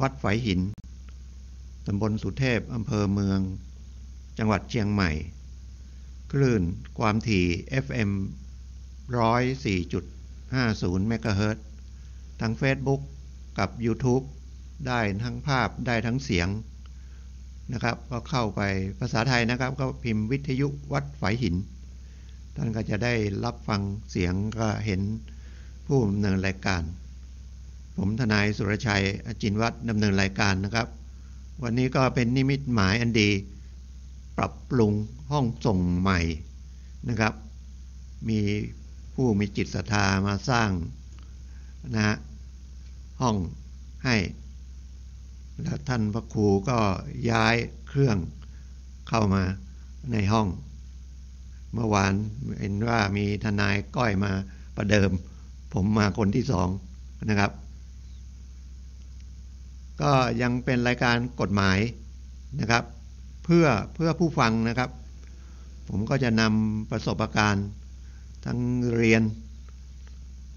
วัดฝายหินตำบลสุเทพอำเภอเมืองจังหวัดเชียงใหม่คลื่นความถี่ FM 104.50 เมกะเฮิรตซ์ทั้ง Facebook กับ YouTube ได้ทั้งภาพได้ทั้งเสียงนะครับก็เข้าไปภาษาไทยนะครับก็พิมพ์วิทยุวัดฝายหินท่านก็จะได้รับฟังเสียงก็เห็นผู้ดำเนินรายการผมทนายสุรชัยอจินวัฒน์ดำเนินรายการนะครับวันนี้ก็เป็นนิมิตหมายอันดีปรับปรุงห้องส่งใหม่นะครับมีผู้มีจิตศรัทธามาสร้างนะห้องให้แล้วท่านพระครูก็ย้ายเครื่องเข้ามาในห้องเมื่อวานเห็นว่ามีทนายก้อยมาประเดิมผมมาคนที่สองนะครับก็ยังเป็นรายการกฎหมายนะครับเพื่อผู้ฟังนะครับผมก็จะนำประสบการณ์ทั้งเรียน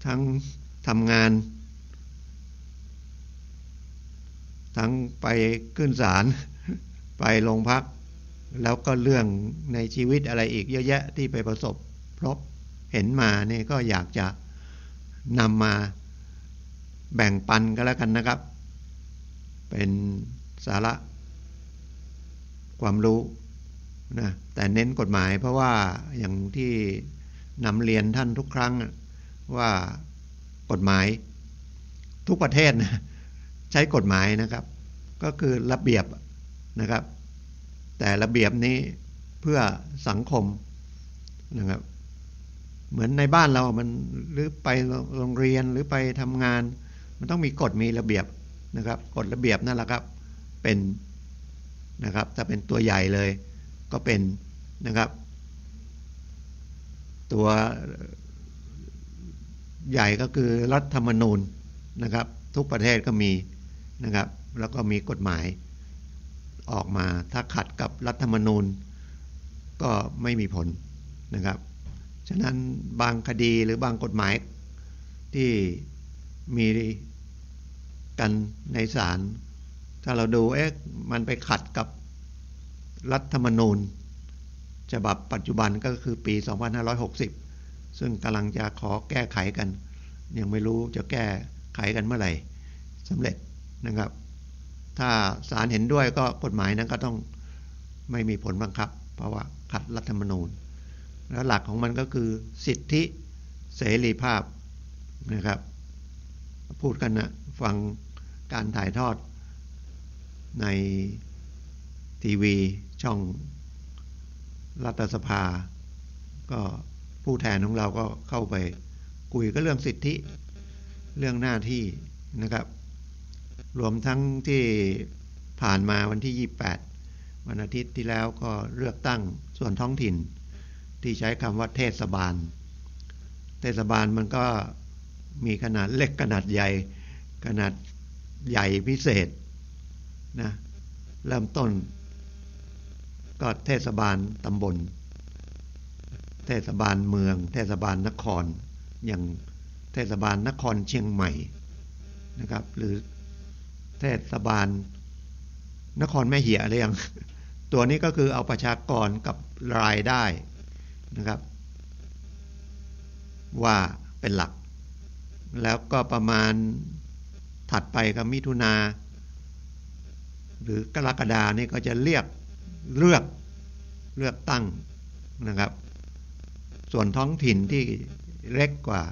ทั้งทำงานทั้งไปขึ้นศาลไปโรงพักแล้วก็เรื่องในชีวิตอะไรอีกเยอะแยะที่ไปประสบพบเห็นมาเนี่ยก็อยากจะนำมาแบ่งปันกันแล้วกันนะครับเป็นสาระความรู้นะแต่เน้นกฎหมายเพราะว่าอย่างที่นำเรียนท่านทุกครั้งว่ากฎหมายทุกประเทศนะใช้กฎหมายนะครับก็คือระเบียบนะครับแต่ระเบียบนี้เพื่อสังคมนะครับเหมือนในบ้านเรามันหรือไปโรงเรียนหรือไปทำงานมันต้องมีกฎมีระเบียบนะครับกฎระเบียบนั่นแหละครับเป็นนะครับถ้าเป็นตัวใหญ่เลยก็เป็นนะครับตัวใหญ่ก็คือรัฐธรรมนูญนะครับทุกประเทศก็มีนะครับแล้วก็มีกฎหมายออกมาถ้าขัดกับรัฐธรรมนูญก็ไม่มีผลนะครับฉะนั้นบางคดีหรือบางกฎหมายที่มีกันในศาลถ้าเราดูมันไปขัดกับรัฐธรรมนูญฉบับปัจจุบันก็คือปี2560ซึ่งกำลังจะขอแก้ไขกันยังไม่รู้จะแก้ไขกันเมื่อไหร่สำเร็จนะครับถ้าศาลเห็นด้วยก็กฎหมายนั้นก็ต้องไม่มีผลบังคับเพราะว่าขัดรัฐธรรมนูญแล้วหลักของมันก็คือสิทธิเสรีภาพนะครับพูดกันนะฟังการถ่ายทอดในทีวีช่องรัฐสภาก็ผู้แทนของเราก็เข้าไปคุยก็เรื่องสิทธิเรื่องหน้าที่นะครับรวมทั้งที่ผ่านมาวันที่28วันอาทิตย์ที่แล้วก็เลือกตั้งส่วนท้องถิ่นที่ใช้คำว่าเทศบาลมันก็มีขนาดเล็กขนาดใหญ่ขนาดใหญ่พิเศษนะเริ่มต้นก็เทศบาลตำบลเทศบาลเมืองเทศบาลนครอย่างเทศบาลนครเชียงใหม่นะครับหรือเทศบาลนครแม่เหี่ยอะไรอย่างตัวนี้ก็คือเอาประชากรกับรายได้นะครับว่าเป็นหลักแล้วก็ประมาณถัดไปกับมิถุนาหรือกรกฎานี่ก็จะเลือกตั้งนะครับส่วนท้องถิ่นที่เล็กกว่า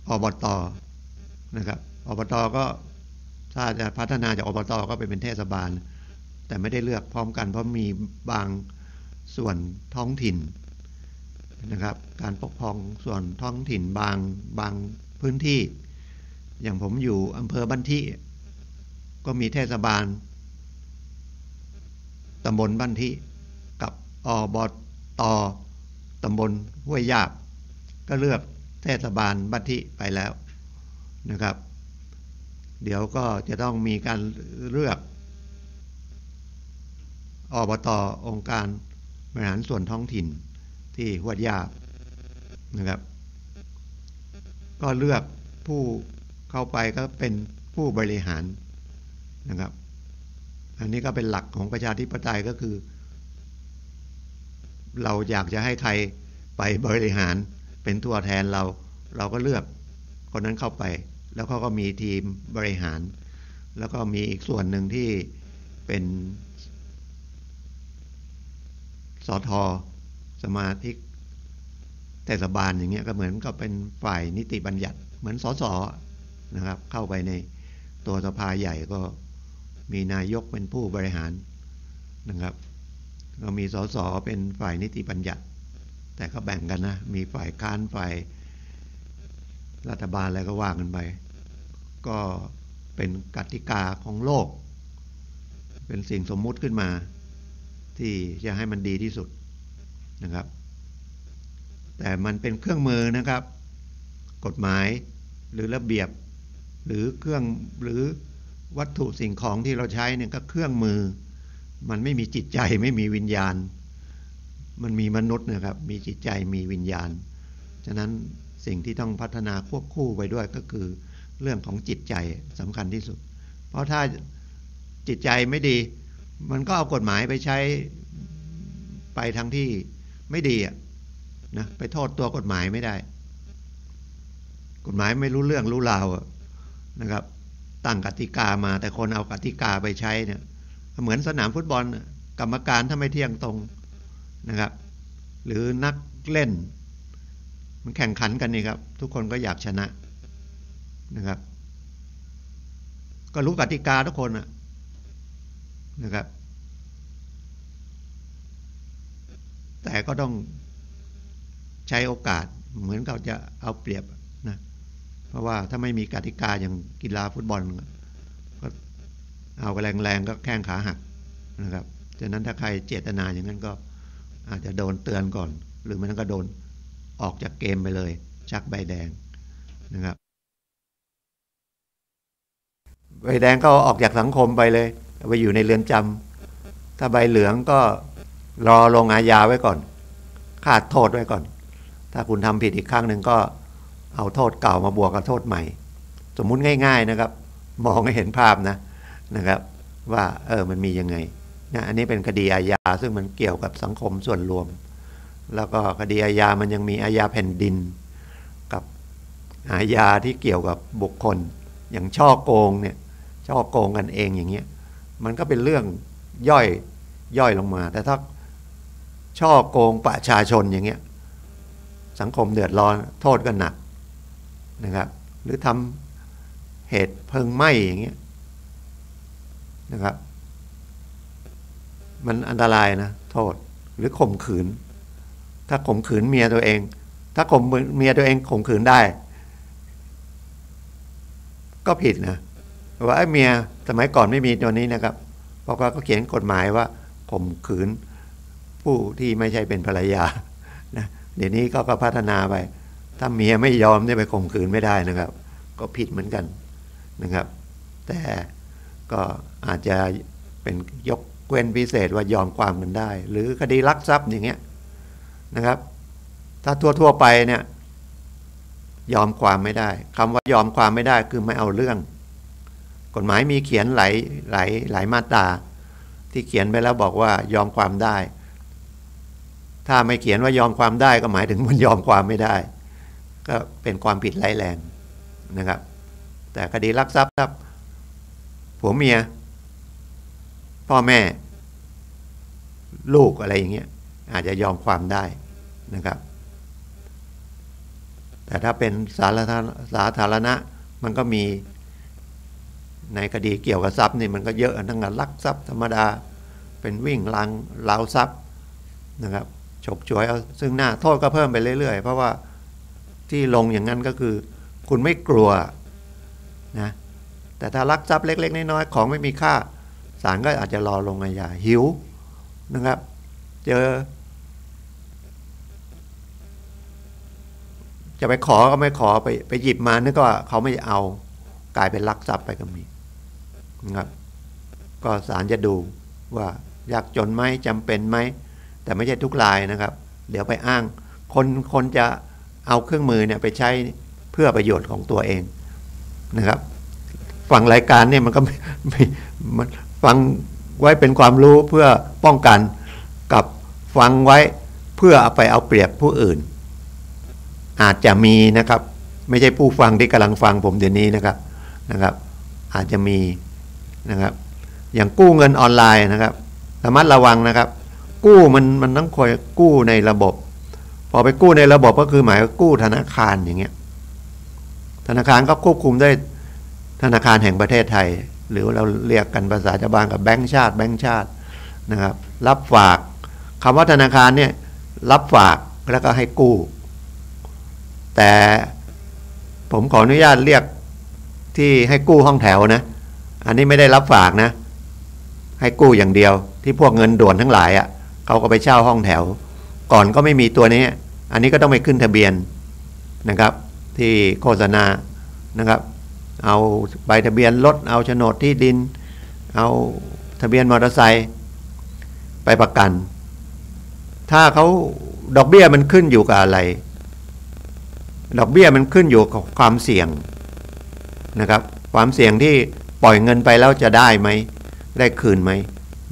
อบต.นะครับอบต.ก็ถ้าจะพัฒนาจากอบต.ก็ไปเป็นเทศบาลแต่ไม่ได้เลือกพร้อมกันเพราะมีบางส่วนท้องถิ่นนะครับการปกครองส่วนท้องถิ่นบางพื้นที่อย่างผมอยู่อำเภอบ้านที่ก็มีเทศบาลตำบลบ้านที่กับอบต.ตำบลห้วยยาบก็เลือกเทศบาลบ้านที่ไปแล้วนะครับเดี๋ยวก็จะต้องมีการเลือกอบต.องค์การบริหารส่วนท้องถิ่นที่ห้วยยาบนะครับก็เลือกผู้เข้าไปก็เป็น ผู้บริหารนะครับอันนี้ก็เป็นหลักของประชาธิปไตยก็คือ เราอยากจะให้ใครไปบริหารเป็นตัวแทนเราก็เลือกคนนั้นเข้าไปแล้วเขาก็มีทีมบริหารแล้วก็มีอีกส่วนหนึ่งที่เป็นสท.สมาชิกเทศบาลอย่างเงี้ยก็เหมือนกับเป็นฝ่ายนิติบัญญัติเหมือนสส.นะครับเข้าไปในตัวสภาใหญ่ก็มีนายกเป็นผู้บริหารนะครับก็มีสส.เป็นฝ่ายนิติบัญญัติแต่ก็แบ่งกันนะมีฝ่ายค้านฝ่ายรัฐบาลอะไรก็ว่ากันไปก็เป็นกติกาของโลกเป็นสิ่งสมมุติขึ้นมาที่จะให้มันดีที่สุดนะครับแต่มันเป็นเครื่องมือนะครับกฎหมายหรือระเบียบหรือวัตถุสิ่งของที่เราใช้เนี่ยก็เครื่องมือมันไม่มีจิตใจไม่มีวิญญาณมันมีมนุษย์นะครับมีจิตใจมีวิญญาณฉะนั้นสิ่งที่ต้องพัฒนาควบคู่ไปด้วยก็คือเรื่องของจิตใจสำคัญที่สุดเพราะถ้าจิตใจไม่ดีมันก็เอากฎหมายไปใช้ไปทางที่ไม่ดีนะไปโทษตัวกฎหมายไม่ได้กฎหมายไม่รู้เรื่องรู้ราวนะครับตั้งกติกามาแต่คนเอากติกาไปใช้เนี่ยเหมือนสนามฟุตบอลกรรมการถ้าไม่เที่ยงตรงนะครับหรือนักเล่นมันแข่งขันกันนี่ครับทุกคนก็อยากชนะนะครับก็รู้กติกาทุกคนนะครับแต่ก็ต้องใช้โอกาสเหมือนกับจะเอาเปรียบนะเพราะว่าถ้าไม่มีกติกาอย่างกีฬาฟุตบอลก็เอาแรงๆก็แข้งขาหักนะครับฉะนั้นถ้าใครเจตนาอย่างนั้นก็อาจจะโดนเตือนก่อนหรือมันก็โดนออกจากเกมไปเลยชักใบแดงนะครับใบแดงก็ออกจากสังคมไปเลยไปอยู่ในเรือนจำถ้าใบเหลืองก็รอลงอาญาไว้ก่อนคาดโทษไว้ก่อนถ้าคุณทำผิดอีกครั้งหนึ่งก็เอาโทษเก่ามาบวกกับโทษใหม่สมมุติง่ายๆนะครับมองให้เห็นภาพนะครับว่ามันมียังไงนะอันนี้เป็นคดีอาญาซึ่งมันเกี่ยวกับสังคมส่วนรวมแล้วก็คดีอาญามันยังมีอาญาแผ่นดินกับอาญาที่เกี่ยวกับบุคคลอย่างช่อโกงเนี่ยช่อโกงกันเองอย่างเงี้ยมันก็เป็นเรื่องย่อยลงมาแต่ถ้าช่อโกงประชาชนอย่างเงี้ยสังคมเดือดร้อนโทษก็หนักนะครับหรือทำเหตุเพลิงไหม้อย่างเงี้ยนะครับมันอันตรายนะโทษหรือข่มขืนถ้าข่มขืนเมียตัวเองถ้าข่มเมียตัวเองข่มขืนได้ก็ผิดนะว่าเมียสมัยก่อนไม่มีตัวนี้นะครับเพราะว่าเขาเขียนกฎหมายว่าข่มขืนผู้ที่ไม่ใช่เป็นภรรยานะเดี๋ยวนี้ก็พัฒนาไปถ้าเมียไม่ยอมเนี่ยไปข่มขืนไม่ได้นะครับก็ผิดเหมือนกันนะครับแต่ก็อาจจะเป็นยกเว้นพิเศษว่ายอมความกันได้หรือคดีลักทรัพย์อย่างเงี้ยนะครับถ้าทั่วไปเนี่ยยอมความไม่ได้คำว่ายอมความไม่ได้คือไม่เอาเรื่องกฎหมายมีเขียนหลายมาตราที่เขียนไปแล้วบอกว่ายอมความได้ถ้าไม่เขียนว่ายอมความได้ก็หมายถึงมันยอมความไม่ได้ก็เป็นความผิดร้ายแรงนะครับแต่คดีลักทรัพย์ครับผัวเมียพ่อแม่ลูกอะไรอย่างเงี้ยอาจจะยอมความได้นะครับแต่ถ้าเป็นสาธารณะมันก็มีในคดีเกี่ยวกับทรัพย์นี่มันก็เยอะทั้งนั้นลักทรัพย์ธรรมดาเป็นวิ่งราวทรัพย์นะครับฉกฉวยเอาซึ่งหน้าโทษก็เพิ่มไปเรื่อยๆเพราะว่าที่ลงอย่างนั้นก็คือคุณไม่กลัวนะแต่ถ้าลักทรัพย์เล็กๆน้อยๆของไม่มีค่าศาลก็อาจจะรอลงอาญาหิวนะครับเจอจะไปขอก็ไม่ขอไปหยิบมานึกว่าเขาไม่เอากลายเป็นลักทรัพย์ไปก็มีนะครับก็ศาลจะดูว่ายากจนไหมจำเป็นไหมแต่ไม่ใช่ทุกรายนะครับเดี๋ยวไปอ้างคนจะเอาเครื่องมือเนี่ยไปใช้เพื่อประโยชน์ของตัวเองนะครับฝ ฟังรายการเนี่ยมันก็ไม่มันฟังไว้เป็นความรู้เพื่อป้องกันกับฟังไว้เพื่อเอาไปเอาเปรียบผู้อื่นอาจจะมีนะครับไม่ใช่ผู้ฟังที่กำลังฟังผมเดี๋ยวนี้นะครับอาจจะมีนะครับอย่างกู้เงินออนไลน์นะครับระมัดระวังนะครับกู้มันต้องคอยกู้ในระบบพอไปกู้ในระบบก็คือหมายว่ากู้ธนาคารอย่างเงี้ยธนาคารก็ควบคุมได้ธนาคารแห่งประเทศไทยหรือเราเรียกกันภาษาชาวบ้านกับแบงก์ชาตินะครับรับฝากคำว่าธนาคารเนี่ยรับฝากแล้วก็ให้กู้แต่ผมขออนุญาตเรียกที่ให้กู้ห้องแถวนะอันนี้ไม่ได้รับฝากนะให้กู้อย่างเดียวที่พวกเงินด่วนทั้งหลายอ่ะเขาก็ไปเช่าห้องแถวก่อนก็ไม่มีตัวนี้อันนี้ก็ต้องไปขึ้นทะเบียนนะครับที่โฆษณานะครับเอาใบทะเบียนรถเอาโฉนดที่ดินเอาทะเบียนมอเตอร์ไซค์ไปประกันถ้าเขาดอกเบี้ยมันขึ้นอยู่กับอะไรดอกเบี้ยมันขึ้นอยู่กับความเสี่ยงนะครับความเสี่ยงที่ปล่อยเงินไปแล้วจะได้ไหมได้คืนไหม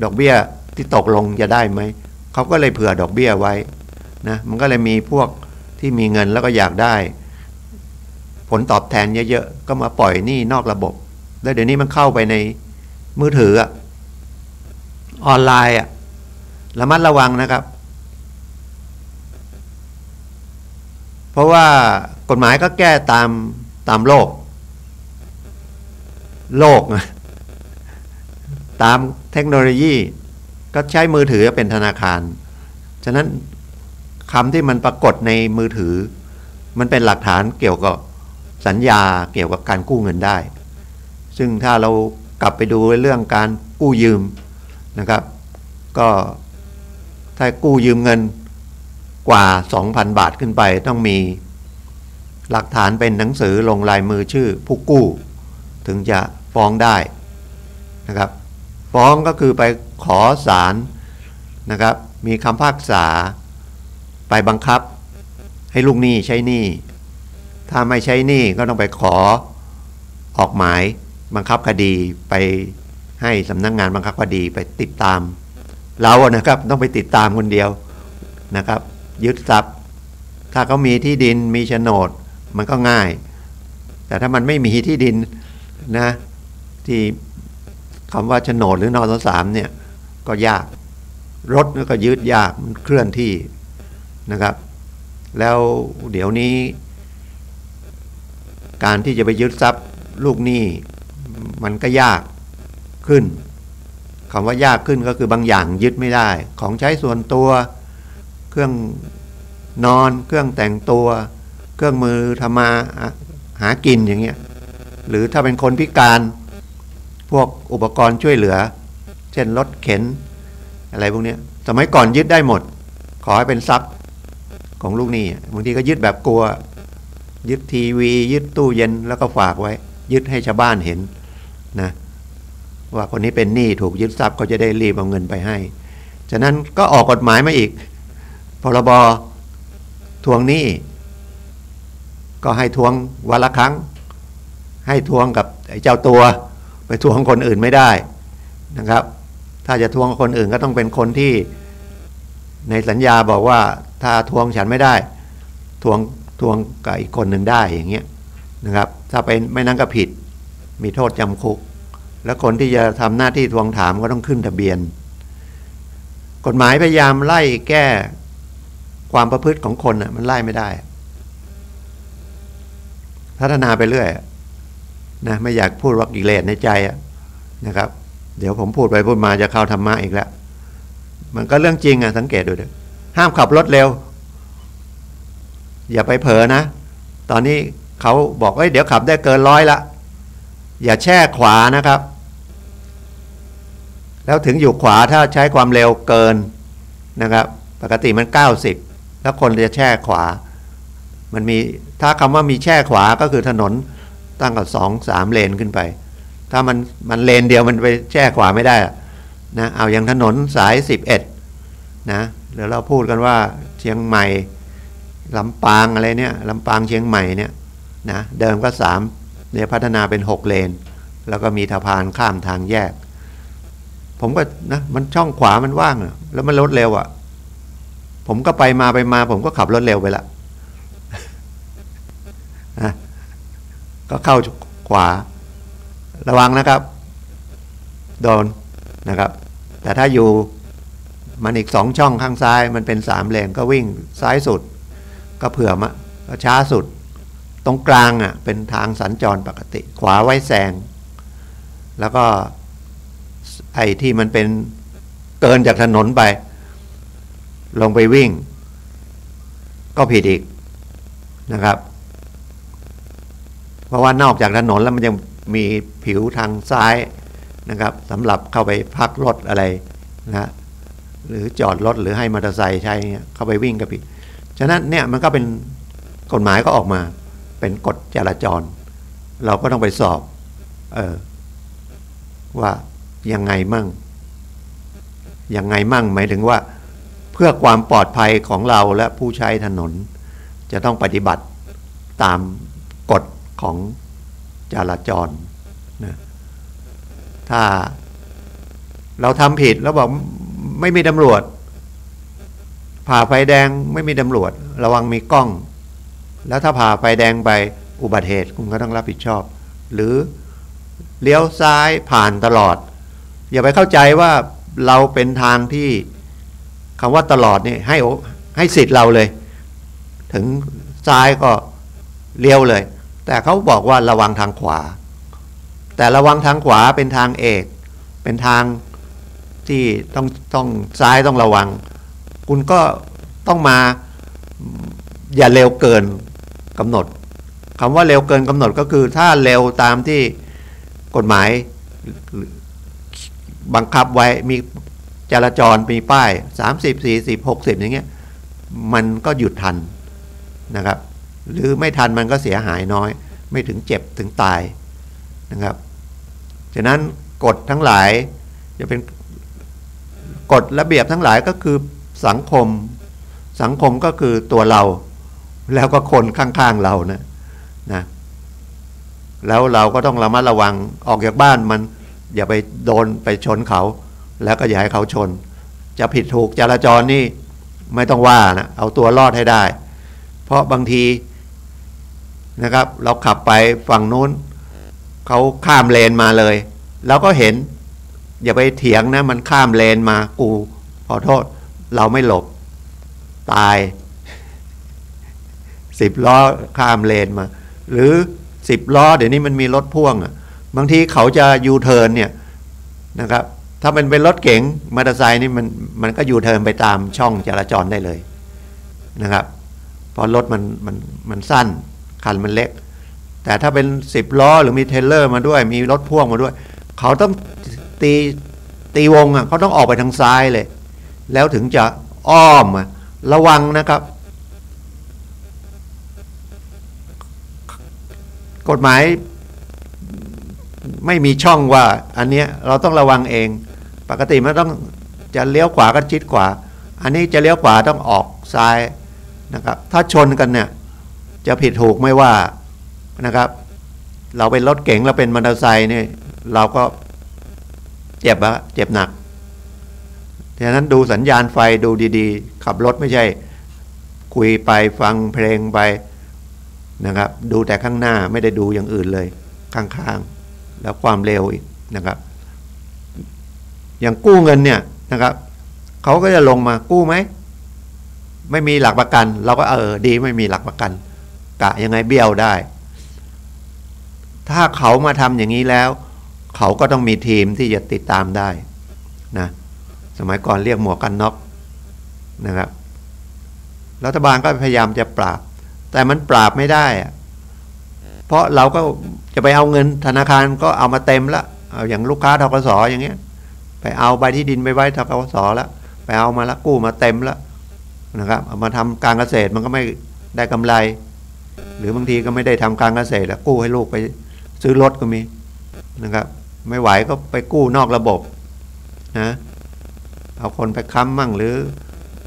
ดอกเบี้ยที่ตกลงจะได้ไหมเขาก็เลยเผื่อดอกเบี้ยไว้นะมันก็เลยมีพวกที่มีเงินแล้วก็อยากได้ผลตอบแทนเยอะๆก็มาปล่อยหนี้นอกระบบแล้วเดี๋ยวนี้มันเข้าไปในมือถือออนไลน์ระมัดระวังนะครับเพราะว่ากฎหมายก็แก้ตามโลกนะตามเทคโนโลยีก็ใช้มือถือเป็นธนาคารฉะนั้นคำที่มันปรากฏในมือถือมันเป็นหลักฐานเกี่ยวกับสัญญาเกี่ยวกับการกู้เงินได้ซึ่งถ้าเรากลับไปดูเรื่องการกู้ยืมนะครับก็ถ้ากู้ยืมเงินกว่า 2,000 บาทขึ้นไปต้องมีหลักฐานเป็นหนังสือลงลายมือชื่อผู้กู้ถึงจะฟ้องได้นะครับฟ้องก็คือไปขอศาลนะครับมีคำพิพากษาไปบังคับให้ลูกหนี้ใช้หนี้ถ้าไม่ใช้หนี้ก็ต้องไปขอออกหมายบังคับคดีไปให้สำนักงานบังคับคดีไปติดตามเรานะครับต้องไปติดตามคนเดียวนะครับยึดทรัพย์ถ้าเขามีที่ดินมีโฉนดมันก็ง่ายแต่ถ้ามันไม่มีที่ดินนะที่คำว่าโฉนดหรือนส.3เนี่ยก็ยากรถก็ยึดยากมันเคลื่อนที่นะครับแล้วเดี๋ยวนี้การที่จะไปยึดทรัพย์ลูกหนี้มันก็ยากขึ้นคำว่ายากขึ้นก็คือบางอย่างยึดไม่ได้ของใช้ส่วนตัวเครื่องนอนเครื่องแต่งตัวเครื่องมือทำมาหากินอย่างเงี้ยหรือถ้าเป็นคนพิการพวกอุปกรณ์ช่วยเหลือเช่นรถเข็นอะไรพวกนี้สมัยก่อนยึดได้หมดขอให้เป็นทรัพย์ของลูกหนี้บางทีก็ยึดแบบกลัวยึดทีวียึดตู้เย็นแล้วก็ฝากไว้ยึดให้ชาวบ้านเห็นนะว่าคนนี้เป็นหนี้ถูกยึดทรัพย์เขาจะได้รีบเอาเงินไปให้ฉะนั้นก็ออกกฎหมายมาอีกพรบทวงหนี้ก็ให้ทวงวันละครั้งให้ทวงกับไอ้เจ้าตัวไปทวงคนอื่นไม่ได้นะครับถ้าจะทวงคนอื่นก็ต้องเป็นคนที่ในสัญญาบอกว่าถ้าทวงฉันไม่ได้ทวงกับอีกคนหนึ่งได้อย่างเงี้ยนะครับถ้าเป็นไม่นั้นก็ผิดมีโทษจำคุกแล้วคนที่จะทำหน้าที่ทวงถามก็ต้องขึ้นทะเบียนกฎหมายพยายามไล่แก้ความประพฤติของคนมันไล่ไม่ได้พัฒนาไปเรื่อยนะไม่อยากพูดว่ากิเลสในใจนะครับเดี๋ยวผมพูดไปพูดมาจะเข้าธรรมะอีกแล้วมันก็เรื่องจริงสังเกตดูห้ามขับรถเร็วอย่าไปเผลอนะตอนนี้เขาบอกเดี๋ยวขับได้เกิน100ละอย่าแช่ขวานะครับแล้วถึงอยู่ขวาถ้าใช้ความเร็วเกินนะครับปกติมัน90แล้วคนจะแช่ขวามันมีถ้าคำว่ามีแช่ขวาก็คือถนนตั้งกับ2-3 เลนขึ้นไปถ้ามันเลนเดียวมันไปแช่ขวาไม่ได้นะเอาอย่างถนนสาย11นะเดี๋ยวเราพูดกันว่าเชียงใหม่ลำปางอะไรเนี่ยลำปางเชียงใหม่เนี่ยนะเดิมก็3เนี่ยพัฒนาเป็น6 เลน แล้วก็มีสะพานข้ามทางแยกผมก็นะมันช่องขวามันว่างอะแล้วมันรถเร็วอ่ะผมก็ไปมาผมก็ขับรถเร็วไปละนะก็เข้าขวาระวังนะครับโดนนะครับแต่ถ้าอยู่มันอีก2 ช่องข้างซ้ายมันเป็น3 เลนก็วิ่งซ้ายสุดก็เผื่อมาก็ช้าสุดตรงกลางอ่ะเป็นทางสัญจรปกติขวาไว้แซงแล้วก็ไอ้ที่มันเป็นเกินจากถนนไปลงไปวิ่งก็ผิดอีกนะครับเพราะว่านอกจากถนนแล้วมันยังมีผิวทางซ้ายนะครับสำหรับเข้าไปพักรถอะไรนะหรือจอดรถหรือให้มอเตอร์ไซค์ใช้เข้าไปวิ่งก็ผิดฉะนั้นเนี่ยมันก็เป็นกฎหมายก็ออกมาเป็นกฎจราจรเราก็ต้องไปสอบว่ายังไงมั่งหมายถึงว่าเพื่อความปลอดภัยของเราและผู้ใช้ถนนจะต้องปฏิบัติตามกฎของจราจรนะถ้าเราทำผิดแล้วบอกไม่มีตำรวจผ่าไฟแดงไม่มีตำรวจระวังมีกล้องแล้วถ้าผ่าไฟแดงไปอุบัติเหตุคุณก็ต้องรับผิดชอบหรือเลี้ยวซ้ายผ่านตลอดอย่าไปเข้าใจว่าเราเป็นทางที่คำว่าตลอดนี่ให้สิทธิ์เราเลยถึงซ้ายก็เลี้ยวเลยแต่เขาบอกว่าระวังทางขวาแต่ระวังทางขวาเป็นทางเอกเป็นทางที่ต้องซ้ายต้องระวังคุณก็ต้องมาอย่าเร็วเกินกำหนดคำว่าเร็วเกินกำหนดก็คือถ้าเร็วตามที่กฎหมายบังคับไว้มีจราจรมีป้าย30 40 60อย่างเงี้ยมันก็หยุดทันนะครับหรือไม่ทันมันก็เสียหายน้อยไม่ถึงเจ็บถึงตายนะครับฉะนั้นกฎทั้งหลายจะเป็นกฎระเบียบทั้งหลายก็คือสังคมก็คือตัวเราแล้วก็คนข้างๆเรานะแล้วเราก็ต้องระมัดระวังออกจากบ้านมันอย่าไปโดนไปชนเขาแล้วก็อย่าให้เขาชนจะผิดถูกจราจรนี่ไม่ต้องว่านะเอาตัวรอดให้ได้เพราะบางทีนะครับเราขับไปฝั่งนู้นเขาข้ามเลนมาเลยเราก็เห็นอย่าไปเถียงนะมันข้ามเลนมากูขอโทษเราไม่หลบตาย10 ล้อข้ามเลนมาหรือ10 ล้อเดี๋ยวนี้มันมีรถพ่วงอ่ะบางทีเขาจะยูเทิร์นเนี่ยนะครับถ้ามันเป็นรถเก๋งมอเตอร์ไซค์นี่มันก็ยูเทิร์นไปตามช่องจราจรได้เลยนะครับเพราะรถมันสั้นคันมันเล็กแต่ถ้าเป็น10 ล้อหรือมีเทรลเลอร์มาด้วยมีรถพ่วงมาด้วยเขาต้องตีวงอ่ะเขาต้องออกไปทางซ้ายเลยแล้วถึงจะอ้อมระวังนะครับกฎหมายไม่มีช่องว่าอันเนี้ยเราต้องระวังเองปกติมันต้องจะเลี้ยวขวาก็ชิดขวาอันนี้จะเลี้ยวขวาต้องออกซ้ายนะครับถ้าชนกันเนี่ยจะผิดถูกไม่ว่านะครับเราเป็นรถเก๋งเราเป็นมอเตอร์ไซค์เนี่ยเราก็เจ็บหนักดังนั้นดูสัญญาณไฟดูดีๆขับรถไม่ใช่คุยไปฟังเพลงไปนะครับดูแต่ข้างหน้าไม่ได้ดูอย่างอื่นเลยข้างๆแล้วความเร็วอีกนะครับอย่างกู้เงินเนี่ยนะครับเขาก็จะลงมากู้ไหมไม่มีหลักประกันเราก็ดีไม่มีหลักประกันกะยังไงเบี้ยวได้ถ้าเขามาทำอย่างนี้แล้วเขาก็ต้องมีทีมที่จะติดตามได้นะสมัยก่อนเรียกหมวกกันน็อกนะครับรัฐบาลก็พยายามจะปราบแต่มันปราบไม่ได้เพราะเราก็จะไปเอาเงินธนาคารก็เอามาเต็มแล้วเอาอย่างลูกค้าธกสอย่างเงี้ยไปเอาใบที่ดินไปไว้ธกสแล้วไปเอามาแล้วกู้มาเต็มแล้วนะครับเอามาทำการเกษตรมันก็ไม่ได้กำไรหรือบางทีก็ไม่ได้ทำการเกษตรแล้วกู้ให้ลูกไปซื้อรถก็มีนะครับไม่ไหวก็ไปกู้นอกระบบนะเอาคนไปค้ำมั่งหรือ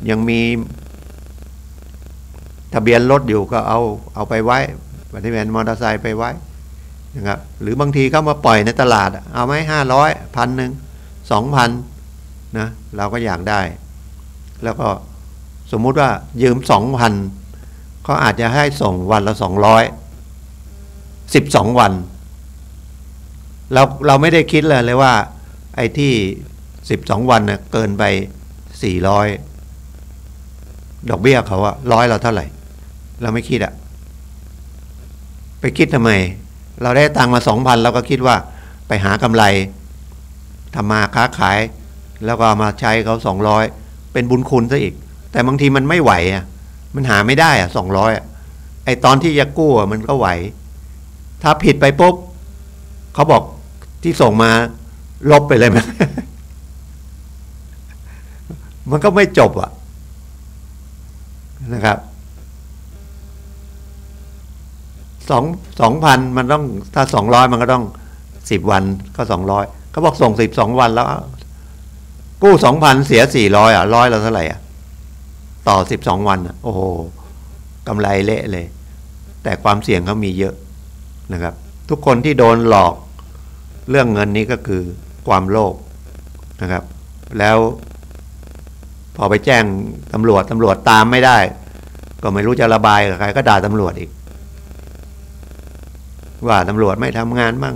ยังมีทะเบียนรถอยู่ก็เอาไปไว้ทะเบียนมอเตอร์ไซค์ไปไว้ นะครับหรือบางทีเขามาปล่อยในตลาดเอาไหม500 1,000 2,000นะเราก็อยากได้แล้วก็สมมุติว่ายืม 2,000เขาอาจจะให้ส่งวันละ200 12 วันเราไม่ได้คิดเลยว่าไอ้ที่12 วันนะเกินไป400ดอกเบี้ยเขาอะ100เราเท่าไหร่เราไม่คิดอะไปคิดทำไมเราได้ตังค์มา 2,000เราก็คิดว่าไปหากำไรทำมาค้าขายแล้วก็มาใช้เขา200เป็นบุญคุณซะอีกแต่บางทีมันไม่ไหวอะมันหาไม่ได้อะ200อะไอตอนที่จะกู้มันก็ไหวถ้าผิดไปปุ๊บเขาบอกที่ส่งมาลบไปเลยมั้ย มันก็ไม่จบอะนะครับ2,000มันต้องถ้า200มันก็ต้อง10 วันก็200เขาบอกส่ง12 วันแล้วกู้ 2,000 เสีย400100เราเท่าไหร่ต่อ12 วันโอ้โหกำไรเละเลยแต่ความเสี่ยงเขามีเยอะนะครับทุกคนที่โดนหลอกเรื่องเงินนี้ก็คือความโลภนะครับแล้วพอไปแจ้งตำรวจตามไม่ได้ก็ไม่รู้จะระบายกับใครก็ด่าตำรวจอีกว่าตำรวจไม่ทำงานมั่ง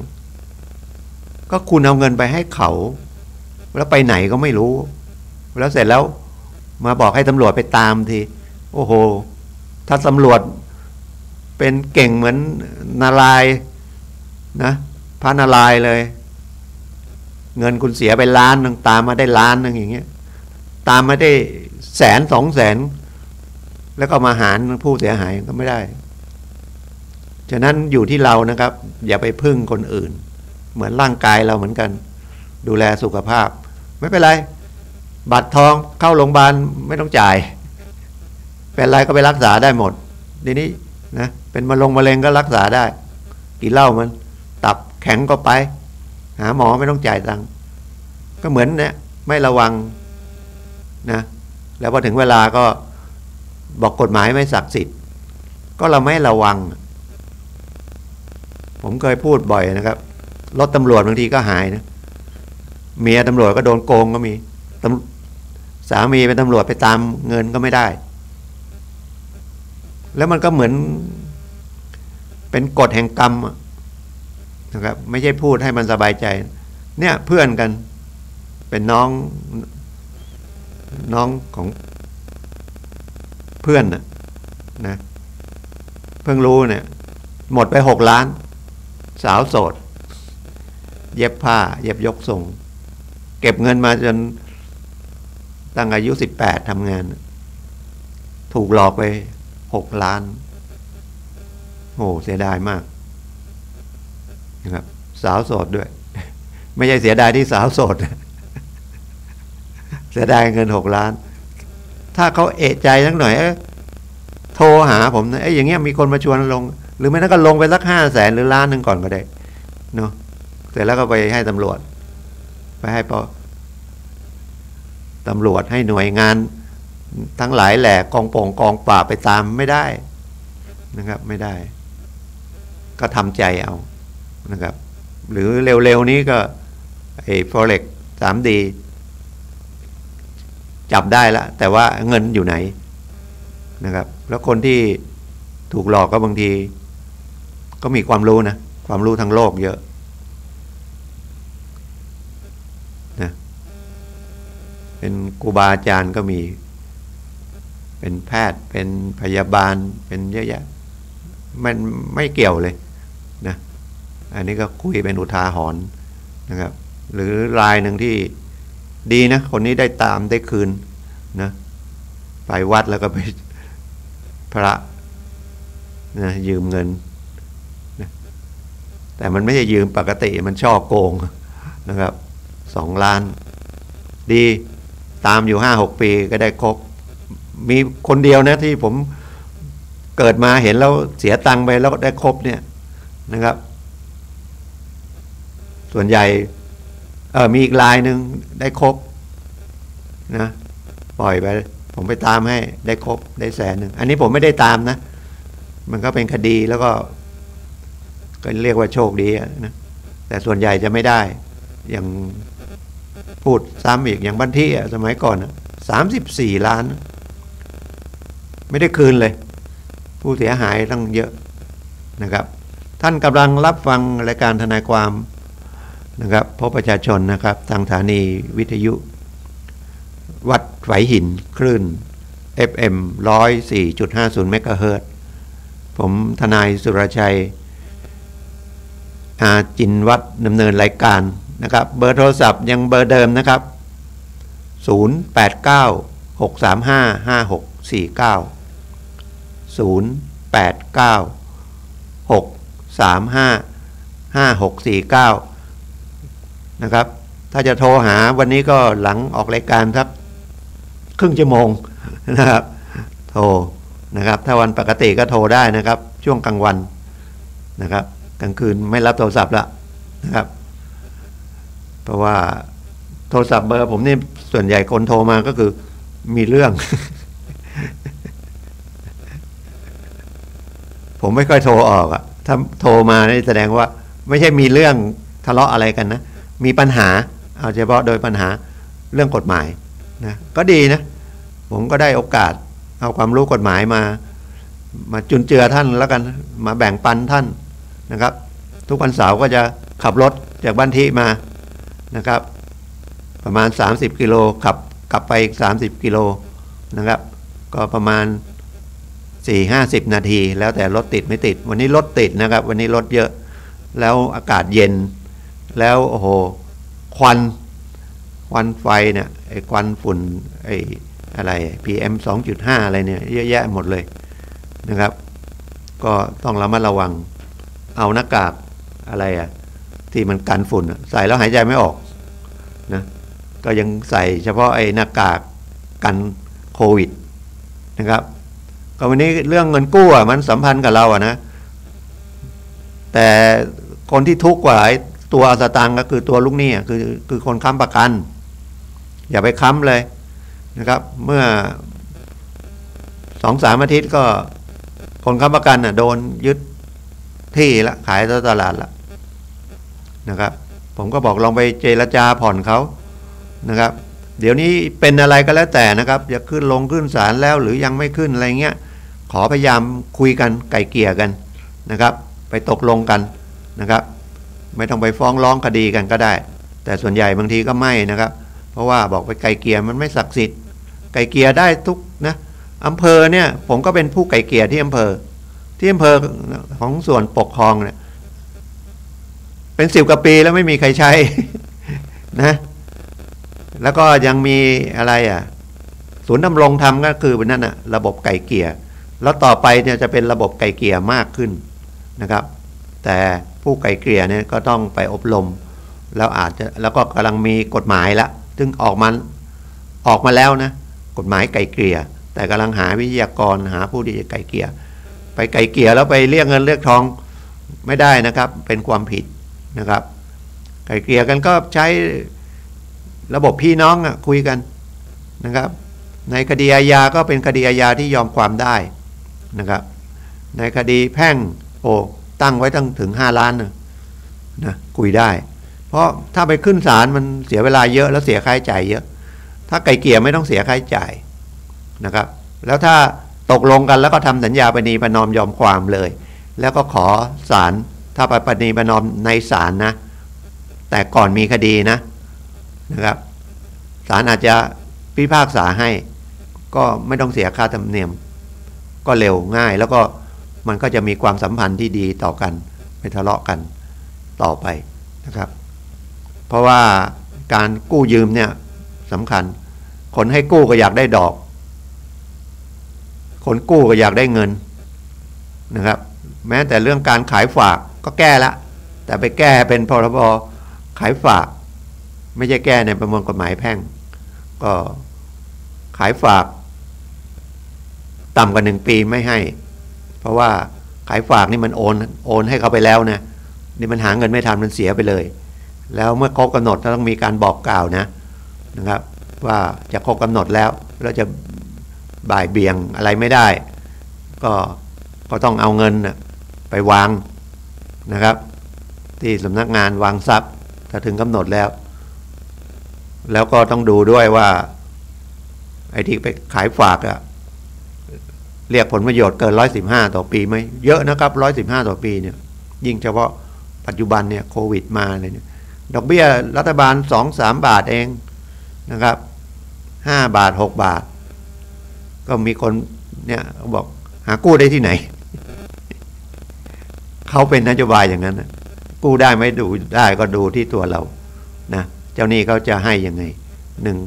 ก็คุณเอาเงินไปให้เขาแล้วไปไหนก็ไม่รู้แล้วเสร็จแล้วมาบอกให้ตำรวจไปตามทีโอ้โหถ้าตำรวจเป็นเก่งเหมือนนารายณ์นะพระนารายณ์เลยเงินคุณเสียไปล้านนึงตามมาได้ล้านนึงอย่างเงี้ยตามมาได้100,000 200,000แล้วก็มาหารผู้เสียหายก็ไม่ได้ฉะนั้นอยู่ที่เรานะครับอย่าไปพึ่งคนอื่นเหมือนร่างกายเราเหมือนกันดูแลสุขภาพไม่เป็นไรบัตรทองเข้าโรงพยาบาลไม่ต้องจ่ายเป็นไรก็ไปรักษาได้หมดทีนี้นะเป็นมะเร็งก็รักษาได้กินเหล้ามันตับแข็งก็ไปหาหมอไม่ต้องจ่ายตังค์ก็เหมือนเนี่ยไม่ระวังนะแล้วพอถึงเวลาก็บอกกฎหมายไม่ศักดิ์สิทธิ์ก็เราไม่ระวังผมเคยพูดบ่อยนะครับรถตำรวจบางทีก็หายนะเมียตำรวจก็โดนโกงก็มีสามีเป็นตำรวจไปตามเงินก็ไม่ได้แล้วมันก็เหมือนเป็นกฎแห่งกรรมนะครับไม่ใช่พูดให้มันสบายใจเนี่ยเพื่อนกันเป็นน้องของเพื่อนนะเพิ่งรู้เนี่ยหมดไป6 ล้านสาวโสดเย็บผ้าเย็บยกส่งเก็บเงินมาจนตั้งอายุ18ทำงานถูกหลอกไป6 ล้านโอ้เสียดายมากนะครับสาวโสดด้วยไม่ใช่เสียดายที่สาวโสดเสียดายเงิน6 ล้านถ้าเขาเอะใจสักหน่อยโทรหาผมนะอย่างเงี้ยมีคนมาชวนลงหรือไม่นั้นก็ลงไปสัก500,000หรือ1 ล้านก่อนก็ได้เนาะเสร็จแล้วก็ไปให้ตำรวจไปให้ตำรวจให้หน่วยงานทั้งหลายแหล่กองปราบไปตามไม่ได้นะครับไม่ได้ก็ทำใจเอานะครับหรือเร็วๆนี้ก็ไอ้ Forex 3D จับได้แล้วแต่ว่าเงินอยู่ไหนนะครับแล้วคนที่ถูกหลอกก็บางทีก็มีความรู้นะความรู้ทางโลกเยอะนะเป็นครูบาอาจารย์ก็มีเป็นแพทย์เป็นพยาบาลเป็นเยอะแยะมันไม่เกี่ยวเลยนะอันนี้ก็คุยเป็นอุทาหรณ์นะครับหรือรายหนึ่งที่ดีนะคนนี้ได้ตามได้คืนนะไปวัดแล้วก็ไปพระนะยืมเงินนะแต่มันไม่ใช่ยืมปกติมันช่อโกงนะครับ2 ล้านดีตามอยู่5-6 ปีก็ได้ครบมีคนเดียวนะที่ผมเกิดมาเห็นแล้วเสียตังค์ไปแล้วได้ครบเนี่ยนะครับส่วนใหญ่มีอีกรายหนึ่งได้ครบนะปล่อยไปผมไปตามให้ได้ครบได้100,000อันนี้ผมไม่ได้ตามนะมันก็เป็นคดีแล้วก็ ก็เรียกว่าโชคดีนะแต่ส่วนใหญ่จะไม่ได้อย่างพูดซ้ำอีกอย่างบ้านที่สมัยก่อน34 ล้านไม่ได้คืนเลยผู้เสียหายตั้งเยอะนะครับท่านกำลังรับฟังรายการทนายความนะครับพบประชาชนนะครับทางสถานีวิทยุวัดไหหินคลื่น FM 104.50 เมกะเฮิรตซ์ผมทนายสุรชัยอาจินวัฒน์ดำเนินรายการนะครับเบอร์โทรศัพท์ยังเบอร์เดิมนะครับ0896355649นะครับถ้าจะโทรหาวันนี้ก็หลังออกรายการสักครึ่งชั่วโมงนะครับโทรนะครับถ้าวันปกติก็โทรได้นะครับช่วงกลางวันนะครับกลางคืนไม่รับโทรศัพท์ละนะครับเพราะว่าโทรศัพท์เบอร์ผมนี่ส่วนใหญ่คนโทรมาก็คือมีเรื่อง ผมไม่ค่อยโทรออกอะถ้าโทรมานี่แสดงว่าไม่ใช่มีเรื่องทะเลาะอะไรกันนะมีปัญหาเอาเฉพาะโดยปัญหาเรื่องกฎหมายนะก็ดีนะผมก็ได้โอกาสเอาความรู้กฎหมายมาจุนเจือท่านแล้วกันมาแบ่งปันท่านนะครับทุกวันเสาร์ก็จะขับรถจากบ้านที่มานะครับประมาณ30 กิโลขับกลับไปอีก30 กิโลนะครับก็ประมาณ40-50 นาทีแล้วแต่รถติดไม่ติดวันนี้รถติดนะครับวันนี้รถเยอะแล้วอากาศเย็นแล้วโอ้โหควันไฟเนี่ยไอ้ควันฝุ่นไอ้อะไร PM 2.5 อะไรเนี่ยเยอะแยะหมดเลยนะครับก็ต้องระมัดระวังเอาหน้ากากอะไรที่มันกันฝุ่นใส่แล้วหายใจไม่ออกนะก็ยังใส่เฉพาะไอ้หน้ากากกันโควิดนะครับก็วันนี้เรื่องเงินกู้มันสัมพันธ์กับเรานะแต่คนที่ทุกข์กว่าตัวสตางค์ก็คือตัวลูกหนี้คือคนค้ำประกันอย่าไปค้ำเลยนะครับเมื่อ 2-3 อาทิตย์ก็คนค้ำประกันโดนยึดที่ละขายตลาดละนะครับผมก็บอกลองไปเจรจาผ่อนเขานะครับเดี๋ยวนี้เป็นอะไรก็แล้วแต่นะครับจะขึ้นศาลแล้วหรือยังไม่ขึ้นอะไรเงี้ยขอพยายามคุยกันไกล่เกลี่ยกันนะครับไปตกลงกันนะครับไม่ต้องไปฟ้องร้องคดีกันก็ได้แต่ส่วนใหญ่บางทีก็ไม่นะครับเพราะว่าบอกไปไกล่เกลี่ยมันไม่ศักดิ์สิทธิ์ไกล่เกลี่ยได้ทุกนะอำเภอเนี่ยผมก็เป็นผู้ไกล่เกลี่ยที่อำเภอของส่วนปกครองเนี่ยเป็น10 กว่าปีแล้วไม่มีใครใช้ นะแล้วก็ยังมีอะไรศูนย์ดำรงธรรมก็คือเป็นนั่นระบบไก่เกลี่ยแล้วต่อไปเนี่ยจะเป็นระบบไก่เกลี่ยมากขึ้นนะครับแต่ผู้ไก่เกลี่ยเนี่ยก็ต้องไปอบรมแล้วก็กำลังมีกฎหมายละซึ่งออกมาแล้วนะกฎหมายไก่เกลี่ยแต่กำลังหาวิทยากรหาผู้ที่จะไก่เกลี่ยไปไก่เกลี่ยแล้วไปเรียกเงินเรียกทองไม่ได้นะครับเป็นความผิดนะครับไก่เกลี่ยกันก็ใช้ระบบพี่น้องคุยกันนะครับในคดีอาญาก็เป็นคดีอาญาที่ยอมความได้นะครับในคดีแพ่งตั้งไว้ถึง5 ล้านนะคุยได้เพราะถ้าไปขึ้นศาลมันเสียเวลาเยอะแล้วเสียค่าใช้จ่ายเยอะถ้าไก่เกลี่ยไม่ต้องเสียค่าใช้จ่ายนะครับแล้วถ้าตกลงกันแล้วก็ทำสัญญาประนีประนอมยอมความเลยแล้วก็ขอศาลถ้าไปประนีประนอมในศาลนะแต่ก่อนมีคดีนะครับศาลอาจจะพิพากษาให้ก็ไม่ต้องเสียค่าธรรมเนียมก็เร็วง่ายแล้วก็มันก็จะมีความสัมพันธ์ที่ดีต่อกันไม่ทะเลาะกันต่อไปนะครับเพราะว่าการกู้ยืมเนี่ยสำคัญคนให้กู้ก็อยากได้ดอกคนกู้ก็อยากได้เงินนะครับแม้แต่เรื่องการขายฝากก็แก้ละแต่ไปแก้เป็นพรบขายฝากไม่ใช่แก้ในประมวลกฎหมายแพ่งก็ขายฝากต่ำกว่า1 ปีไม่ให้เพราะว่าขายฝากนี่มันโอนให้เขาไปแล้วนะนี่มันหาเงินไม่ทันมันเสียไปเลยแล้วเมื่อครบกำหนดต้องมีการบอกกล่าวนะครับว่าจะครบกำหนดแล้วจะบ่ายเบี่ยงอะไรไม่ได้ก็ต้องเอาเงินไปวาง นะครับที่สำนักงานวางทรัพย์ถ้าถึงกำหนดแล้วก็ต้องดูด้วยว่าไอ้ที่ไปขายฝากอะเรียกผลประโยชน์เกิน115ต่อปีไหมเยอะนะครับ115ต่อปีเนี่ยยิ่งเฉพาะปัจจุบันเนี่ยโควิดมาเลยเนี่ยดอกเบี้ยรัฐบาล 2-3 บาทเองนะครับ5 บาท 6 บาทก็มีคนเนี่ยบอกหากู้ได้ที่ไหนเขาเป็นนโยบายอย่างนั้นนะกู้ได้ไหมดูได้ก็ดูที่ตัวเรานะเจ้าหนี้เขาจะให้ยังไงหนึ่ง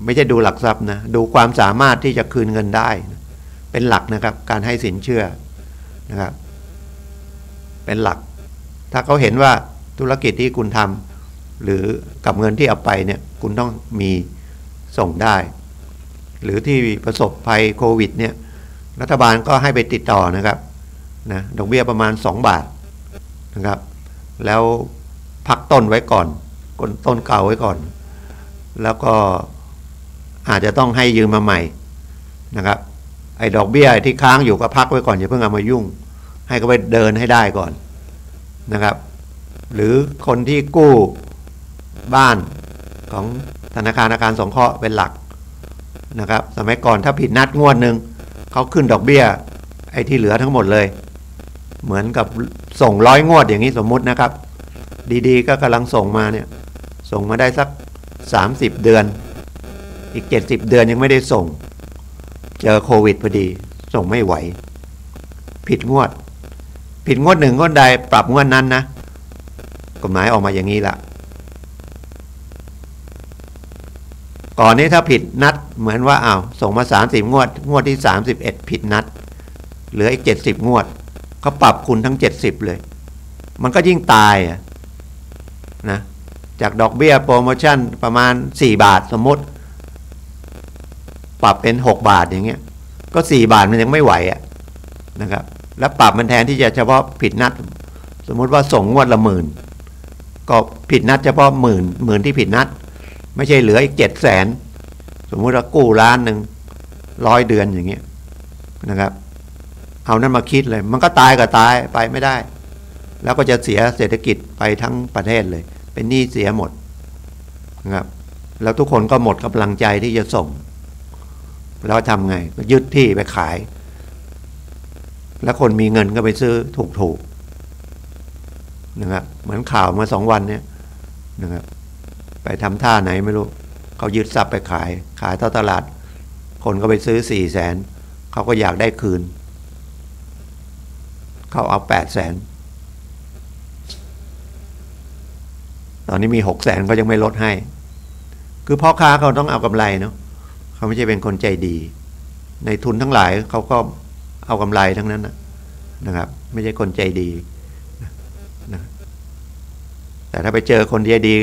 ไม่ใช่ดูหลักทรัพย์นะดูความสามารถที่จะคืนเงินได้นะเป็นหลักนะครับการให้สินเชื่อนะครับเป็นหลักถ้าเขาเห็นว่าธุรกิจที่คุณทำหรือกับเงินที่เอาไปเนี่ยคุณต้องมีส่งได้หรือที่ประสบภัยโควิดเนี่ยรัฐบาลก็ให้ไปติดต่อนะครับนะดอกเบี้ยประมาณ2 บาทนะครับแล้วพักต้นไว้ก่อนต้นเก่าไว้ก่อนแล้วก็อาจจะต้องให้ยืมมาใหม่นะครับไอ้ดอกเบี้ยที่ค้างอยู่ก็พักไว้ก่อนอย่าเพิ่งเอามายุ่งให้เขาไปเดินให้ได้ก่อนนะครับหรือคนที่กู้บ้านของธนาคารอาคารสงเคราะห์เป็นหลักนะครับสมัยก่อนถ้าผิดนัดงวดหนึ่งเขาขึ้นดอกเบี้ยไอ้ที่เหลือทั้งหมดเลยเหมือนกับส่ง100 งวดอย่างนี้สมมุตินะครับดีๆก็กำลังส่งมาเนี่ยส่งมาได้สัก30 เดือนอีก70 เดือนยังไม่ได้ส่งเจอโควิดพอดีส่งไม่ไหวผิดงวดหนึ่งงวดใดปรับงวดนั้นนะกฎหมายออกมาอย่างนี้ละก่อนนี้ถ้าผิดนัดเหมือนว่าส่งมา30 งวดที่31ผิดนัดเหลืออีก70 งวดเขาปรับคุณทั้ง70เลยมันก็ยิ่งตายนะจากดอกเบี้ยโปรโมชั่นประมาณ4 บาทสมมติปรับเป็น6 บาทอย่างเงี้ยก็4 บาทมันยังไม่ไหวนะครับแล้วปรับมันแทนที่จะเฉพาะผิดนัดสมมุติว่าส่งงวดละ10,000ก็ผิดนัดเฉพาะหมื่นที่ผิดนัดไม่ใช่เหลืออีก700,000สมมุติว่ากู้1 ล้าน100 เดือนอย่างเงี้ยนะครับเอานั้นมาคิดเลยมันก็ตายก็ตายไปไม่ได้แล้วก็จะเสียเศรษฐกิจไปทั้งประเทศเลยเป็นหนี้เสียหมดนะครับแล้วทุกคนก็หมดกำลังใจที่จะส่งแล้วทำไงก็ยึดที่ไปขายแล้วคนมีเงินก็ไปซื้อถูกนะครับเหมือนข่าวมา2 วันเนี่ยนะครับไปทำท่าไหนไม่รู้เขายึดทรัพย์ไปขายเท่าตลาดคนก็ไปซื้อ400,000เขาก็อยากได้คืนเขาเอา800,000ตอนนี้มี600,000ก็ยังไม่ลดให้คือพ่อค้าเขาต้องเอากำไรเนาะเขาไม่ใช่เป็นคนใจดีในทุนทั้งหลายเขาก็เอากำไรทั้งนั้นนะครับไม่ใช่คนใจดีนะแต่ถ้าไปเจอคนใจดี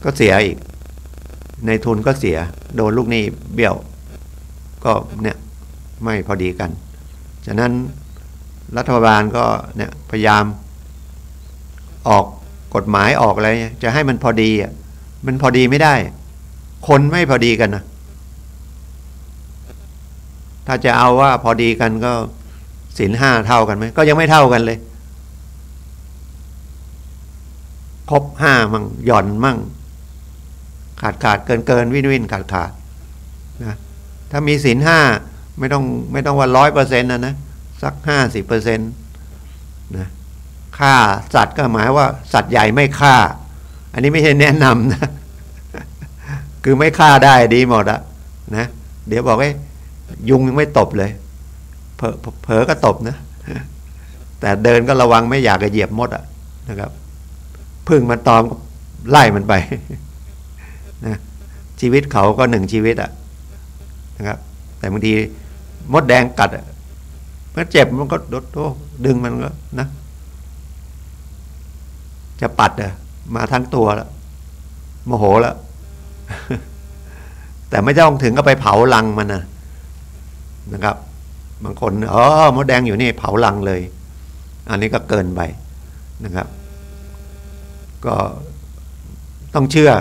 ก็เสียอีกในทุนก็เสียโดนลูกหนี้เบี้ยวก็เนี่ยไม่พอดีกันฉะนั้นรัฐบาลก็เนี่ยพยายามออกกฎหมายออกอะไรจะให้มันพอดีมันพอดีไม่ได้คนไม่พอดีกันนะถ้าจะเอาว่าพอดีกันก็ศีล 5เท่ากันไหมก็ยังไม่เท่ากันเลยครบ5มั่งหย่อนมั่งขาดเกินวินขาดนะถ้ามีศีล 5ไม่ต้องว่า100%นะสัก50%นะฆ่าสัตว์ก็หมายว่าสัตว์ใหญ่ไม่ฆ่าอันนี้ไม่ใช่แนะนำนะคือไม่ฆ่าได้ดีหมดนะเดี๋ยวบอกยุงยังไม่ตบเลยเผลอก็ตบนะแต่เดินก็ระวังไม่อยากจะเหยียบมดนะครับพึ่งมันตอมก็ไล่มันไปนะชีวิตเขาก็1 ชีวิตนะครับแต่บางทีมดแดงกัดมันเจ็บมันก็ดึงมันก็นะจะปัดมาทั้งตัวแล้วโมโหแล้วแต่ไม่ต้องถึงก็ไปเผารังมันนะครับบางคนมดแดงอยู่นี่เผารังเลยอันนี้ก็เกินไปนะครับก็ต้องเชื่อ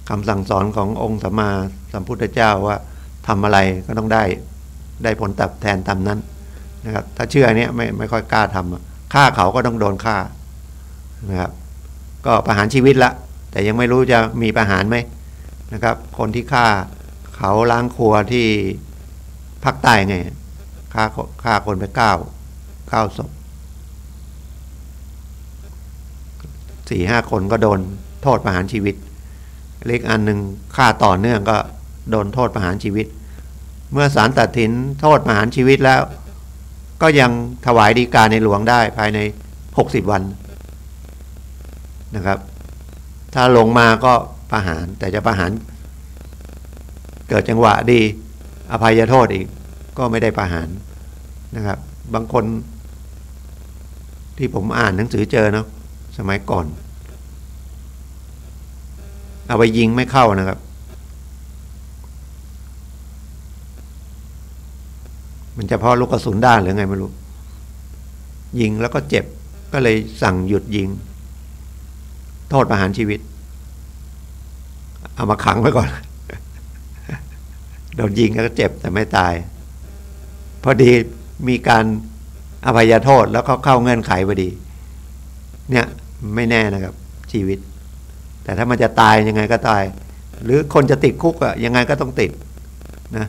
คำสั่งสอนขององค์สัมมาสัมพุทธเจ้าว่าทำอะไรก็ต้องได้ผลตอบแทนตามนั้นนะครับถ้าเชื่อเนี้ยไม่ค่อยกล้าทำ ฆ่าเขาก็ต้องโดนฆ่านะครับก็ประหารชีวิตละแต่ยังไม่รู้จะมีประหารไหมนะครับคนที่ฆ่าเขาล้างครัวที่ภาคใต้ไงฆ่าคนไป9 ศพ 4-5 คนก็โดนโทษประหารชีวิตเล็กอันหนึ่งฆ่าต่อเนื่องก็โดนโทษประหารชีวิตเมื่อศาลตัดสินโทษประหารชีวิตแล้วก็ยังถวายฎีกาในหลวงได้ภายใน60 วันนะครับถ้าลงมาก็ประหารแต่จะประหารเกิดจังหวะดีอภัยโทษอีกก็ไม่ได้ประหารนะครับบางคนที่ผมอ่านหนังสือเจอเนาะสมัยก่อนเอาไปยิงไม่เข้านะครับมันจะเพราะลูกกระสุนด้านหรือไงไม่รู้ยิงแล้วก็เจ็บก็เลยสั่งหยุดยิงโทษประหารชีวิตเอามาขังไว้ก่อนโดนยิงก็เจ็บแต่ไม่ตายพอดีมีการอภัยโทษแล้วก็เข้าเงื่อนไขพอดีเนี่ยไม่แน่นะครับชีวิตแต่ถ้ามันจะตายยังไงก็ตายหรือคนจะติดคุกอะยังไงก็ต้องติดนะ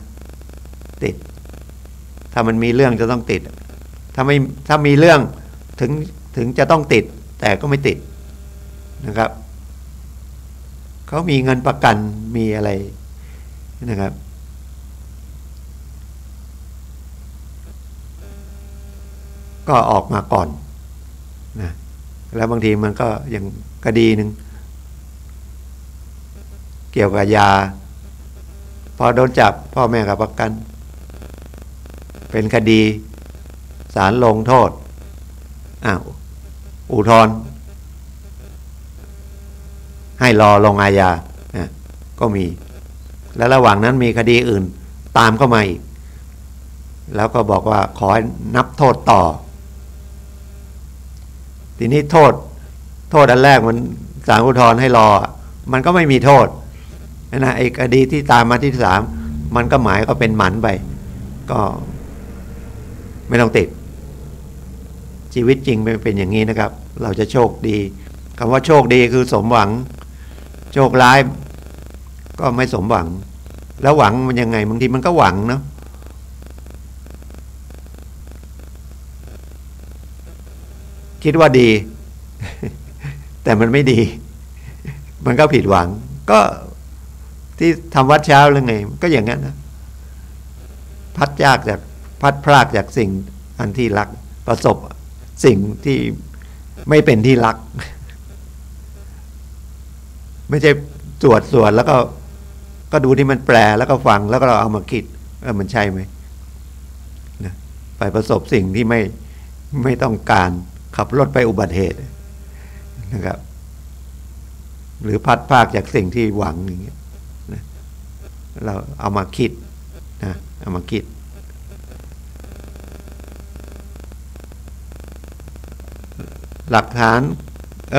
ติดถ้ามันมีเรื่องจะต้องติดถ้ามีเรื่องถึงจะต้องติดแต่ก็ไม่ติดนะครับเขามีเงินประกันมีอะไรนะครับก็ออกมาก่อนนะแล้วบางทีมันก็อย่างคดีหนึ่งเกี่ยวกับยาพอโดนจับพ่อแม่กับประกันเป็นคดีศาลลงโทษอุทธรณ์ให้รอลงอาญาก็มีแล้วระหว่างนั้นมีคดีอื่นตามเข้ามาอีกแล้วก็บอกว่าขอให้นับโทษต่อทีนี้โทษอันแรกมันศาลอุทธรณ์ให้รอมันก็ไม่มีโทษนะไอ้คดีที่ตามมาที่3มันก็หมายก็เป็นหมันไปก็ไม่ต้องติดชีวิตจริงเป็นอย่างนี้นะครับเราจะโชคดีคำว่าโชคดีคือสมหวังโชคร้ายก็ไม่สมหวังแล้วหวังมันยังไงบางทีมันก็หวังเนาะคิดว่าดี แต่มันไม่ดีมันก็ผิดหวังก็ที่ทำวัดเช้าหรือไงก็อย่างนั้นนะพัดพรากจากสิ่งอันที่รักประสบสิ่งที่ไม่เป็นที่รักไม่ใช่สวดแล้วก็ดูที่มันแปลแล้วก็ฟังแล้วก็เราเอามาคิดมันใช่ไหมนะไปประสบสิ่งที่ไม่ต้องการขับรถไปอุบัติเหตุนะครับหรือพัดพรากจากสิ่งที่หวังอย่างเงี้ยนะเราเอามาคิดนะเอามาคิดหลักฐาน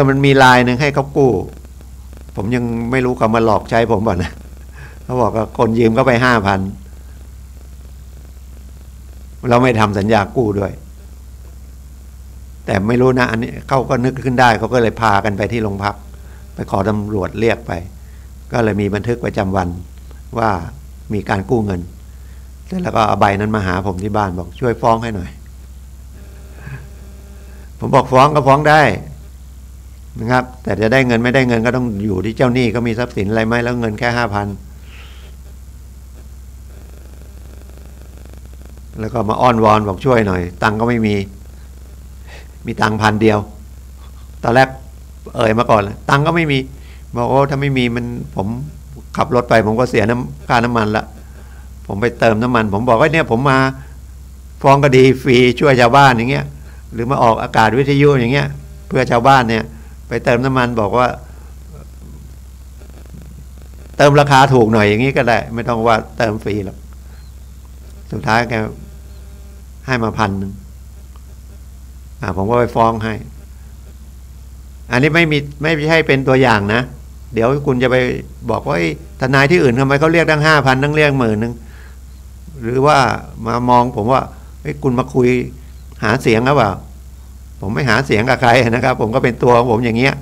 มันมีลายหนึ่งให้เขากู้ผมยังไม่รู้เขามาหลอกใช้ผมบ่นะเขาบอกว่าคนยืมเขาไป5,000เราไม่ทำสัญญากู้ด้วยแต่ไม่รู้นะอันนี้เขาก็นึกขึ้นได้เขาก็เลยพากันไปที่โรงพักไปขอตำรวจเรียกไปก็เลยมีบันทึกประจำวันว่ามีการกู้เงินเสร็จแล้วก็เอาใบนั้นมาหาผมที่บ้านบอกช่วยฟ้องให้หน่อยผมบอกฟ้องก็ฟ้องได้นะครับแต่จะได้เงินไม่ได้เงินก็ต้องอยู่ที่เจ้าหนี้เขามีทรัพย์สินอะไรไหมแล้วเงินแค่5,000แล้วก็มาอ้อนวอนบอกช่วยหน่อยตังค์ก็ไม่มีตังค์1,000 เดียวตอนแรกมาก่อนเลยตังค์ก็ไม่มีบอกว่าถ้าไม่มีมันผมขับรถไปผมก็เสียค่าน้ำมันละผมไปเติมน้ำมันผมบอกว่าเนี่ยผมมาฟ้องคดีฟรีช่วยชาวบ้านอย่างเงี้ยหรือมาออกอากาศวิทยุอย่างเงี้ยเพื่อชาวบ้านเนี่ยไปเติมน้ำมันบอกว่าเติมราคาถูกหน่อยอย่างงี้ก็ได้ไม่ต้องว่าเติมฟรีหรอกสุดท้ายแกให้มา1,000ผมก็ไปฟ้องให้อันนี้ไม่ใช่เป็นตัวอย่างนะเดี๋ยวคุณจะไปบอกว่าทนายที่อื่นทำไมเขาเรียกตั้ง5,000ตั้งเรียก10,000หรือว่ามามองผมว่าคุณมาคุยหาเสียงหรือเปล่า ผมไม่หาเสียงกับใครนะครับ ผมก็เป็นตัวของผมอย่างเงี้ย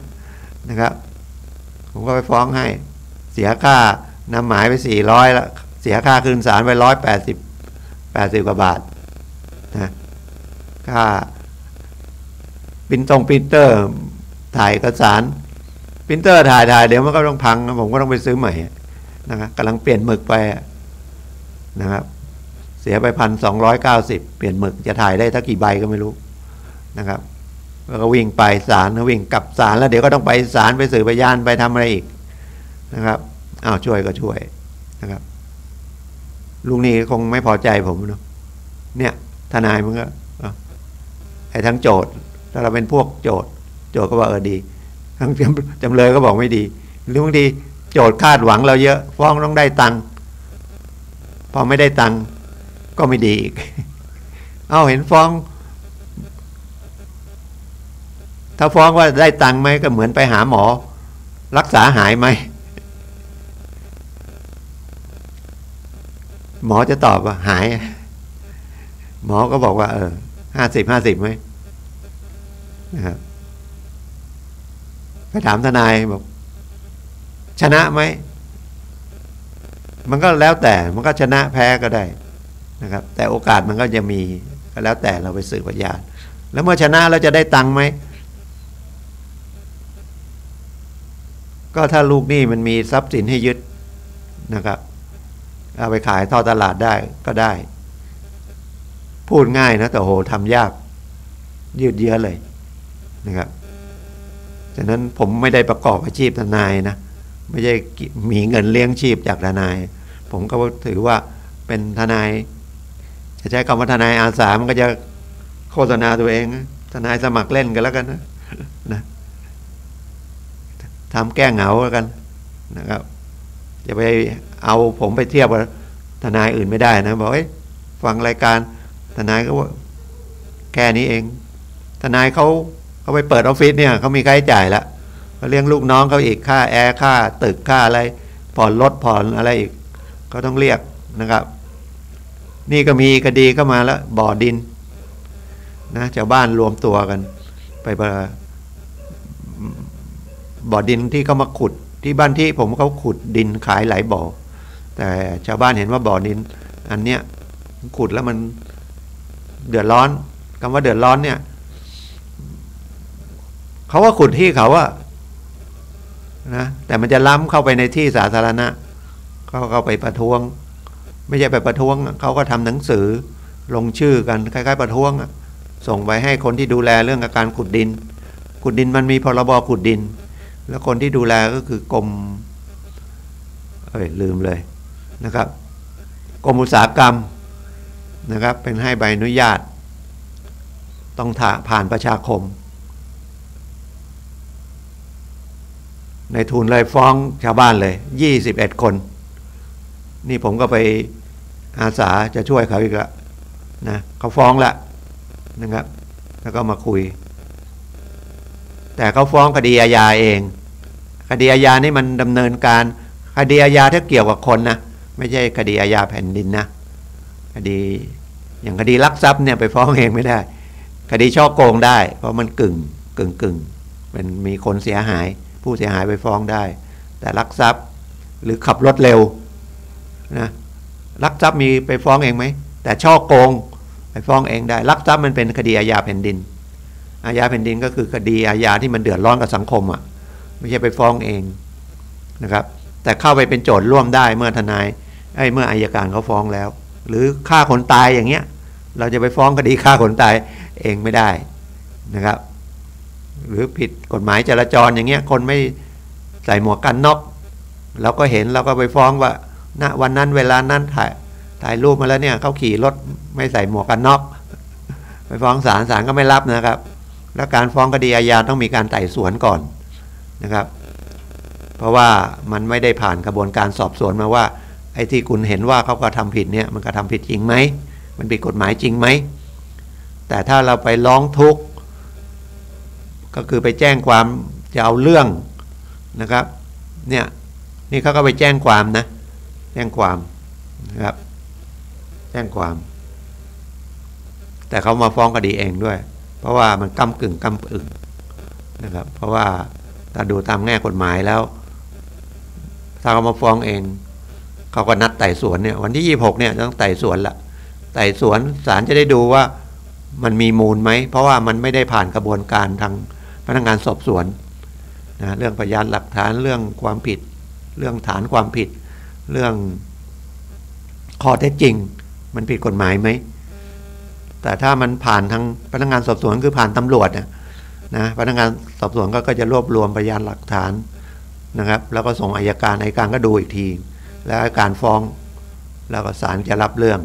นะครับ ผมก็ไปฟ้องให้เสียค่านำหมายไป400แล้วเสียค่าขึ้นศาลไป80กว่าบาทนะค่าปรินเตอร์ถ่ายเอกสารปรินเตอร์ถ่ายเดี๋ยวมันก็ต้องพังผมก็ต้องไปซื้อใหม่นะครับกำลังเปลี่ยนหมึกไปนะครับเสียไป1,290เปลี่ยนหมึกจะถ่ายได้สักกี่ใบก็ไม่รู้นะครับแล้วก็วิ่งไปศาลวิ่งกลับศาลแล้วเดี๋ยวก็ต้องไปศาลไปสืบพยานไปทำอะไรอีกนะครับอ้าวช่วยก็ช่วยนะครับลุงนี่คงไม่พอใจผมเนาะเนี่ยทนายมันก็ไอ้ทั้งโจทย์ถ้าเราเป็นพวกโจทย์ก็บอกดีทั้งจำเลยก็บอกไม่ดีหรือบางทีโจทย์คาดหวังเราเยอะฟ้องต้องได้ตังค์พอไม่ได้ตังค์ก็ไม่ดีอีกเอาเห็นฟ้องถ้าฟ้องว่าได้ตังค์ไหมก็เหมือนไปหาหมอรักษาหายไหมหมอจะตอบว่าหายหมอก็บอกว่า50ไหมนะครับไปถามทนายบอกชนะไหมมันก็แล้วแต่มันก็ชนะแพ้ก็ได้นะครับแต่โอกาสมันก็จะมีก็แล้วแต่เราไปสืบพยานแล้วเมื่อชนะเราจะได้ตังค์ไหมก็ถ้าลูกหนี้มันมีทรัพย์สินให้ยึดนะครับเอาไปขายทอดตลาดได้ก็ได้พูดง่ายนะแต่โหทำยากยืดเยื้อเลยนะครับฉะนั้นผมไม่ได้ประกอบอาชีพทนายนะไม่ใช่มีเงินเลี้ยงชีพจากทนายผมก็ถือว่าเป็นทนายจะใช้คำว่าทนายอาสามันก็จะโฆษณาตัวเองทนายสมัครเล่นกันแล้วกันนะทำแก้เหงาแล้วกันนะครับจะไปเอาผมไปเทียบกับทนายอื่นไม่ได้นะบอกฟังรายการทนายก็ว่าแค่นี้เองทนายเขาไปเปิดออฟฟิศเนี่ยเขามีค่าใช้จ่ายแล้วเขาเลี้ยงลูกน้องเขาอีกค่าแอร์ค่าตึกค่าอะไรผ่อนรถผ่อนอะไรอีกเขาต้องเรียกนะครับนี่ก็มีคดีเข้ามาแล้วบ่อดินนะชาวบ้านรวมตัวกันไปบ่อดินที่เขามาขุดที่บ้านที่ผมเขาขุดดินขายหลายบ่อแต่ชาวบ้านเห็นว่าบ่อดินอันเนี้ยขุดแล้วมันเดือดร้อนคำว่าเดือดร้อนเนี่ยเขาว่าขุดที่เขาอะนะแต่มันจะล้ำเข้าไปในที่สาธารณะเขาไปประท้วงไม่ใช่ไปประท้วงเขาก็ทำหนังสือลงชื่อกันคล้ายๆประท้วงส่งไปให้คนที่ดูแลเรื่องการขุดดินมันมีพรบขุดดินแล้วคนที่ดูแลก็คือกรมลืมเลยนะครับกรมอุตสาหกรรมนะครับเป็นให้ใบอนุญาตต้องผ่านประชาคมในทุนเลยฟ้องชาวบ้านเลย21 คนนี่ผมก็ไปอาสาจะช่วยเขาอีกแล้วนะเขาฟ้องละนะครับแล้วก็มาคุยแต่เขาฟ้องคดีอาญาเองคดีอาญานี่มันดำเนินการคดีอาญาถ้าเกี่ยวกับคนนะไม่ใช่คดีอาญาแผ่นดินนะคดีอย่างคดีลักทรัพย์เนี่ยไปฟ้องเองไม่ได้คดีช่อโกงได้เพราะมันกึ่งเป็นมีคนเสียหายผู้เสียหายไปฟ้องได้แต่ลักทรัพย์หรือขับรถเร็วนะลักทรัพย์มีไปฟ้องเองไหมแต่ช่อโกงไปฟ้องเองได้ลักทรัพย์มันเป็นคดีอาญาแผ่นดินอาญาแผ่นดินก็คือคดีอาญาที่มันเดือดร้อนกับสังคมไม่ใช่ไปฟ้องเองนะครับแต่เข้าไปเป็นโจทย์ร่วมได้เมื่อทนายเมื่ออัยการเขาฟ้องแล้วหรือฆ่าคนตายอย่างเงี้ยเราจะไปฟ้องคดีฆ่าคนตายเองไม่ได้นะครับหรือผิดกฎหมายจราจรอย่างเงี้ยคนไม่ใส่หมวกกันน็อกเราก็เห็นเราก็ไปฟ้องว่าณวันนั้นเวลานั้นถ่ายรูปมาแล้วเนี่ยเขาขี่รถไม่ใส่หมวกกันน็อกไปฟ้องศาลก็ไม่รับนะครับและการฟ้องคดีอาญาต้องมีการไต่สวนก่อนนะครับเพราะว่ามันไม่ได้ผ่านกระบวนการสอบสวนมาว่าไอ้ที่คุณเห็นว่าเขากระทำผิดเนี่ยมันกระทำผิดจริงไหมมันผิดกฎหมายจริงไหมแต่ถ้าเราไปร้องทุกข์ก็คือไปแจ้งความจะเอาเรื่องนะครับเนี่ยนี่เขาก็ไปแจ้งความนะแจ้งความนะครับแจ้งความแต่เขามาฟ้องคดีเองด้วย เพราะว่ามันก้ำกึ่งก้ำอึ่งนะครับเพราะว่าถ้าดูตามแง่กฎหมายแล้วถ้าเขามาฟ้องเองเขาก็นัดไต่สวนเนี่ยวันที่26เนี่ยต้องไต่สวนละไต่สวนศาลจะได้ดูว่ามันมีมูลไหมเพราะว่ามันไม่ได้ผ่านกระบวนการทางพนักงานสอบสวนนะเรื่องพยานหลักฐานเรื่องความผิดเรื่องฐานความผิดเรื่องข้อเท็จจริงมันผิดกฎหมายไหมแต่ถ้ามันผ่านทางพนักงานสอบสวนคือผ่านตำรวจนะพนักงานสอบสวนก็จะรวบรวมพยานหลักฐานนะครับแล้วก็ส่งอัยการก็ดูอีกทีแล้วอัยการฟ้องแล้วก็ศาลจะรับเรื่อง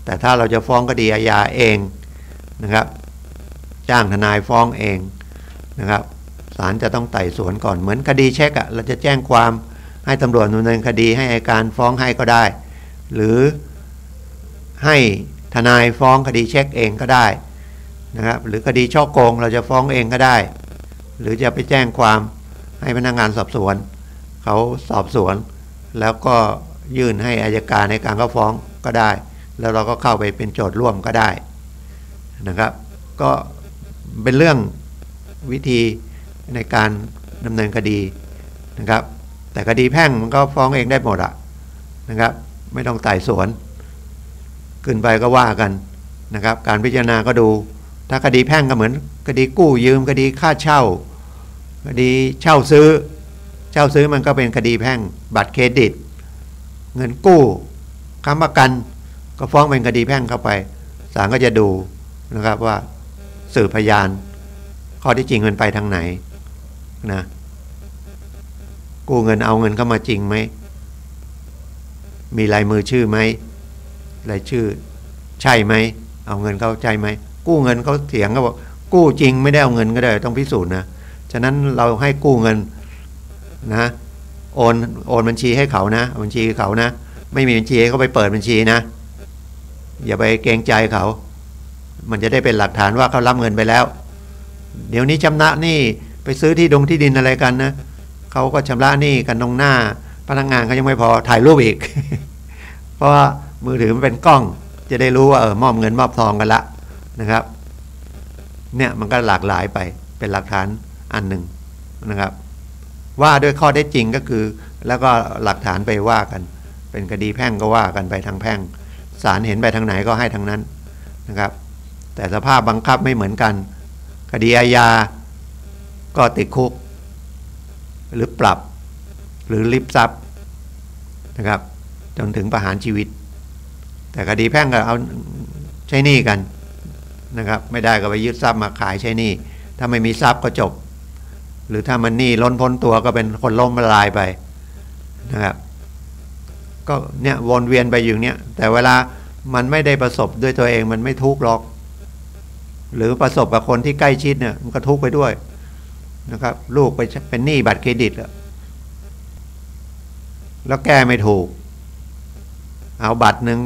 แต่ถ้าเราจะฟ้องคดีอาญาเองนะครับจ้างทนายฟ้องเองนะครับศาลจะต้องไต่สวนก่อนเหมือนคดีเช็คเราจะแจ้งความให้ตำรวจดำเนินคดีให้อัยการฟ้องให้ก็ได้หรือให้ทนายฟ้องคดีเช็คเองก็ได้นะครับหรือคดีฉ้อโกงเราจะฟ้องเองก็ได้หรือจะไปแจ้งความให้พนักงานสอบสวนเขาสอบสวนแล้วก็ยื่นให้อัยการก็ฟ้องก็ได้แล้วเราก็เข้าไปเป็นโจทย์ร่วมก็ได้นะครับก็เป็นเรื่องวิธีในการดำเนินคดีนะครับแต่คดีแพ่งมันก็ฟ้องเองได้หมดนะครับไม่ต้องไต่สวนขึ้นไปก็ว่ากันนะครับการพิจารณาก็ดูถ้าคดีแพ่งก็เหมือนคดีกู้ยืมคดีค่าเช่าคดีเช่าซื้อมันก็เป็นคดีแพ่งบัตรเครดิตเงินกู้ค้ำประกันก็ฟ้องเป็นคดีแพ่งเข้าไปศาลก็จะดูนะครับว่าสืบพยานข้อที่จริงมันไปทางไหนนะกู้เงินเอาเงินเข้ามาจริงไหมมีลายมือชื่อไหมรายชื่อใช่ไหมเอาเงินเข้าใจไหมกู้เงินเขาเถียงก็บอกกู้จริงไม่ได้เอาเงินก็ได้ต้องพิสูจน์นะฉะนั้นเราให้กู้เงินนะโอนบัญชีให้เขานะบัญชีเขานะไม่มีบัญชีให้เขาไปเปิดบัญชีนะอย่าไปเกรงใจเขามันจะได้เป็นหลักฐานว่าเขารับเงินไปแล้วเดี๋ยวนี้ชำระหนี้ไปซื้อที่ดินอะไรกันนะเขาก็ชำระหนี้กันตรงหน้าพนักงานเขายังไม่พอถ่ายรูปอีก เพราะว่ามือถือมันเป็นกล้องจะได้รู้ว่ามอบเงินมอบทองกันละนะครับเนี่ยมันก็หลากหลายไปเป็นหลักฐานอันหนึ่งนะครับว่าด้วยข้อเท็จจริงก็คือแล้วก็หลักฐานไปว่ากันเป็นคดีแพ่งก็ว่ากันไปทางแพ่งศาลเห็นไปทางไหนก็ให้ทางนั้นนะครับแต่สภาพบังคับไม่เหมือนกันคดีอาญาก็ติดคุกหรือปรับหรือริบทรัพย์นะครับจนถึงประหารชีวิตแต่คดีแพ่งก็เอาใช้หนี้กันนะครับไม่ได้ก็ไปยึดทรัพย์มาขายใช้หนี้ถ้าไม่มีทรัพย์ก็จบหรือถ้ามันหนี้ล้นพ้นตัวก็เป็นคนล้มละลายไปนะครับก็เนี่ยวนเวียนไปอยู่เนี่ยแต่เวลามันไม่ได้ประสบด้วยตัวเองมันไม่ทุกข์หรอกหรือประสบกับคนที่ใกล้ชิดเนี่ยมันก็ทุกข์ไปด้วยนะครับลูกไปเป็นหนี้บัตรเครดิตแล้วแก้ไม่ถูกเอาบัตรหนึ่ง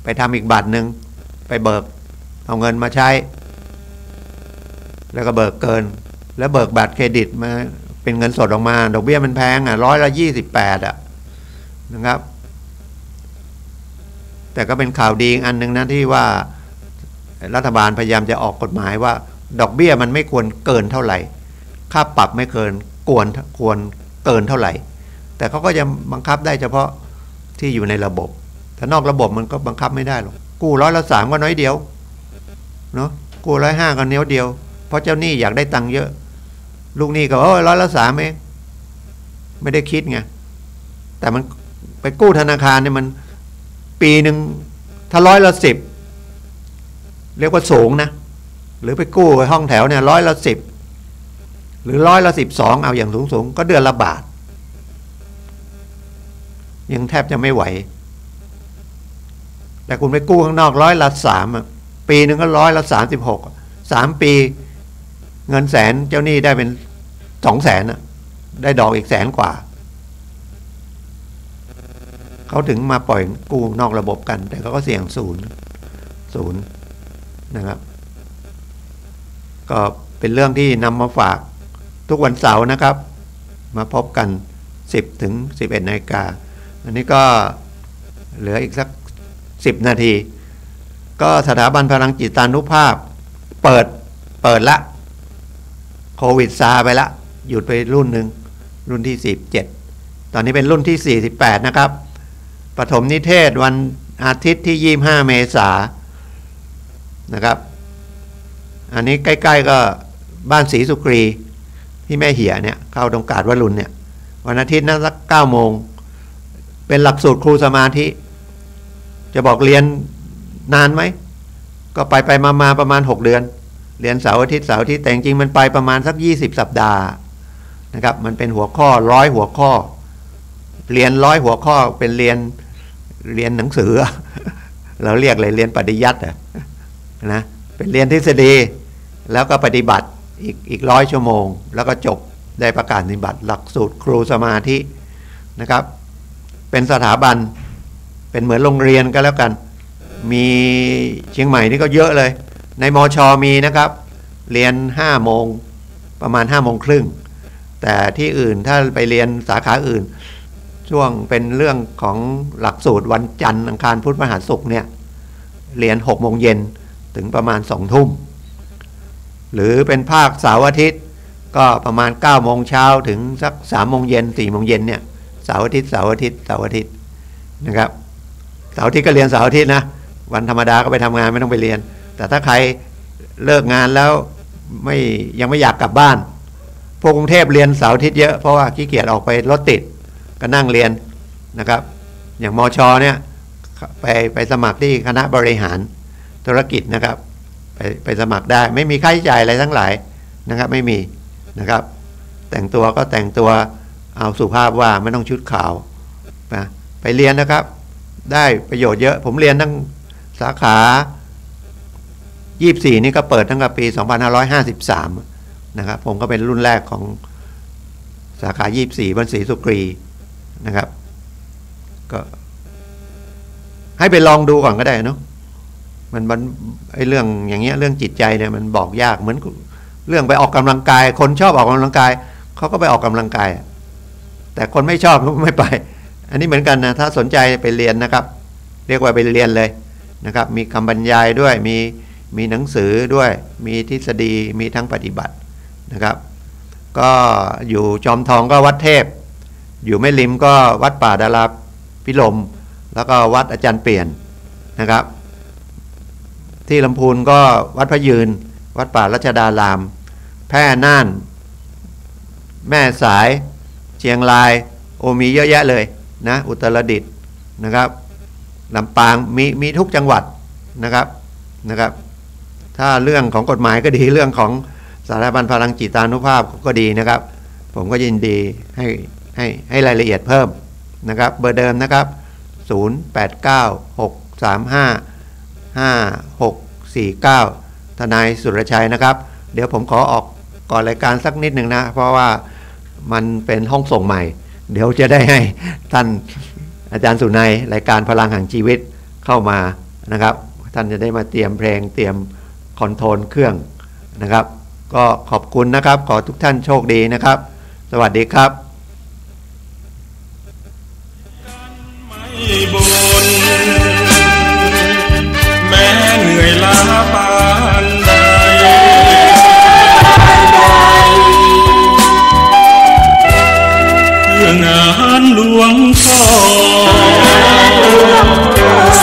ไปทำอีกบัตรหนึ่งไปเบิกเอาเงินมาใช้แล้วก็เบิกเกินแล้วเบิกบัตรเครดิตมาเป็นเงินสดออกมาดอกเบี้ยมันแพง128นะครับแต่ก็เป็นข่าวดีอันนึงนะที่ว่ารัฐบาลพยายามจะออกกฎหมายว่าดอกเบี้ยมันไม่ควรเกินเท่าไหร่ค่าปรับไม่เกินควรเกินเท่าไหร่แต่เขาก็จะบังคับได้เฉพาะที่อยู่ในระบบถ้านอกระบบมันก็บังคับไม่ได้หรอกกู้100% ก็น้อยเดียวเนาะกู้150ก็เนี้ยเดียวเพราะเจ้าหนี้อยากได้ตังค์เยอะลูกหนี้ก็100% เองไม่ได้คิดไงแต่มันไปกู้ธนาคารเนี่ยมันปีหนึ่งถ้า10%เรียกว่าสูงนะหรือไปกู้ห้องแถวเนี่ย10%หรือ12%เอาอย่างสูงก็เดือนละบาทยังแทบจะไม่ไหวแต่คุณไปกู้ข้างนอก3%ปีหนึ่งก็36%3 ปีเงินแสนเจ้าหนี้ได้เป็น200,000ได้ดอกอีก100,000 กว่าเขาถึงมาปล่อยกู้นอกระบบกันแต่เขาก็เสี่ยงศูนย์นะครับก็เป็นเรื่องที่นำมาฝากทุกวันเสาร์นะครับมาพบกัน10 ถึง 11 นาฬิกาอันนี้ก็เหลืออีกสัก10 นาทีก็สถาบันพลังจิตานุภาพเปิด เปิดละโควิดซาไปละหยุดไปรุ่นหนึ่งรุ่นที่47ตอนนี้เป็นรุ่นที่48นะครับปฐมนิเทศวันอาทิตย์ที่25เมษายนนะครับอันนี้ใกล้ๆก็บ้านศรีสุกรีที่แม่เหี่ยเนี่ยเข้าตรงกาดวรุณเนี่ยวันอาทิตย์นั้นสัก9 โมงเป็นหลักสูตรครูสมาธิจะบอกเรียนนานไหมก็ไปมาประมาณ6 เดือนเรียนเสาร์อาทิตย์แต่จริงๆมันไปประมาณสัก20 สัปดาห์นะครับมันเป็นหัวข้อ100 หัวข้อเรียน100 หัวข้อเป็นเรียนหนังสือ เราเรียกเลยเรียนปริยัตินะเป็นเรียนทฤษฎีแล้วก็ปฏิบัติอีก100 ชั่วโมงแล้วก็จบได้ประกาศนิบัติหลักสูตรครูสมาธินะครับเป็นสถาบันเป็นเหมือนโรงเรียนก็แล้วกันมีเชียงใหม่นี่ก็เยอะเลยในมช.มีนะครับเรียน5 โมงประมาณ5 โมงครึ่งแต่ที่อื่นถ้าไปเรียนสาขาอื่นช่วงเป็นเรื่องของหลักสูตรวันจันทร์อังคารพุธพฤหัสศุกร์เนี่ยเรียน6 โมงเย็นถึงประมาณ2 ทุ่มหรือเป็นภาคเสาร์อาทิตย์ก็ประมาณ9 โมงเช้าถึงสัก3 โมงเย็น4 โมงเย็นเนี่ยเสาร์อาทิตย์นะครับเสาร์อาทิตย์ก็เรียนเสาร์อาทิตย์นะวันธรรมดาก็ไปทำงานไม่ต้องไปเรียนแต่ถ้าใครเลิกงานแล้วยังไม่อยากกลับบ้านพวกกรุงเทพเรียนเสาร์อาทิตย์เยอะเพราะว่าขี้เกียจออกไปรถติดก็นั่งเรียนนะครับอย่างมช.เนี่ยไปสมัครที่คณะบริหารธุรกิจนะครับไปสมัครได้ไม่มีค่าใช้จ่ายอะไรทั้งหลายนะครับไม่มีนะครับแต่งตัวก็แต่งตัวเอาสุภาพว่าไม่ต้องชุดขาวนะไปเรียนนะครับได้ประโยชน์เยอะผมเรียนทั้งสาขา24นี่ก็เปิดตั้งแต่ปี2553นะครับผมก็เป็นรุ่นแรกของสาขา24บ้านศรีสุกรีนะครับก็ให้ไปลองดูก่อนก็ได้เนาะมันไอเรื่องอย่างเงี้ยเรื่องจิตใจเนี่ยมันบอกยากเหมือนเรื่องไปออกกำลังกายคนชอบออกกำลังกายเขาก็ไปออกกำลังกายแต่คนไม่ชอบก็ไม่ไปอันนี้เหมือนกันนะถ้าสนใจไปเรียนนะครับเรียกว่าไปเรียนเลยนะครับมีคำบรรยายด้วยมีหนังสือด้วยมีทฤษฎีมีทั้งปฏิบัตินะครับก็อยู่จอมทองก็วัดเทพอยู่แม่ริมก็วัดป่าดาราพิรมแล้วก็วัดอาจารย์เปลี่ยนนะครับที่ลำพูนก็วัดพระยืนวัดป่ารัชดารามแพร่น่านแม่สายเชียงรายโอมีเยอะแยะเลยนะอุตรดิตถ์นะครับลำปางมีทุกจังหวัดนะครับถ้าเรื่องของกฎหมายก็ดีเรื่องของสถาบันพลังจิตานุภาพก็ดีนะครับผมก็ยินดีให้รายละเอียดเพิ่มนะครับเบอร์เดิมนะครับ0896355649ทนายสุรชัยนะครับเดี๋ยวผมขอออกก่อนรายการสักนิดหนึ่งนะเพราะว่ามันเป็นห้องส่งใหม่เดี๋ยวจะได้ให้ท่านอาจารย์สุนัยรายการพลังแห่งชีวิตเข้ามานะครับท่านจะได้มาเตรียมเพลงเตรียมคอนโทรลเครื่องนะครับก็ขอบคุณนะครับขอทุกท่านโชคดีนะครับสวัสดีครับแม้เหนื่อยล้าปานใดเพื่องานหลวงพ่อ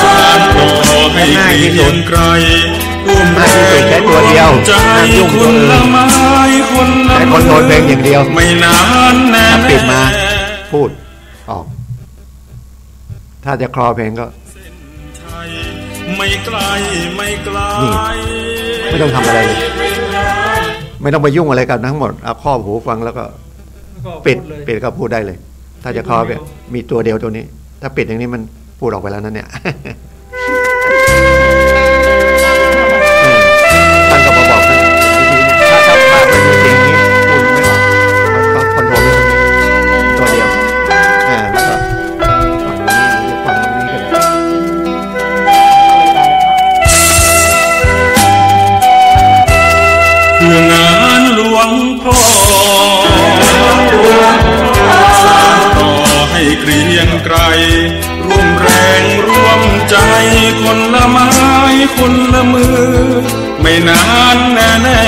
สานต่อให้เพียงไกลร่วมแรงร่วมใจคนละไม้คนละมือ คนโดนเพลงอย่างเดียว ไม่นานแน่ๆ ปิดมาพูดออกถ้าจะคลอเพลงก็ไม่ไกลไม่ไกล นี่ไม่ต้องทำอะไรเลยไม่ต้องไปยุ่งอะไรกันทั้งหมดเอาครอบหูฟังแล้วก็ปิดก็พูดได้เลยถ้าจะคลอแบบมีตัวเดียวตัวนี้ถ้าปิดอย่างนี้มันพูดออกไปแล้วนั่นเนี่ยท่านก็บอกท่านถ้าเป็นจริงนี้พูดไม่ออกก็คอนโทรลตัวเดียวแล้วก็ฝั่งนี้ก็ได้เพื่องานหลวงพ่อสานต่อให้เกรียงไกรร่วมแรงร่วมใจคนละไม้คนละมือไม่นานแน่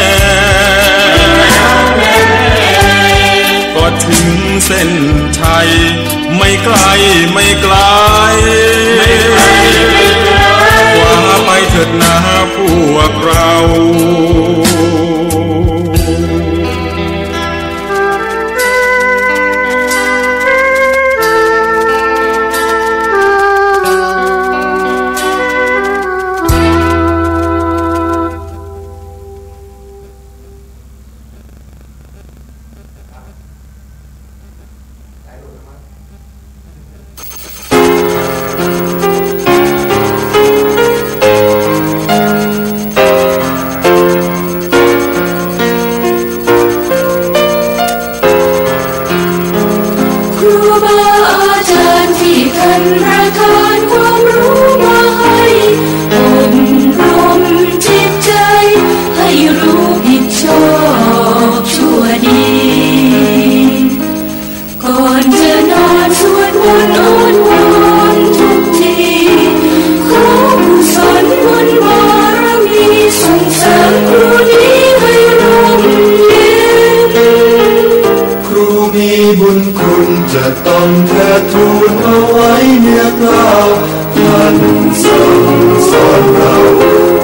ถึงเส้นชัยไม่ไกลไม่ไกลกว่าไปเถิดนะพวกเราจะต้องเทิดทูนเอาไว้เนื้อกล้าวท่านสั่งสอนเรา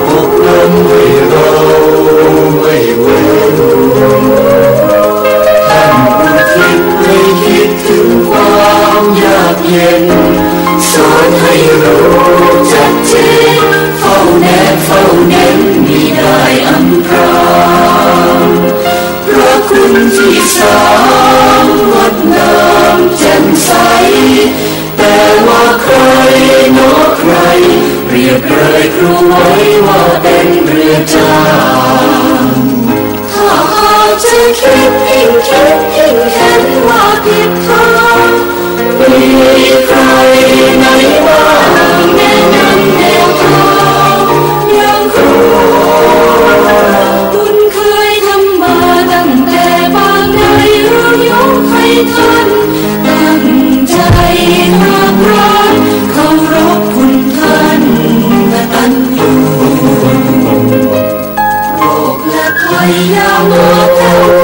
อบรมให้เราไม่เว้นท่านผู้คิดให้คิดถึงความยากเย็นสอนให้รู้จัดเจนเฝ้าแนบเฝ้าเน้นมิได้อำพรางพระคุณที่สร้างงดงามแจ่มใสแต่ว่าใครโน้ใครเปรียบเลยครูไว้ว่าเป็นเรือจ้างถ้าหากจะคิดยิ่งเห็นว่าผิดทางมีใครไหนบ้างแนะนำแนวทางยังครูคุณเคยทำมาตั้งแต่บางใดเรายกให้ท่านตั้งใจภาครักเคารพคุณท่านกตัญญูโรคและภัยยามาแผ่วพ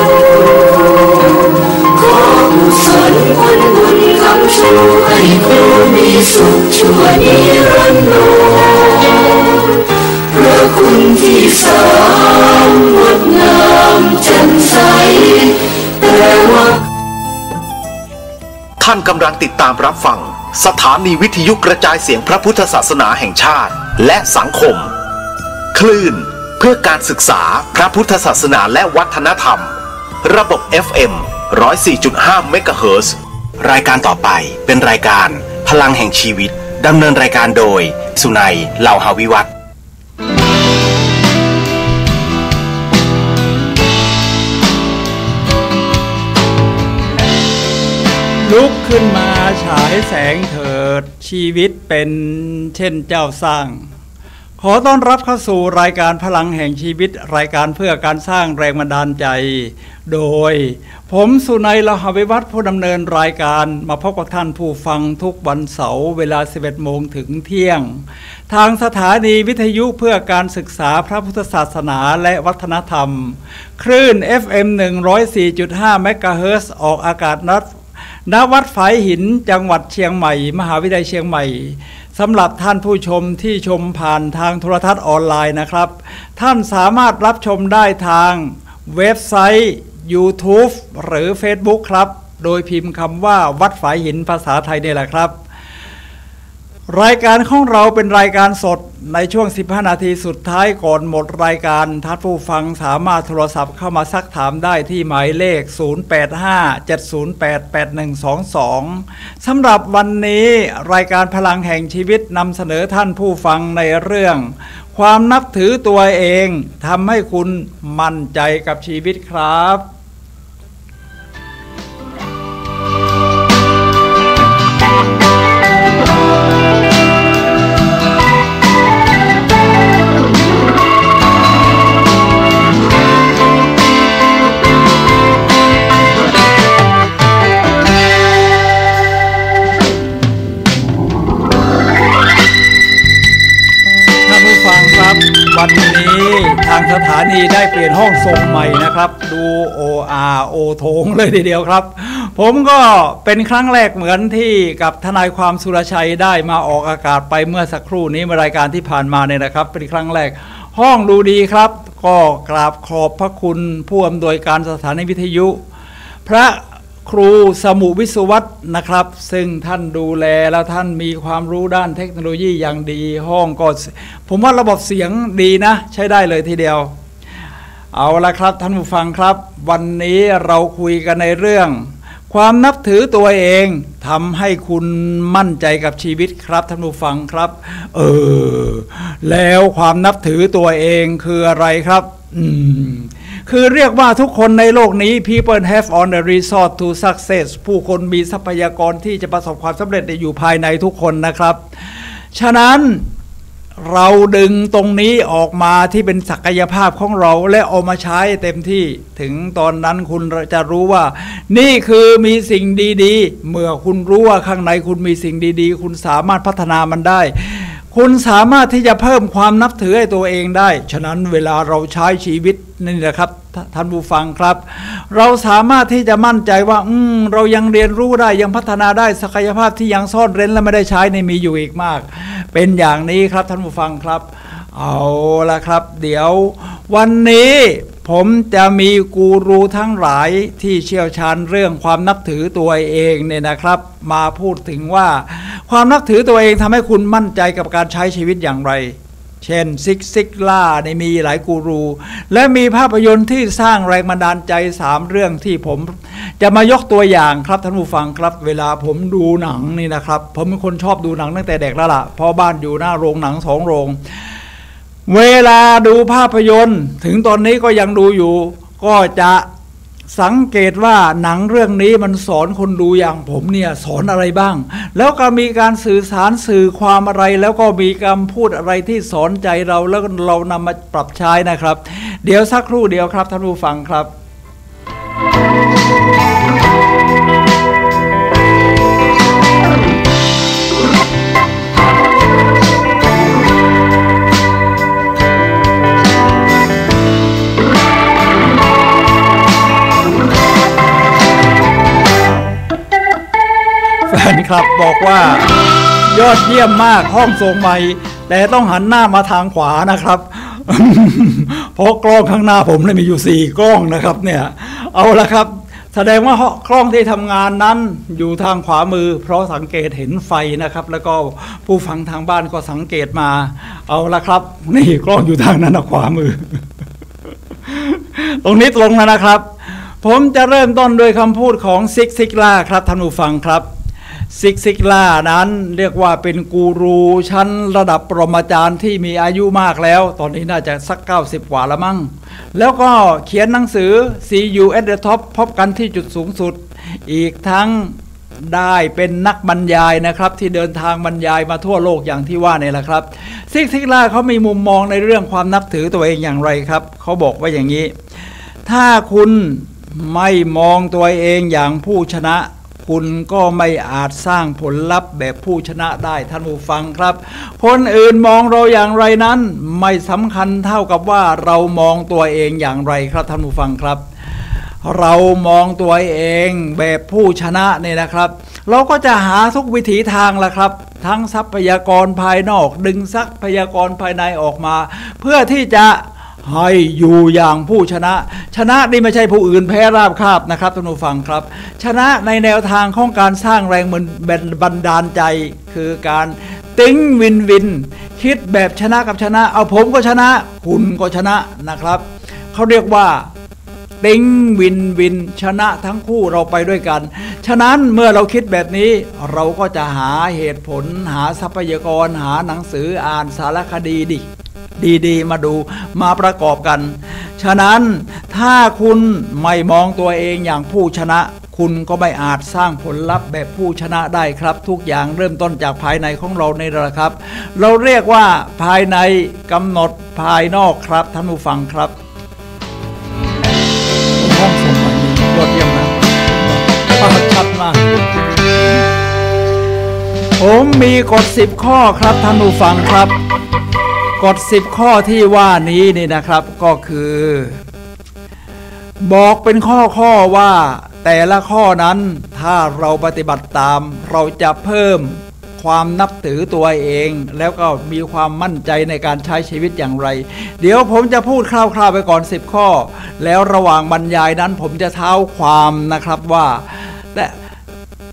รขอกุศลผลบุญคำชูให้ครูมีสุขชั่วนิรันดรพระคุณที่สร้างงดงามแจ่มใสแต่ว่าท่านกำลังติดตามรับฟังสถานีวิทยุกระจายเสียงพระพุทธศาสนาแห่งชาติและสังคมคลื่นเพื่อการศึกษาพระพุทธศาสนาและวัฒนธรรมระบบ FM 104.5 เมกะเฮิรตซ์ รายการต่อไปเป็นรายการพลังแห่งชีวิตดำเนินรายการโดยสุนัย เหล่าหาวิวัฒน์ลุกขึ้นมาฉายแสงเถิดชีวิตเป็นเช่นเจ้าสร้างขอต้อนรับเข้าสู่รายการพลังแห่งชีวิตรายการเพื่อการสร้างแรงบันดาลใจโดยผมสุนัย เหล่าหาวิวัฒน์ผู้ดำเนินรายการมาพบกับท่านผู้ฟังทุกวันเสาร์เวลา 11 โมงถึงเที่ยงทางสถานีวิทยุเพื่อการศึกษาพระพุทธศาสนาและวัฒนธรรมคลื่น FM 104.5 เมกะเฮิรตซ์ออกอากาศณวัดฝายหินจังหวัดเชียงใหม่มหาวิทยาลัยเชียงใหม่สำหรับท่านผู้ชมที่ชมผ่านทางโทรทัศน์ออนไลน์นะครับท่านสามารถรับชมได้ทางเว็บไซต์ YouTube หรือ Facebook ครับโดยพิมพ์คำว่าวัดฝายหินภาษาไทยนี่แหละครับรายการของเราเป็นรายการสดในช่วง15นาทีสุดท้ายก่อนหมดรายการท่านผู้ฟังสามารถโทรศัพท์เข้ามาซักถามได้ที่หมายเลข0857088122สำหรับวันนี้รายการพลังแห่งชีวิตนำเสนอท่านผู้ฟังในเรื่องความนับถือตัวเองทำให้คุณมั่นใจกับชีวิตครับวันนี้ทางส สถานีได้เปลี่ยนห้องทรงใหม่นะครับดูโอโถงเลยทีเดียวครับผมก็เป็นครั้งแรกเหมือนที่กับทนายความสุรชัยได้มาออกอากาศไปเมื่อสักครู่นี้รายการที่ผ่านมาเนี่ยนะครับเป็นครั้งแรกห้องดูดีครับก็กราบขอบพระคุณผู้อำนวยการสถานีวิทยุพระครูสมุวิศวัตนะครับซึ่งท่านดูแลแล้วท่านมีความรู้ด้านเทคโนโลยีอย่างดีห้องก็ผมว่าระบบเสียงดีนะใช้ได้เลยทีเดียวเอาละครับท่านผู้ฟังครับวันนี้เราคุยกันในเรื่องความนับถือตัวเองทำให้คุณมั่นใจกับชีวิตครับท่านผู้ฟังครับแล้วความนับถือตัวเองคืออะไรครับคือเรียกว่าทุกคนในโลกนี้ people have on the resource to success ผู้คนมีทรัพยากรที่จะประสบความสำเร็จอยู่ภายในทุกคนนะครับฉะนั้นเราดึงตรงนี้ออกมาที่เป็นศักยภาพของเราและเอามาใช้เต็มที่ถึงตอนนั้นคุณจะรู้ว่านี่คือมีสิ่งดีๆเมื่อคุณรู้ว่าข้างในคุณมีสิ่งดีๆคุณสามารถพัฒนามันได้คุณสามารถที่จะเพิ่มความนับถือให้ตัวเองได้ฉะนั้นเวลาเราใช้ชีวิตนี่แหละครับท่านผู้ฟังครับเราสามารถที่จะมั่นใจว่าเรายังเรียนรู้ได้ยังพัฒนาได้ศักยภาพที่ยังซ่อนเร้นและไม่ได้ใช้ในมีอยู่อีกมากเป็นอย่างนี้ครับท่านผู้ฟังครับเอาละครับเดี๋ยววันนี้ผมจะมีกูรูทั้งหลายที่เชี่ยวชาญเรื่องความนับถือตัวเองเนี่ยนะครับมาพูดถึงว่าความนับถือตัวเองทำให้คุณมั่นใจกับการใช้ชีวิตอย่างไรเช่นซิกซิกล่าในมีหลายกูรูและมีภาพยนตร์ที่สร้างแรงบันดาลใจ3เรื่องที่ผมจะมายกตัวอย่างครับท่านผู้ฟังครับเวลาผมดูหนังนี่นะครับผมเป็นคนชอบดูหนังตั้งแต่เด็กแล้วล่ะเพราะบ้านอยู่หน้าโรงหนัง2 โรงเวลาดูภาพยนตร์ถึงตอนนี้ก็ยังดูอยู่ก็จะสังเกตว่าหนังเรื่องนี้มันสอนคนดูอย่างผมเนี่ยสอนอะไรบ้างแล้วก็มีการสื่อสารสื่อความอะไรแล้วก็มีคำพูดอะไรที่สอนใจเราแล้วเรานำมาปรับใช้นะครับเดี๋ยวสักครู่เดียวครับท่านผู้ฟังครับแฟนคลับบอกว่ายอดเยี่ยมมากห้องทรงใหม่แต่ต้องหันหน้ามาทางขวานะครับ เพราะกล้องข้างหน้าผมเนี่ยมีอยู่4กล้องนะครับเนี่ยเอาละครับแสดงว่ากล้องที่ทำงานนั้นอยู่ทางขวามือเพราะสังเกตเห็นไฟนะครับแล้วก็ผู้ฟังทางบ้านก็สังเกตมาเอาละครับนี่กล้องอยู่ทางนั้นขวามือ ตรงนี้ตรงนะครับผมจะเริ่มต้นโดยคำพูดของซิกซิกล่าครับท่านผู้ฟังครับซิกซิกล่านั้นเรียกว่าเป็นกูรูชั้นระดับปรมาจารย์ที่มีอายุมากแล้วตอนนี้น่าจะสัก90กว่าละมั้งแล้วก็เขียนหนังสือ See You at the Top พบกันที่จุดสูงสุดอีกทั้งได้เป็นนักบรรยายนะครับที่เดินทางบรรยายมาทั่วโลกอย่างที่ว่าเนี่ยแหละครับซิกซิกล่าเขามีมุมมองในเรื่องความนับถือตัวเองอย่างไรครับเขาบอกว่าอย่างนี้ถ้าคุณไม่มองตัวเองอย่างผู้ชนะคุณก็ไม่อาจสร้างผลลัพธ์แบบผู้ชนะได้ท่านผู้ฟังครับคนอื่นมองเราอย่างไรนั้นไม่สำคัญเท่ากับว่าเรามองตัวเองอย่างไรครับท่านผู้ฟังครับเรามองตัวเองแบบผู้ชนะเนี่ยนะครับเราก็จะหาทุกวิถีทางละครับทั้งทรัพยากรภายนอกดึงทรัพยากรภายในออกมาเพื่อที่จะให้อยู่อย่างผู้ชนะชนะนี่ไม่ใช่ผู้อื่นแพ้ราบคาบนะครับท่านผู้ฟังครับชนะในแนวทางของการสร้างแรงบันดาลใจคือการติ้งวินวินคิดแบบชนะกับชนะเอาผมก็ชนะคุณก็ชนะนะครับเขาเรียกว่าติ้งวินวินชนะทั้งคู่เราไปด้วยกันฉะนั้นเมื่อเราคิดแบบนี้เราก็จะหาเหตุผลหาทรัพยากรหาหนังสืออ่านสารคดีดีมาดูมาประกอบกันฉะนั้นถ้าคุณไม่มองตัวเองอย่างผู้ชนะคุณก็ไม่อาจสร้างผลลัพธ์แบบผู้ชนะได้ครับทุกอย่างเริ่มต้นจากภายในของเราในระครับเราเรียกว่าภายในกำหนดภายนอกครับท่านผู้ฟังครับห้องสมัยนี้ยอดเยี่ยมนะชัดมากผมมีกฎ10 ข้อครับท่านผู้ฟังครับ กฎ10ข้อที่ว่านี้นี่นะครับก็คือบอกเป็นข้อว่าแต่ละข้อนั้นถ้าเราปฏิบัติตามเราจะเพิ่มความนับถือตัวเองแล้วก็มีความมั่นใจในการใช้ชีวิตอย่างไรเดี๋ยวผมจะพูดคร่าวๆไปก่อน10ข้อแล้วระหว่างบรรยายนั้นผมจะเท้าความนะครับว่าแต่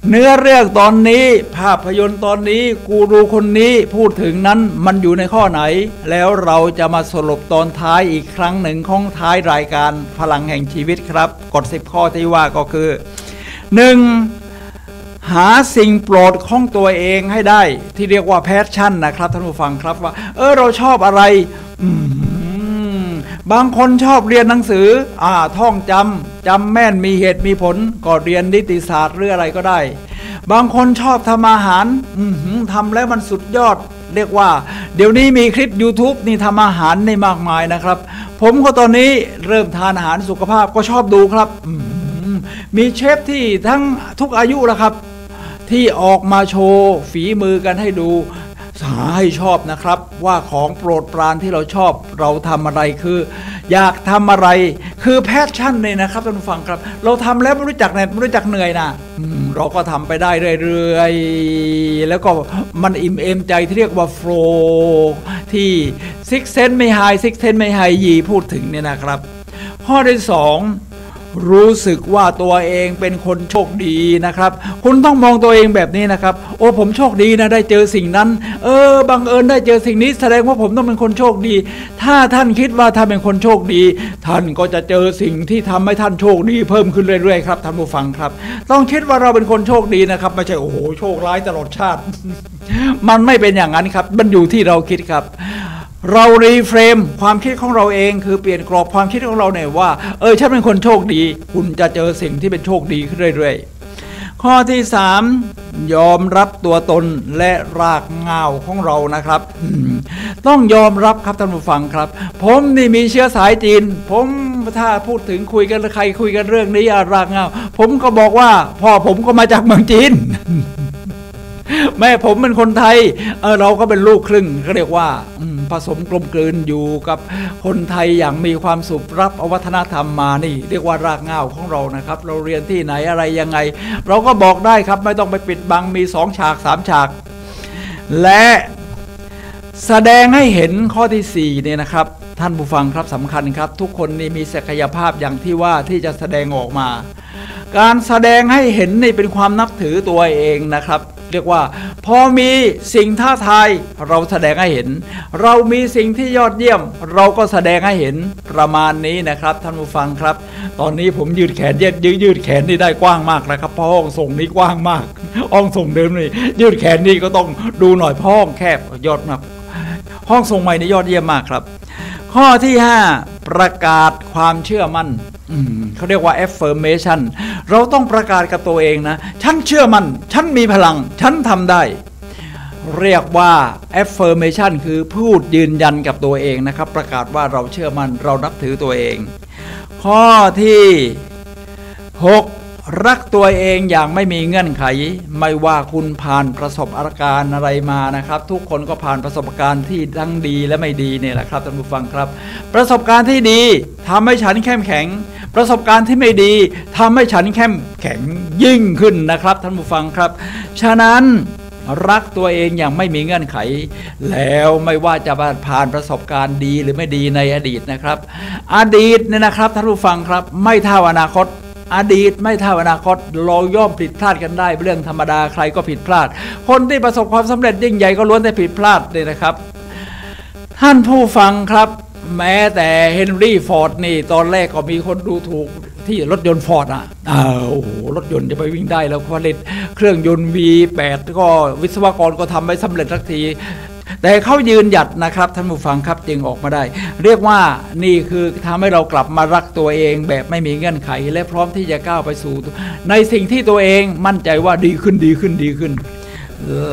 เนื้อเรื่องตอนนี้ภาพยนตร์ตอนนี้กูรูคนนี้พูดถึงนั้นมันอยู่ในข้อไหนแล้วเราจะมาสรุปตอนท้ายอีกครั้งหนึ่งของท้ายรายการพลังแห่งชีวิตครับกฎ10ข้อที่ว่าก็คือ 1. หาสิ่งโปรดของตัวเองให้ได้ที่เรียกว่าแพชชั่นนะครับท่านผู้ฟังครับว่าเราชอบอะไรบางคนชอบเรียนหนังสือท่องจำแม่นมีเหตุมีผลก็เรียนนิติศาสตร์หรืออะไรก็ได้บางคนชอบทำอาหารทำแล้วมันสุดยอดเรียกว่าเดี๋ยวนี้มีคลิป YouTube นี่ทำอาหารในมากมายนะครับผมก็ตอนนี้เริ่มทานอาหารสุขภาพก็ชอบดูครับมีเชฟที่ทั้งทุกอายุแล้วครับที่ออกมาโชว์ฝีมือกันให้ดูให้ชอบนะครับว่าของโปรดปรานที่เราชอบเราทำอะไรคืออยากทำอะไรคือแพชชั่นเลยนะครับท่านผู้ฟังครับเราทำแล้วไม่รู้จักเหนื่อยนะเราก็ทำไปได้เรื่อยๆแล้วก็มันอิ่มเอมใจที่เรียกว่าโฟลว์ที่ซิกเซนไม่ไฮยีพูดถึงเนี่ยนะครับข้อที่2รู้สึกว่าตัวเองเป็นคนโชคดีนะครับคุณต้องมองตัวเองแบบนี้นะครับโอ้ผมโชคดีนะได้เจอสิ่งนั้นบังเอิญได้เจอสิ่งนี้แสดงว่าผมต้องเป็นคนโชคดีถ้าท่านคิดว่าท่านเป็นคนโชคดีท่านก็จะเจอสิ่งที่ทำให้ท่านโชคดีเพิ่มขึ้นเรื่อยๆครับท่านผู้ฟังครับต้องคิดว่าเราเป็นคนโชคดีนะครับไม่ใช่โอ้โหโชคร้ายตลอดชาติ มันไม่เป็นอย่างนั้นครับมันอยู่ที่เราคิดครับเรารีเฟรมความคิดของเราเองคือเปลี่ยนกรอบความคิดของเราเนี่ยว่าฉันเป็นคนโชคดีคุณจะเจอสิ่งที่เป็นโชคดีขึ้นเรื่อยๆข้อที่3ยอมรับตัวตนและรากเหง้าของเรานะครับต้องยอมรับครับท่านผู้ฟังครับผมนี่มีเชื้อสายจีนผมถ้าพูดถึงคุยกันใครคุยกันเรื่องนี้รากเหง้าผมก็บอกว่าพ่อผมก็มาจากเมืองจีนแม่ผมเป็นคนไทยเราก็เป็นลูกครึ่งเขาเรียกว่าผสมกลมกลืนอยู่กับคนไทยอย่างมีความสุขรับเอาวัฒนธรรมมานี่เรียกว่ารากเหง้าของเรานะครับเราเรียนที่ไหนอะไรยังไงเราก็บอกได้ครับไม่ต้องไปปิดบังมี2ฉาก3ฉากและแสดงให้เห็นข้อที่4เนี่ยนะครับท่านผู้ฟังครับสำคัญครับทุกคนนี่มีศักยภาพอย่างที่ว่าที่จะแสดงออกมาการแสดงให้เห็นนี่เป็นความนับถือตัวเองนะครับเรียกว่าพอมีสิ่งท้าทายเราแสดงให้เห็นเรามีสิ่งที่ยอดเยี่ยมเราก็แสดงให้เห็นประมาณนี้นะครับท่านผู้ฟังครับตอนนี้ผมยืดแขนยืดแขนนี่ได้กว้างมากนะครับเพราะห้องส่งนี้กว้างมากห้องส่งเดิมนี่ยืดแขนนี่ก็ต้องดูหน่อยเพราะห้องแคบยอดมากห้องส่งใหม่นี่ยอดเยี่ยมมากครับข้อที่5ประกาศความเชื่อมั่นเขาเรียกว่า affirmation เราต้องประกาศกับตัวเองนะฉันเชื่อมั่นฉันมีพลังฉันทำได้เรียกว่า affirmation คือพูดยืนยันกับตัวเองนะครับประกาศว่าเราเชื่อมั่นเรานับถือตัวเองข้อที่6รักตัวเองอย่างไม่มีเงื่อนไขไม่ว่าคุณผ่านประสบการณ์อะไรมานะครับทุกคนก็ผ่านประสบการณ์ที่ทั้งดีและไม่ดีเนี่ยแหละครับท่านผู้ฟังครับประสบการณ์ที่ดีทำให้ฉันเข้มแข็งประสบการณ์ที่ไม่ดีทำให้ฉันเข้มแข็งยิ่งขึ้นนะครับท่านผู้ฟังครับฉะนั้นรักตัวเองอย่างไม่มีเงื่อนไขแล้วไม่ว่าจะผ่านประสบการณ์ดีหรือไม่ดีในอดีตนะครับอดีตเนี่ยนะครับท่านผู้ฟังครับไม่เท่าอนาคตอดีตไม่เท่าอนาคตเราย่อมผิดพลาดกันได้เป็นเรื่องธรรมดาใครก็ผิดพลาดคนที่ประสบความสำเร็จยิ่งใหญ่ก็ล้วนแต่ผิดพลาดเลยนะครับท่านผู้ฟังครับแม้แต่เฮนรี่ฟอร์ดนี่ตอนแรกก็มีคนดูถูกที่รถยนต์ฟอร์ดโอ้โหรถยนต์จะไปวิ่งได้แล้วผลิตเครื่องยนต์ V8 ก็วิศวกรก็ทำไม่สำเร็จสักทีแต่เขายืนหยัดนะครับท่านผู้ฟังครับจึงออกมาได้เรียกว่านี่คือทำให้เรากลับมารักตัวเองแบบไม่มีเงื่อนไขและพร้อมที่จะก้าวไปสู่ในสิ่งที่ตัวเองมั่นใจว่าดีขึ้น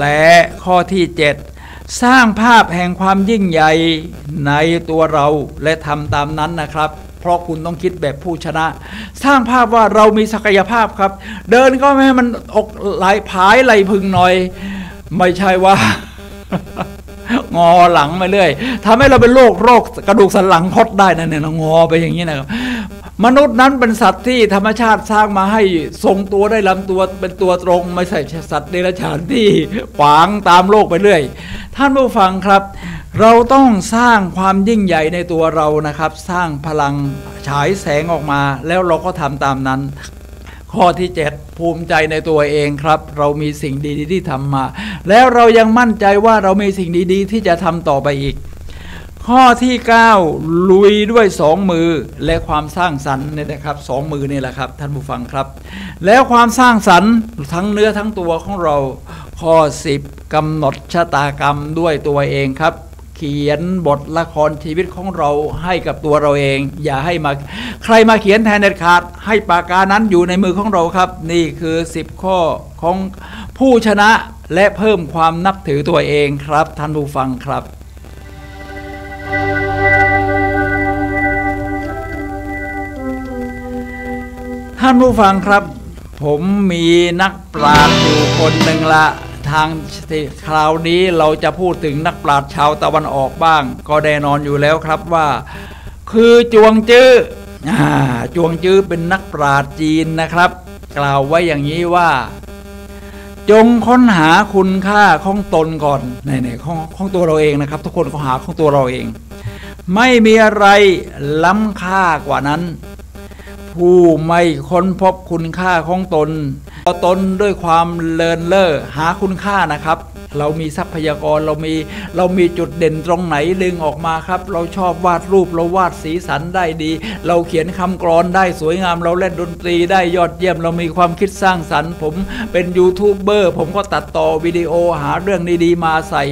และข้อที่7สร้างภาพแห่งความยิ่งใหญ่ในตัวเราและทำตามนั้นนะครับเพราะคุณต้องคิดแบบผู้ชนะสร้างภาพว่าเรามีศักยภาพครับเดินก็ไม่ให้มันอกไหลผายไหลพึงหน่อยไม่ใช่ว่าง งอหลังไปเรื่อยทำให้เราเป็นโรคกระดูกสันหลังคดได้นั่นเนี่ยเรางอไปอย่างนี้นะครับมนุษย์นั้นเป็นสัตว์ที่ธรรมชาติสร้างมาให้ทรงตัวได้ลำตัวเป็นตัวตรงไม่ใช่สัตว์เดรัจฉานที่ขวางตามโลกไปเรื่อยท่านผู้ฟังครับเราต้องสร้างความยิ่งใหญ่ในตัวเรานะครับสร้างพลังฉายแสงออกมาแล้วเราก็ทำตามนั้นข้อที่7ภูมิใจในตัวเองครับเรามีสิ่งดีๆที่ทำมาแล้วเรายังมั่นใจว่าเรามีสิ่งดีๆที่จะทำต่อไปอีกข้อที่9ลุยด้วย2มือและความสร้างสรรค์เนี่ยนะครับ2มือนี่แหละครับท่านผู้ฟังครับแล้วความสร้างสรรค์ทั้งเนื้อทั้งตัวของเราข้อ10กำหนดชะตากรรมด้วยตัวเองครับเขียนบทละครชีวิตของเราให้กับตัวเราเองอย่าให้มาใครมาเขียนแทนเด็ดขาดให้ปากกานั้นอยู่ในมือของเราครับนี่คือ10ข้อของผู้ชนะและเพิ่มความนับถือตัวเองครับท่านผู้ฟังครับท่านผู้ฟังครับผมมีนักปราชญ์อยู่คนหนึ่งละทางคราวนี้เราจะพูดถึงนักปราชญ์ชาวตะวันออกบ้างก็แน่นอนอยู่แล้วครับว่าคือจวงจื้อจวงจื้อเป็นนักปราชญ์จีนนะครับกล่าวไว้อย่างนี้ว่าจงค้นหาคุณค่าของตนก่อนในของตัวเราเองนะครับทุกคนก็หาของตัวเราเองไม่มีอะไรล้ำค่ากว่านั้นผู้ไม่ค้นพบคุณค่าของตนด้วยความเลินเล่อหาคุณค่านะครับเรามีทรัพยากรเรามีจุดเด่นตรงไหนดึงออกมาครับเราชอบวาดรูปเราวาดสีสันได้ดีเราเขียนคำกลอนได้สวยงามเราเล่นดนตรีได้ยอดเยี่ยมเรามีความคิดสร้างสรรค์ผมเป็นยูทูบเบอร์ผมก็ตัดต่อวิดีโอหาเรื่องดีๆมาใส่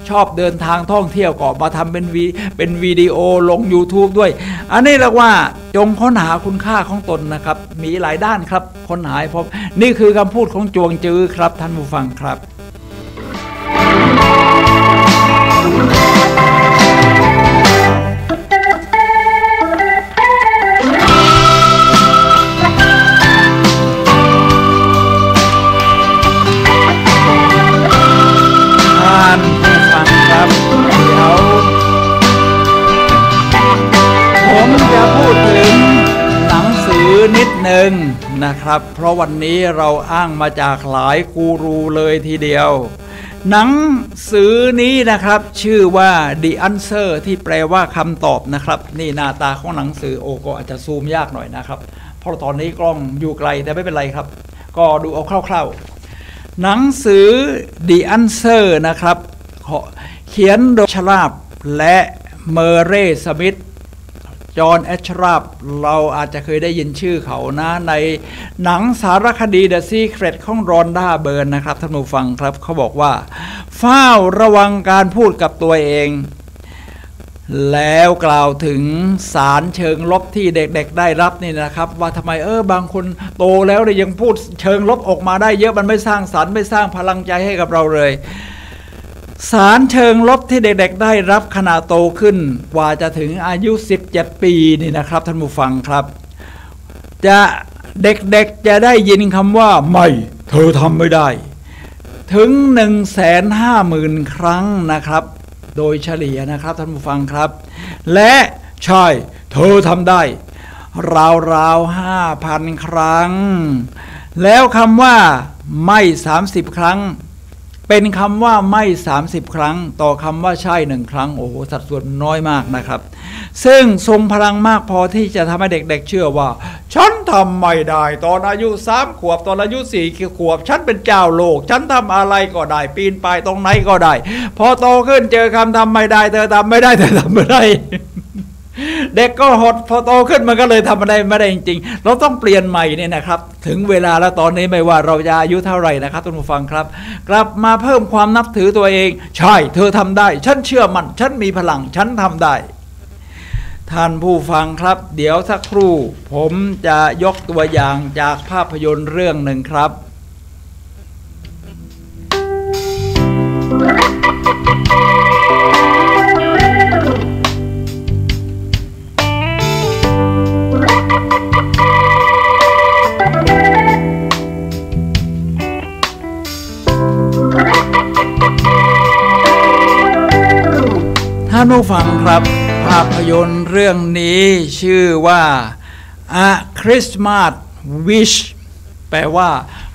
ชอบเดินทางท่องเที่ยวก็มาทำเป็นวิดีโอลง YouTube ด้วยอันนี้เรียกว่าจงค้นหาคุณค่าของตนนะครับมีหลายด้านครับค้นหาพบนี่คือคำพูดของจวงจื้อครับท่านผู้ฟังครับนิดหนึ่งนะครับเพราะวันนี้เราอ้างมาจากหลายกูรูเลยทีเดียวหนังสือนี้นะครับชื่อว่า The Answer ที่แปลว่าคำตอบนะครับนี่หน้าตาของหนังสือก็อาจจะซูมยากหน่อยนะครับเพราะตอนนี้กล้องอยู่ไกลแต่ไม่เป็นไรครับก็ดูเอาคร่าวๆหนังสือ The Answer นะครับเขียนโดยชลาบและเมอร์เรย์สมิธจอห์นแอชราฟเราอาจจะเคยได้ยินชื่อเขานะในหนังสารคดี The Secret ของรอนด้าเบิร์นนะครับท่านผู้ฟังครับเขาบอกว่าเฝ้าระวังการพูดกับตัวเองแล้วกล่าวถึงสารเชิงลบที่เด็กๆได้รับนี่นะครับว่าทำไมบางคนโตแล้วเนี่ยยังพูดเชิงลบออกมาได้เยอะมันไม่สร้างสรรค์ไม่สร้างพลังใจให้กับเราเลยสารเชิงลบที่เด็กๆได้รับขณะโตขึ้นกว่าจะถึงอายุ17ปีนี่นะครับท่านผู้ฟังครับจะเด็กๆจะได้ยินคำว่าไม่เธอทำไม่ได้ถึง 150,000 ครั้งนะครับโดยเฉลี่ยนะครับท่านผู้ฟังครับและใช่เธอทำได้ราวๆ 5,000 ครั้งแล้วคำว่าไม่30 ครั้งเป็นคำว่าไม่30 ครั้งต่อคำว่าใช่1 ครั้งโอ้โหสัดส่วนน้อยมากนะครับซึ่งทรงพลังมากพอที่จะทำให้เด็กๆเชื่อว่าฉันทำไม่ได้ตอนอายุ3 ขวบตอนอายุ4 ขวบฉันเป็นเจ้าโลกฉันทำอะไรก็ได้ปีนป่ายตรงไหนก็ได้พอโตขึ้นเจอคำทำไม่ได้เธอทำไม่ได้เธอทำไม่ได้เด็กก็หดพอโตขึ้นมันก็เลยทำไม่ได้จริงๆเราต้องเปลี่ยนใหม่เนี่ยนะครับถึงเวลาแล้วตอนนี้ไม่ว่าเราจะอายุเท่าไหร่นะครับท่านผู้ฟังครับกลับมาเพิ่มความนับถือตัวเองใช่เธอทำได้ฉันเชื่อมันฉันมีพลังฉันทำได้ท่านผู้ฟังครับเดี๋ยวสักครู่ผมจะยกตัวอย่างจากภาพยนตร์เรื่องหนึ่งครับ ท่านผู้ฟังครับภาพยนตร์เรื่องนี้ชื่อว่า A Christmas Wish แปลว่า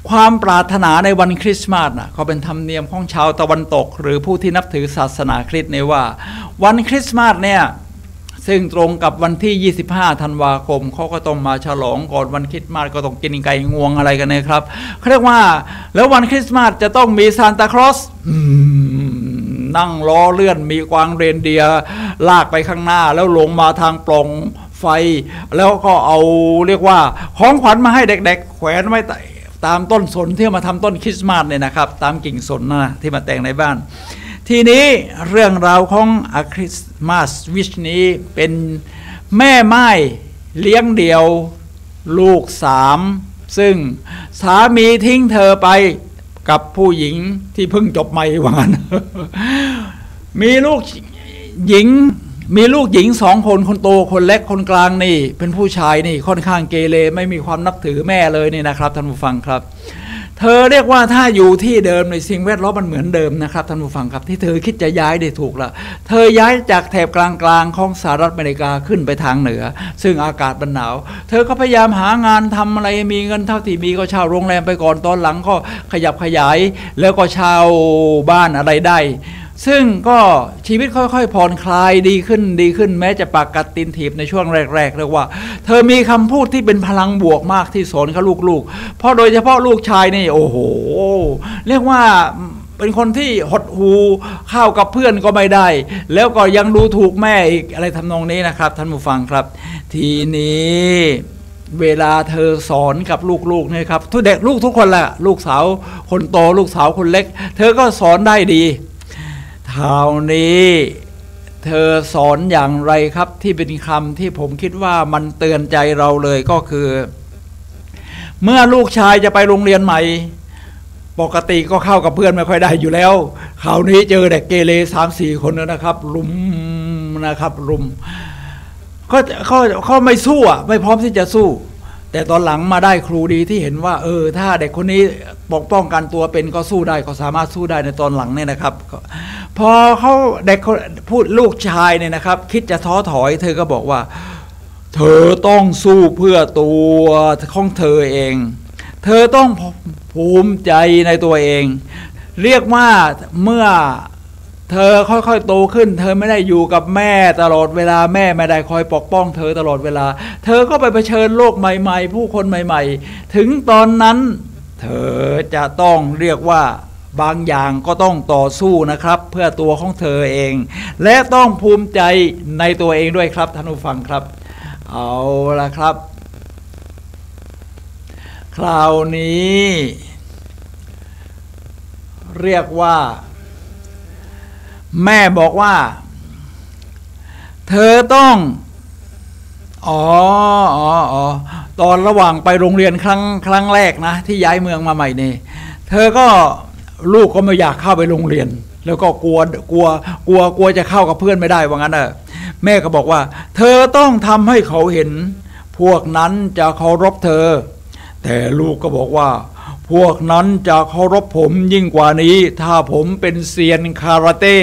ความปรารถนาในวันคริสต์มาสนะเขาเป็นธรรมเนียมของชาวตะวันตกหรือผู้ที่นับถือศาสนาคริสต์เนี่ยว่าวันคริสต์มาสเนี่ยซึ่งตรงกับวันที่25ธันวาคมเขาก็ต้องมาฉลองก่อนวันคริสต์มาสก็ต้องกินไก่งวงอะไรกันนะครับเขาเรียกว่าแล้ววันคริสต์มาสจะต้องมีซานตาคลอสนั่งล้อเลื่อนมีกวางเรนเดียร์ลากไปข้างหน้าแล้วลงมาทางปล่องไฟแล้วก็เอาเรียกว่าของขวัญมาให้เด็กๆแขวนไว้ตามต้นสนที่มาทำต้นคริสต์มาสเนี่ยนะครับตามกิ่งสนนะที่มาแต่งในบ้านทีนี้เรื่องราวของ A Christmas Wish นี้เป็นแม่ไม้เลี้ยงเดี่ยวลูก3ซึ่งสามีทิ้งเธอไปกับผู้หญิงที่เพิ่งจบใหม่ว่างั้น มีลูกหญิง2 คนคนโตคนเล็กคนกลางนี่เป็นผู้ชายนี่ค่อนข้างเกเรไม่มีความนับถือแม่เลยนี่นะครับท่านผู้ฟังครับเธอเรียกว่าถ้าอยู่ที่เดิมในสิ่งแวดล้อมมันเหมือนเดิมนะครับท่านผู้ฟังครับที่เธอคิดจะย้ายได้ถูกละเธอย้ายจากแถบกลางของสหรัฐอเมริกาขึ้นไปทางเหนือซึ่งอากาศมันหนาวเธอก็พยายามหางานทำอะไรมีเงินเท่าที่มีก็เช่าโรงแรมไปก่อนตอนหลังก็ขยับขยายแล้วก็เช่าบ้านอะไรได้ซึ่งก็ชีวิตค่อยๆผ่อนคลายดีขึ้นแม้จะปากกัดตีนถีบในช่วงแรกๆเรียกว่าเธอมีคำพูดที่เป็นพลังบวกมากที่สอนกับลูกๆเพราะโดยเฉพาะลูกชายนี่โอ้โหเรียกว่าเป็นคนที่หดหูเข้ากับเพื่อนก็ไม่ได้แล้วก็ยังดูถูกแม่อีกอะไรทำนองนี้นะครับท่านผู้ฟังครับทีนี้เวลาเธอสอนกับลูกๆเนี่ยครับทุกเด็กลูกทุกคนแหละลูกสาวคนโตลูกสาวคนเล็กเธอก็สอนได้ดีคราวนี้เธอสอนอย่างไรครับที่เป็นคำที่ผมคิดว่ามันเตือนใจเราเลยก็คือเมื่อลูกชายจะไปโรงเรียนใหม่ปกติก็เข้ากับเพื่อนไม่ค่อยได้อยู่แล้วคราวนี้เจอเด็กเกเร 3-4 คนนะครับรุมก็เขาไม่สู้อ่ะไม่พร้อมที่จะสู้แต่ตอนหลังมาได้ครูดีที่เห็นว่าถ้าเด็กคนนี้ปกป้องกันตัวเป็นก็สู้ได้ก็สามารถสู้ได้ในตอนหลังเนี่ยนะครับพอเขาเด็กพูดลูกชายเนี่ยนะครับคิดจะท้อถอยเธอก็บอกว่าเธอต้องสู้เพื่อตัวของเธอเองเธอต้องภูมิใจในตัวเองเรียกว่าเมื่อเธอค่อยๆโตขึ้นเธอไม่ได้อยู่กับแม่ตลอดเวลาแม่ไม่ได้คอยปกป้องเธอตลอดเวลาเธอก็ไปเผชิญโลกใหม่ๆผู้คนใหม่ๆถึงตอนนั้นเธอจะต้องเรียกว่าบางอย่างก็ต้องต่อสู้นะครับเพื่อตัวของเธอเองและต้องภูมิใจในตัวเองด้วยครับท่านผู้ฟังครับเอาละครับคราวนี้เรียกว่าแม่บอกว่าเธอต้องตอนระหว่างไปโรงเรียนครั้งแรกนะที่ย้ายเมืองมาใหม่นี่เธอก็ลูกก็ไม่อยากเข้าไปโรงเรียนแล้วก็กลัวจะเข้ากับเพื่อนไม่ได้ว่างั้นแม่ก็บอกว่าเธอต้องทำให้เขาเห็นพวกนั้นจะเคารพเธอแต่ลูกก็บอกว่าพวกนั้นจะเคารพผมยิ่งกว่านี้ถ้าผมเป็นเซียนคาราเต้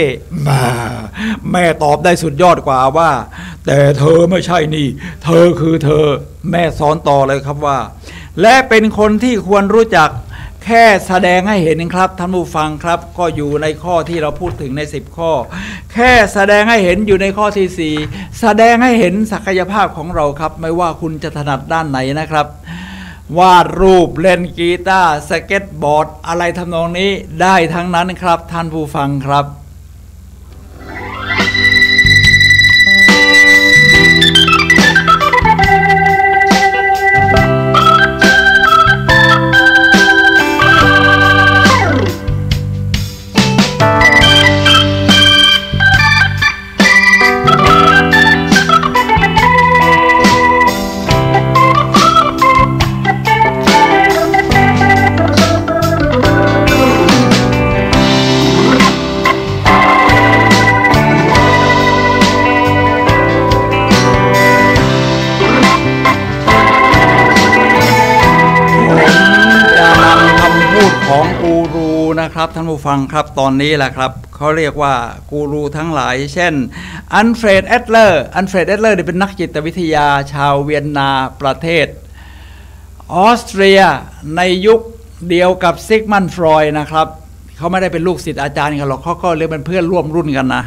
แม่ตอบได้สุดยอดกว่าว่าแต่เธอไม่ใช่นี่เธอคือเธอแม่สอนต่อเลยครับว่าและเป็นคนที่ควรรู้จักแค่แสดงให้เห็นครับท่านผู้ฟังครับก็อยู่ในข้อที่เราพูดถึงใน10ข้อแค่แสดงให้เห็นอยู่ในข้อที่4แสดงให้เห็นศักยภาพของเราครับไม่ว่าคุณจะถนัดด้านไหนนะครับวาดรูปเล่นกีตาร์สเก็ตบอร์ดอะไรทำนองนี้ได้ทั้งนั้นครับท่านผู้ฟังครับ นะครับท่านผู้ฟังครับตอนนี้แหละครับ เขาเรียกว่ากูรูทั้งหลายเช่นอัลเฟรด แอดเลอร์เป็นนักจิตวิทยาชาวเวียนนาประเทศออสเตรียในยุคเดียวกับซิกมันด์ฟรอยด์นะครับเขาไม่ได้เป็นลูกศิษย์อาจารย์กันหรอกเขาก็เรียกเป็นเพื่อนร่วมรุ่นกันนะ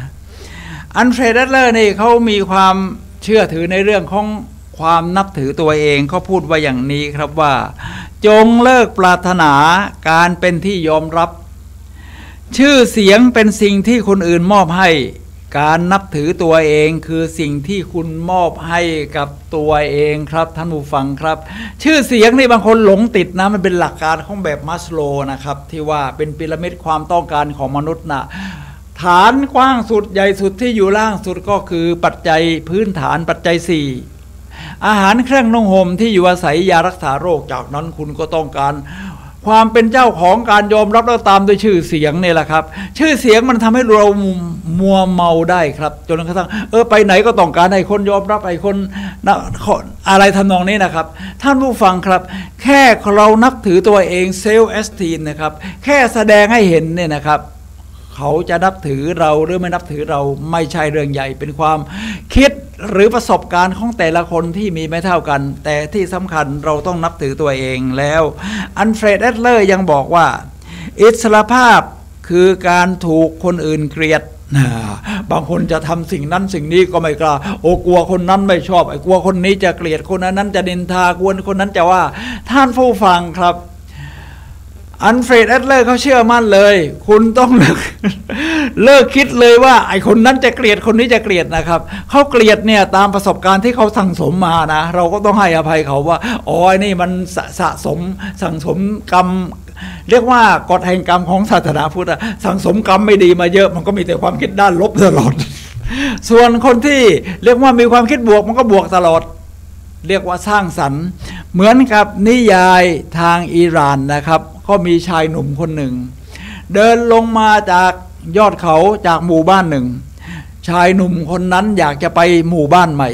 อัลเฟรด แอดเลอร์นี่เขามีความเชื่อถือในเรื่องของความนับถือตัวเองเขาพูดว่าอย่างนี้ครับว่าจงเลิกปรารถนาการเป็นที่ยอมรับชื่อเสียงเป็นสิ่งที่คนอื่นมอบให้การนับถือตัวเองคือสิ่งที่คุณมอบให้กับตัวเองครับท่านผู้ฟังครับชื่อเสียงนี่บางคนหลงติดนะมันเป็นหลักการของแบบมัสโลว์นะครับที่ว่าเป็นพีระมิดความต้องการของมนุษย์นะฐานกว้างสุดใหญ่สุดที่อยู่ล่างสุดก็คือปัจจัยพื้นฐานปัจจัย4อาหารเครื่องนุ่งห่มที่อยู่อาศัยยารักษาโรคจากนั้นคุณก็ต้องการความเป็นเจ้าของการยอมรับแล้วตามด้วยชื่อเสียงนี่แหละครับชื่อเสียงมันทำให้เรามัวเมาได้ครับจนกระทั่งไปไหนก็ต้องการให้คนยอมรับให้คนอะไรทำนองนี้นะครับท่านผู้ฟังครับแค่เรานับถือตัวเองเซลฟ์เอสทีมนะครับแค่แสดงให้เห็นเนี่ยนะครับเขาจะนับถือเราหรือไม่นับถือเราไม่ใช่เรื่องใหญ่เป็นความคิดหรือประสบการณ์ของแต่ละคนที่มีไม่เท่ากันแต่ที่สำคัญเราต้องนับถือตัวเองแล้วอัลเฟรด แอดเลอร์ยังบอกว่าอิสรภาพคือการถูกคนอื่นเกลียดบางคนจะทำสิ่งนั้นสิ่งนี้ก็ไม่กล้ากลัวคนนั้นไม่ชอบกลัวคนนี้จะเกลียดคนนั้นจะนินทากลัวคนนั้นจะว่าท่านผู้ฟังครับอัลเฟรด แอดเลอร์เขาเชื่อมั่นเลยคุณต้องเลิกคิดเลยว่าไอ้คนนั้นจะเกลียดคนนี้จะเกลียดนะครับเขาเกลียดเนี่ยตามประสบการณ์ที่เขาสั่งสมมานะเราก็ต้องให้อภัยเขาว่าอ๋อนี่มันสั่งสมกรรมเรียกว่ากฎแห่งกรรมของศาสนาพุทธสั่งสมกรรมไม่ดีมาเยอะมันก็มีแต่ความคิดด้านลบตลอดส่วนคนที่เรียกว่ามีความคิดบวกมันก็บวกตลอดเรียกว่าสร้างสรรค์เหมือนกับนิยายทางอิหร่านนะครับก็มีชายหนุ่มคนหนึ่งเดินลงมาจากยอดเขาจากหมู่บ้านหนึ่งชายหนุ่มคนนั้นอยากจะไปหมู่บ้านใหม่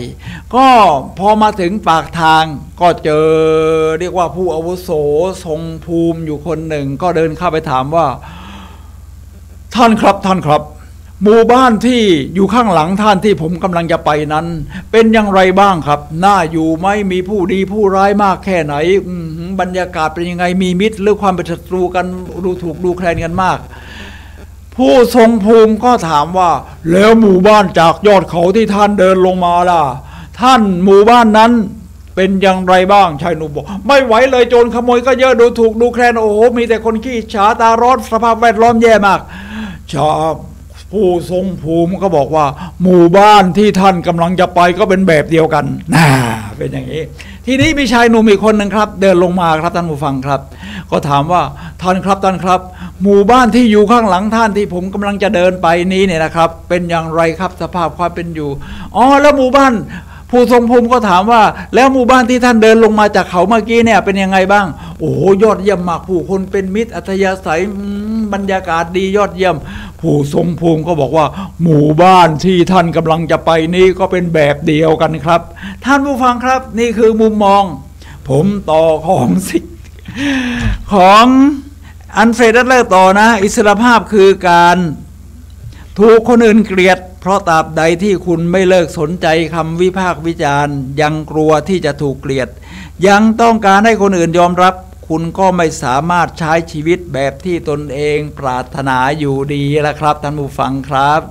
ก็พอมาถึงปากทางก็เจอเรียกว่าผู้อาวุโสทรงภูมิอยู่คนหนึ่งก็เดินเข้าไปถามว่าท่านครับหมู่บ้านที่อยู่ข้างหลังท่านที่ผมกำลังจะไปนั้นเป็นอย่างไรบ้างครับน่าอยู่ไหมมีผู้ดีผู้ร้ายมากแค่ไหนบรรยากาศเป็นยังไงมีมิตรหรือความเป็นศัตรูกันดูถูกดูแคลนกันมากผู้ทรงภูมิก็ถามว่าแล้วหมู่บ้านจากยอดเขาที่ท่านเดินลงมาล่ะท่านหมู่บ้านนั้นเป็นอย่างไรบ้างชายหนุ่มบอกไม่ไหวเลยโจรขโมยก็เยอะดูถูกดูแคลนโอ้โหมีแต่คนขี้ฉาตาร้อนสภาพแวดล้อมแย่มากผู้ทรงภูมิก็บอกว่าหมู่บ้านที่ท่านกำลังจะไปก็เป็นแบบเดียวกันเป็นอย่างนี้ทีนี้มีชายหนุ่มอีกคนนึงครับเดินลงมาครับท่านผู้ฟังครับก็ถามว่าท่านครับหมู่บ้านที่อยู่ข้างหลังท่านที่ผมกำลังจะเดินไปนี้เนี่ยนะครับเป็นอย่างไรครับสภาพความเป็นอยู่แล้วหมู่บ้านผู้ทรงภูมิก็ถามว่าแล้วหมู่บ้านที่ท่านเดินลงมาจากเขาเมื่อกี้เนี่ยเป็นยังไงบ้างโอ้ยอดเยี่ยมมากผู้คนเป็นมิตรอัธยาศัยบรรยากาศดียอดเยี่ยมผู้ทรงภูมิก็บอกว่าหมู่บ้านที่ท่านกำลังจะไปนี้ก็เป็นแบบเดียวกันครับท่านผู้ฟังครับนี่คือมุมมองผมต่อของอัลเฟรด แอดเลอร์ต่อนะอิสรภาพคือการถูกคนอื่นเกลียดเพราะตราบใดที่คุณไม่เลิกสนใจคำวิพากษ์วิจารณ์ยังกลัวที่จะถูกเกลียดยังต้องการให้คนอื่นยอมรับคุณก็ไม่สามารถใช้ชีวิตแบบที่ตนเองปรารถนาอยู่ดีละครับท่านผู้ฟังครับ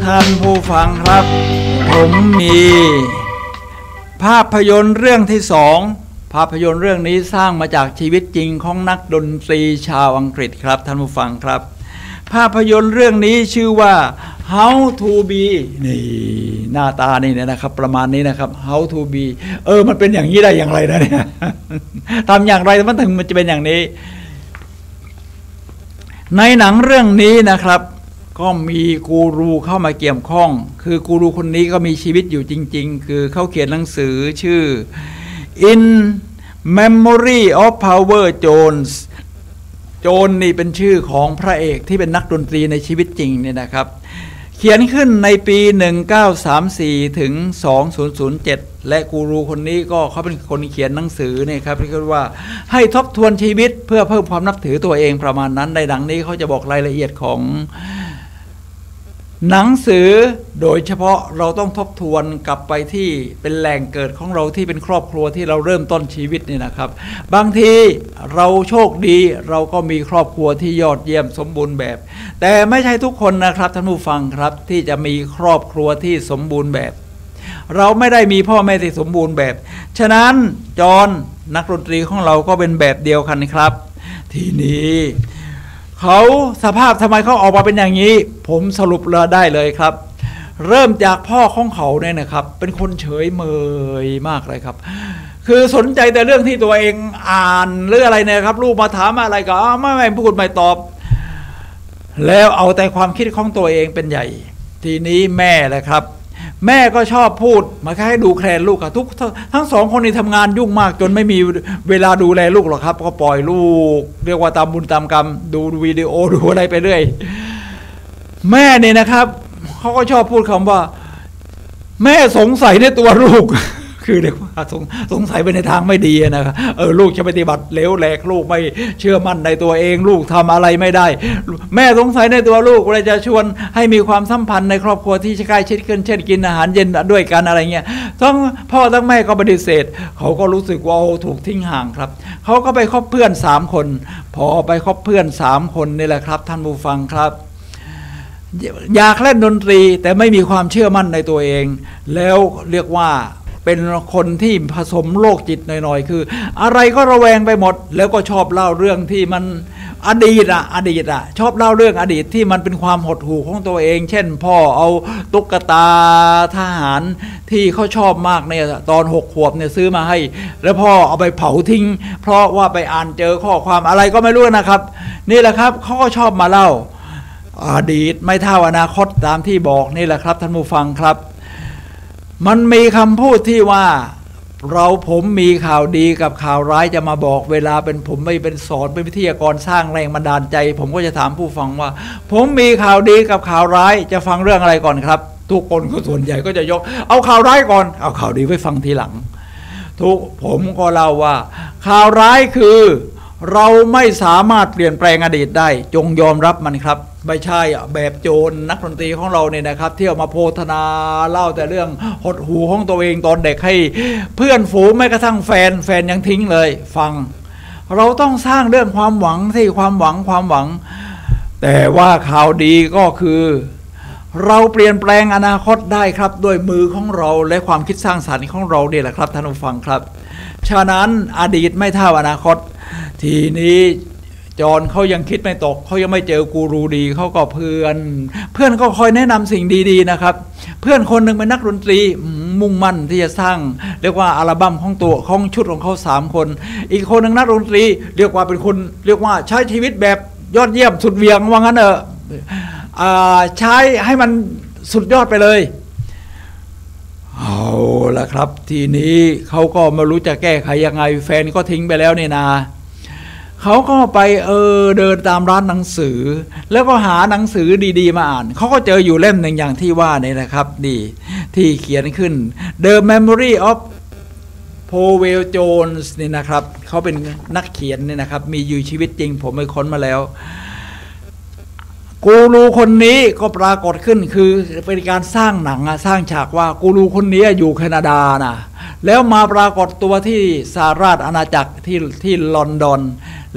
ท่านผู้ฟังครับผมมีภาพยนตร์เรื่องที่2ภาพยนตร์เรื่องนี้สร้างมาจากชีวิตจริงของนักดนตรีชาวอังกฤษครับท่านผู้ฟังครับภาพยนตร์เรื่องนี้ชื่อว่า How to be นี่หน้าตานี่นะครับประมาณนี้นะครับ How to be มันเป็นอย่างนี้ได้อย่างไรนะเนี่ยทำอย่างไรมันถึงมันจะเป็นอย่างนี้ในหนังเรื่องนี้นะครับก็มีกูรูเข้ามาเกี่ยวข้องคือกูรูคนนี้ก็มีชีวิตอยู่จริงๆคือเขาเขียนหนังสือชื่อ In Memory of Power Jones โจรนี่เป็นชื่อของพระเอกที่เป็นนักดนตรีในชีวิตจริงเนี่ยนะครับเขียนขึ้นในปี 1934 ถึง 2007 และกูรูคนนี้ก็เขาเป็นคนเขียนหนังสือเนี่ยครับที่เรียกว่าให้ทบทวนชีวิตเพื่อเพิ่มความนับถือตัวเองประมาณนั้นในหนังนี้เขาจะบอกรายละเอียดของหนังสือโดยเฉพาะเราต้องทบทวนกลับไปที่เป็นแหล่งเกิดของเราที่เป็นครอบครัวที่เราเริ่มต้นชีวิตนี่นะครับบางทีเราโชคดีเราก็มีครอบครัวที่ยอดเยี่ยมสมบูรณ์แบบแต่ไม่ใช่ทุกคนนะครับท่านผู้ฟังครับที่จะมีครอบครัวที่สมบูรณ์แบบเราไม่ได้มีพ่อแม่ที่สมบูรณ์แบบฉะนั้นจอห์นนักดนตรีของเราก็เป็นแบบเดียวกันครับทีนี้เขาสภาพทำไมเขาออกมาเป็นอย่างนี้ผมสรุปเลยได้เลยครับเริ่มจากพ่อของเขาเนี่ยนะครับเป็นคนเฉยเมยมากเลยครับคือสนใจแต่เรื่องที่ตัวเองอ่านหรืออะไรเนี่ยครับลูกมาถามอะไรก็ไม่พูดไม่ตอบแล้วเอาแต่ความคิดของตัวเองเป็นใหญ่ทีนี้แม่แหละครับแม่ก็ชอบพูดมาให้ดูแคลนลูกอะทั้งสองคนนี้ทำงานยุ่งมากจนไม่มีเวลาดูแลลูกหรอกครับก็ปล่อยลูกเรียกว่าตามบุญตามกรรมดูวิดีโอดูอะไรไปเรื่อยแม่เนี่ยนะครับเขาก็ชอบพูดคำว่าแม่สงสัยในตัวลูกคือเรียกว่าสงสัยไปในทางไม่ดีนะครับลูกจะปฏิบัติเลวแหลกลูกไม่เชื่อมั่นในตัวเองลูกทำอะไรไม่ได้แม่สงสัยในตัวลูกเลยจะชวนให้มีความสัมพันธ์ในครอบครัวที่ใกล้ชิดขึ้นเช่นกินอาหารเย็นด้วยกันอะไรเงี้ยทั้งพ่อทั้งแม่ก็ปฏิเสธเขาก็รู้สึกว่าถูกทิ้งห่างครับเขาก็ไปคบเพื่อน3 คนพอไปคบเพื่อน3 คนนี่แหละครับท่านผู้ฟังครับอยากเล่นดนตรีแต่ไม่มีความเชื่อมั่นในตัวเองแล้วเรียกว่าเป็นคนที่ผสมโรคจิตหน่อยๆคืออะไรก็ระแวงไปหมดแล้วก็ชอบเล่าเรื่องที่มันอดีตชอบเล่าเรื่องอดีตที่มันเป็นความหดหู่ของตัวเองเช่นพ่อเอาตุ๊กตาทหารที่เขาชอบมากเนี่ยตอน6 ขวบเนี่ยซื้อมาให้แล้วพ่อเอาไปเผาทิ้งเพราะว่าไปอ่านเจอข้อความอะไรก็ไม่รู้นะครับนี่แหละครับเขาก็ชอบมาเล่าอดีตไม่เท่าอนาคตตามที่บอกนี่แหละครับท่านผู้ฟังครับมันมีคำพูดที่ว่าผมมีข่าวดีกับข่าวร้ายจะมาบอกเวลาผมไม่เป็นสอนเป็นวิทยากรสร้างแรงบันดาลใจผมก็จะถามผู้ฟังว่าผมมีข่าวดีกับข่าวร้ายจะฟังเรื่องอะไรก่อนครับทุกคนก็ส่วนใหญ่ก็จะยกเอาข่าวร้ายก่อนเอาข่าวดีไว้ฟังทีหลังผมก็เล่าว่าข่าวร้ายคือเราไม่สามารถเปลี่ยนแปลงอดีตได้จงยอมรับมันครับไม่ใช่แบบโจรนักดนตรีของเราเนี่ยนะครับที่เอามาโพธนาเล่าแต่เรื่องหดหูของตัวเองตอนเด็กให้เพื่อนฝูงแม้กระทั่งแฟนยังทิ้งเลยฟังเราต้องสร้างเรื่องความหวังที่ความหวังแต่ว่าข่าวดีก็คือเราเปลี่ยนแปลงอนาคตได้ครับด้วยมือของเราและความคิดสร้างสรรค์ของเราเนี่ยแหละครับท่านผู้ฟังครับฉะนั้นอดีตไม่เท่าอนาคตทีนี้จอห์นเขายังคิดไม่ตกเขายังไม่เจอกูรูดีเขาก็เพื่อนก็คอยแนะนำสิ่งดีๆนะครับเพื่อนคนหนึ่งเป็นนักดนตรีมุ่งมั่นที่จะสร้างเรียกว่าอัลบั้มของตัวของชุดของเขา3 คนอีกคนหนึ่งนักดนตรีเรียกว่าเป็นคนเรียกว่าใช้ชีวิตแบบยอดเยี่ยมสุดเวียงว่างั้นใช้ให้มันสุดยอดไปเลยเอาละครับทีนี้เขาก็ไม่รู้จะแก้ไขยังไงแฟนก็ทิ้งไปแล้วนี่นาเขาก็ไปเดินตามร้านหนังสือแล้วก็หาหนังสือดีๆมาอ่านเขาก็เจออยู่เล่มหนึ่งอย่างที่ว่านี่นะครับนี่ที่เขียนขึ้น The Memory of Powell Jones นี่นะครับเขาเป็นนักเขียนนี่นะครับมีอยู่ชีวิตจริงผมไปค้นมาแล้วกูรูคนนี้ก็ปรากฏขึ้นคือเป็นการสร้างหนังสร้างฉากว่ากูรูคนนี้อยู่แคนาดานะแล้วมาปรากฏตัวที่สหราชอาณาจักรที่ลอนดอน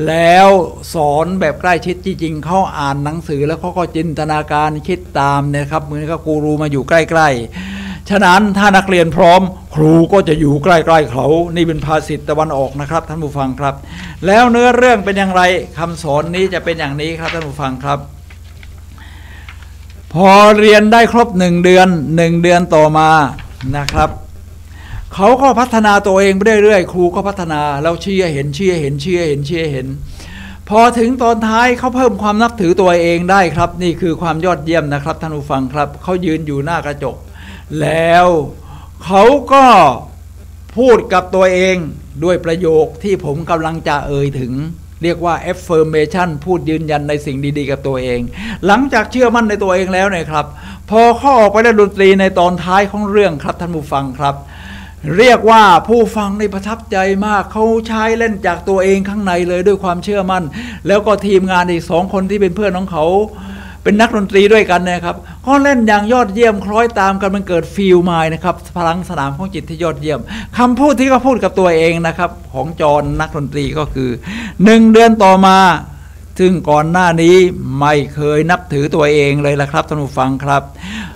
แล้วสอนแบบใกล้ชิดจริงๆเขาอ่านหนังสือแล้วเขาก็จินตนาการคิดตามนะครับเหมือนกับกูรูมาอยู่ใกล้ๆฉะนั้นถ้านักเรียนพร้อมครูก็จะอยู่ใกล้ๆเขานี่เป็นภาษิตตะวันออกนะครับท่านผู้ฟังครับแล้วเนื้อเรื่องเป็นอย่างไรคำสอนนี้จะเป็นอย่างนี้ครับท่านผู้ฟังครับพอเรียนได้ครบ1 เดือนต่อมานะครับเขาก็พัฒนาตัวเองไปเรื่อยๆครูก็พัฒนาแล้วเชื่อเห็นพอถึงตอนท้ายเขาเพิ่มความนับถือตัวเองได้ครับนี่คือความยอดเยี่ยมนะครับท่านผู้ฟังครับเขายืนอยู่หน้ากระจกแล้วเขาก็พูดกับตัวเองด้วยประโยคที่ผมกำลังจะเอ่ยถึง เรียกว่า affirmation พูดยืนยันในสิ่งดีๆกับตัวเองหลังจากเชื่อมั่นในตัวเองแล้วเนี่ยครับพอเข้าออกไปเล่นดนตรีในตอนท้ายของเรื่องครับท่านผู้ฟังครับเรียกว่าผู้ฟังในประทับใจมากเขาใช้เล่นจากตัวเองข้างในเลยด้วยความเชื่อมั่นแล้วก็ทีมงานอีก2 คนที่เป็นเพื่อนของเขาเป็นนักดนตรีด้วยกันนะครับก็เล่นอย่างยอดเยี่ยมคล้อยตามกันมันเกิดฟีลมายนะครับพลังสนามของจิตที่ยอดเยี่ยมคำพูดที่เขาพูดกับตัวเองนะครับของจอห์นนักดนตรีก็คือ1 เดือนต่อมาซึ่งก่อนหน้านี้ไม่เคยนับถือตัวเองเลยล่ะครับท่านผู้ฟังครับ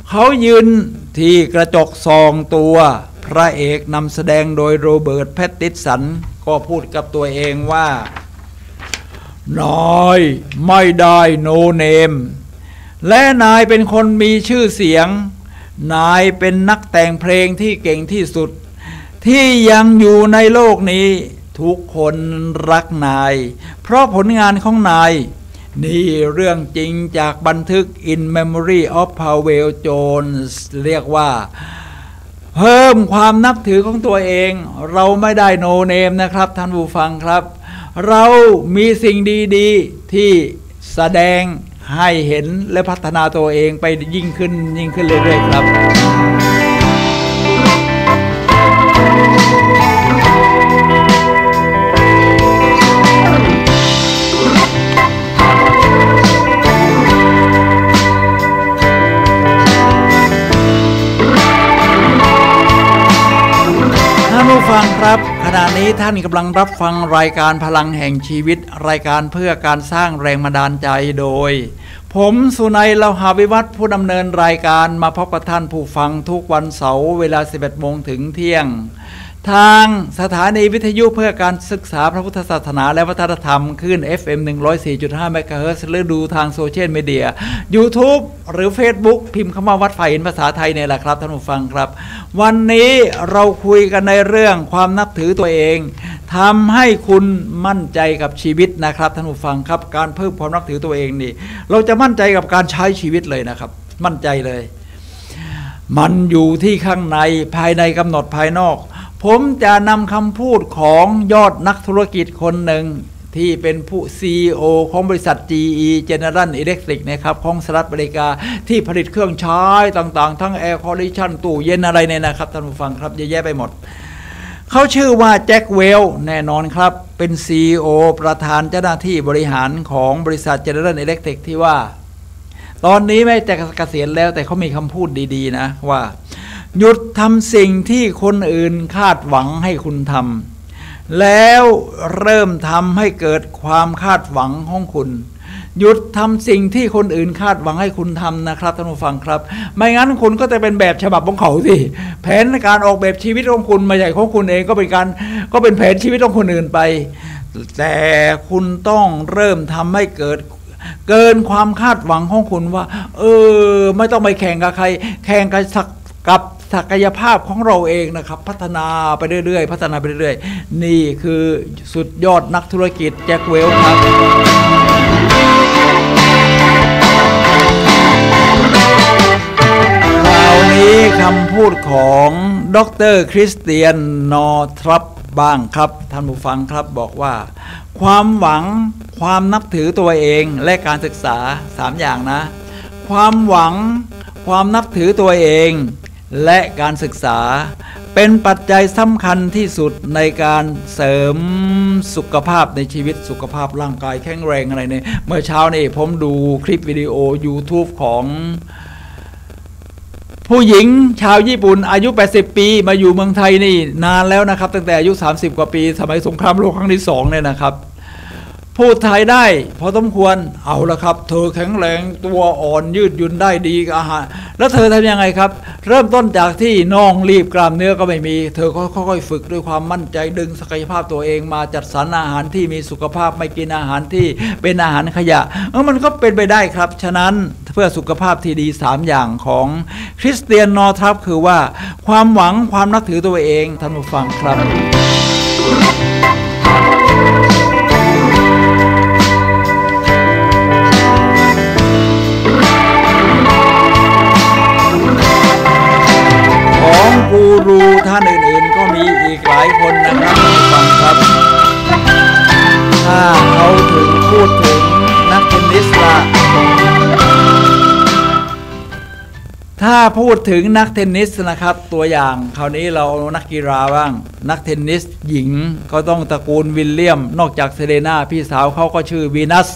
เขายืนที่กระจกส่องตัวพระเอกนำแสดงโดยโรเบิร์ต แพตตินสันก็พูดกับตัวเองว่านายไม่ได้โนเนมและนายเป็นคนมีชื่อเสียงนายเป็นนักแต่งเพลงที่เก่งที่สุดที่ยังอยู่ในโลกนี้ทุกคนรักนายเพราะผลงานของนายนี่เรื่องจริงจากบันทึก In Memory of Pavel Jones เรียกว่าเพิ่มความนับถือของตัวเองเราไม่ได้โนเนมนะครับท่านผู้ฟังครับเรามีสิ่งดีๆที่แสดงให้เห็นและพัฒนาตัวเองไปยิ่งขึ้นเรื่อยๆครับท่านผู้ฟังครับขณะนี้ท่านกำลังรับฟังรายการพลังแห่งชีวิตรายการเพื่อการสร้างแรงบันดาลใจโดยผมสุนัย เลาหาวิวัฒน์ผู้ดำเนินรายการมาพบกับท่านผู้ฟังทุกวันเสาร์เวลา 11 โมงถึงเที่ยงทางสถานีวิทยุเพื่อการศึกษาพระพุทธศาสนาและวัฒนธรรมคลื่น FM 104.5 เมกะเฮิรตซ์หรือดูทางโซเชียลมีเดีย YouTube หรือ Facebook พิมพ์คำว่าวัดไฟเห็นภาษาไทยเนี่ยแหละครับท่านผู้ฟังครับวันนี้เราคุยกันในเรื่องความนับถือตัวเองทำให้คุณมั่นใจกับชีวิตนะครับท่านผู้ฟังครับการเพิ่มความนับถือตัวเองนี่เราจะมั่นใจกับการใช้ชีวิตเลยนะครับมั่นใจเลยมันอยู่ที่ข้างในภายในกำหนดภายนอกผมจะนำคำพูดของยอดนักธุรกิจคนหนึ่งที่เป็นผู้ CEO ของบริษัท GE General Electric นะครับของสหรัฐอเมริกาที่ผลิตเครื่องใช้ต่างๆทั้ง Air Condition ตู้เย็นอะไรเนี่ยนะครับท่านผู้ฟังครับเยอะแยะไปหมดเขาชื่อว่าแจ็คเวลแน่นอนครับเป็น CEO ประธานเจ้าหน้าที่บริหารของบริษัท General Electric ที่ว่าตอนนี้ไม่แต่เกษียณแล้วแต่เขามีคำพูดดีๆนะว่าหยุดทำสิ่งที่คนอื่นคาดหวังให้คุณทำแล้วเริ่มทำให้เกิดความคาดหวังของคุณหยุดทำสิ่งที่คนอื่นคาดหวังให้คุณทำนะครับท่านผู้ฟังครับไม่งั้นคุณก็จะเป็นแบบฉบับของเขาสิแผนการออกแบบชีวิตของคุณไม่ใช่ของคุณเองก็เป็นแผนชีวิตของคนอื่นไปแต่คุณต้องเริ่มทำให้เกินความคาดหวังของคุณว่าไม่ต้องไปแข่งกับใครแข่งกับศักยภาพของเราเองนะครับพัฒนาไปเรื่อยๆนี่คือสุดยอดนักธุรกิจแจ็คเวลครับคราวนี้คำพูดของดร.คริสเตียน นอร์ทรัปบ้างครับท่านผู้ฟังครับบอกว่าความหวังความนับถือตัวเองและการศึกษา3อย่างนะความหวังความนับถือตัวเองและการศึกษาเป็นปัจจัยสำคัญที่สุดในการเสริมสุขภาพในชีวิตสุขภาพร่างกายแข็งแรงอะไรเนี่ยเมื่อเช้านี่ผมดูคลิปวิดีโอ YouTube ของผู้หญิงชาวญี่ปุ่นอายุ80 ปีมาอยู่เมืองไทยนี่นานแล้วนะครับตั้งแต่อายุ30 กว่าปีสมัยสงครามโลกครั้งที่2เนี่ยนะครับพูดไทยได้พอสมควรเอาละครับเธอแข็งแรงตัวอ่อนยืดหยุ่นได้ดีกับอาหารแล้วเธอทำยังไงครับเริ่มต้นจากที่น่องรีบกล้ามเนื้อก็ไม่มีเธอค่อยๆฝึกด้วยความมั่นใจดึงศักยภาพตัวเองมาจัดสรรอาหารที่มีสุขภาพไม่กินอาหารที่เป็นอาหารขยะมันก็เป็นไปได้ครับฉะนั้นเพื่อสุขภาพที่ดี3อย่างของคริสเตียน นอร์ทรัปคือว่าความหวังความนับถือตัวเองท่านผู้ฟังครับกูรูท่านอื่นๆก็มีอีกหลายคนนะครับฟังครับถ้า เขาถึงพูดถึงนักเทนนิสล่ะถ้าพูดถึงนักเทนนิสนะครับตัวอย่างคราวนี้เราเอานักกีฬาบ้างนักเทนนิสหญิงก็ต้องตระกูลวิลเลียมนอกจากเซเรนาพี่สาวเขาก็ชื่อวีนัส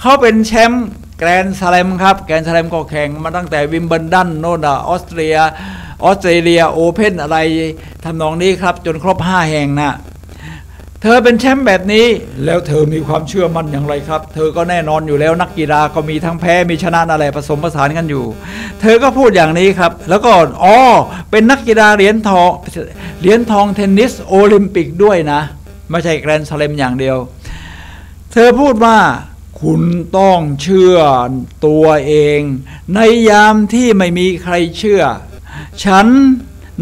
เขาเป็นแชมป์แกรนด์สแลมครับแกรนด์สแลมก็แข่งมาตั้งแต่วิมเบิลดันโน่นออสเตรเลียโอเพ่นอะไรทำนองนี้ครับจนครบ5แห่งนะเธอเป็นแชมป์แบบนี้แล้วเธอมีความเชื่อมั่นอย่างไรครับเธอก็แน่นอนอยู่แล้วนักกีฬาก็มีทั้งแพ้มีชนะอะไรผสมผสานกันอยู่เธอก็พูดอย่างนี้ครับแล้วก็เป็นนักกีฬาเหรียญทองเทนนิสโอลิมปิกด้วยนะไม่ใช่แกรนด์สแลมอย่างเดียวเธอพูดว่าคุณต้องเชื่อตัวเองในยามที่ไม่มีใครเชื่อฉัน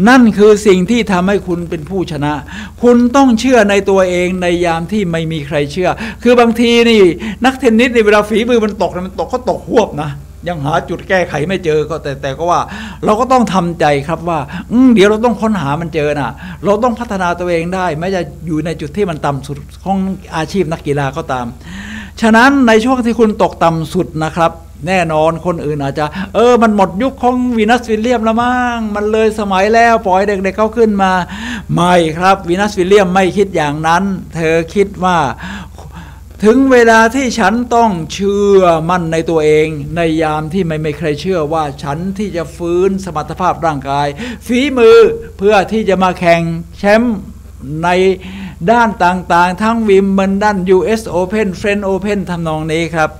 นั่นคือสิ่งที่ทำให้คุณเป็นผู้ชนะคุณต้องเชื่อในตัวเองในยามที่ไม่มีใครเชื่อคือบางทีนี่นักเทนนิสในเวลาฝีมือมันตกก็ตกหวบนะยังหาจุดแก้ไขไม่เจอก็แต่ก็ว่าเราก็ต้องทำใจครับว่าเดี๋ยวเราต้องค้นหามันเจอนะเราต้องพัฒนาตัวเองได้แม้จะอยู่ในจุดที่มันต่ำสุดของอาชีพนักกีฬาก็ตามฉะนั้นในช่วงที่คุณตกต่ำสุดนะครับแน่นอนคนอื่นอาจจะมันหมดยุคของวีนัสวิลเลียมแล้วมั้งมันเลยสมัยแล้วปล่อยเด็กๆเขาขึ้นมาไม่ครับวีนัสวิลเลียมไม่คิดอย่างนั้นเธอคิดว่าถึงเวลาที่ฉันต้องเชื่อมั่นในตัวเองในยามที่ไม่ใครเชื่อว่าฉันที่จะฟื้นสมรรถภาพร่างกายฝีมือเพื่อที่จะมาแข่งแชมป์ในด้านต่างๆทั้งวิมเบิลดัน US Open French Open ทำนองนี้ครับ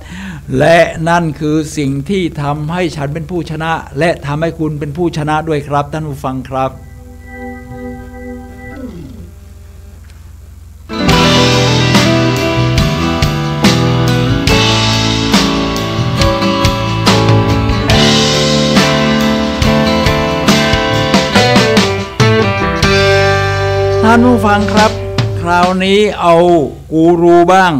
และนั่นคือสิ่งที่ทำให้ฉันเป็นผู้ชนะและทำให้คุณเป็นผู้ชนะด้วยครับท่านผู้ฟังครับท่านผู้ฟังครับคราวนี้เอากูรูบ้าง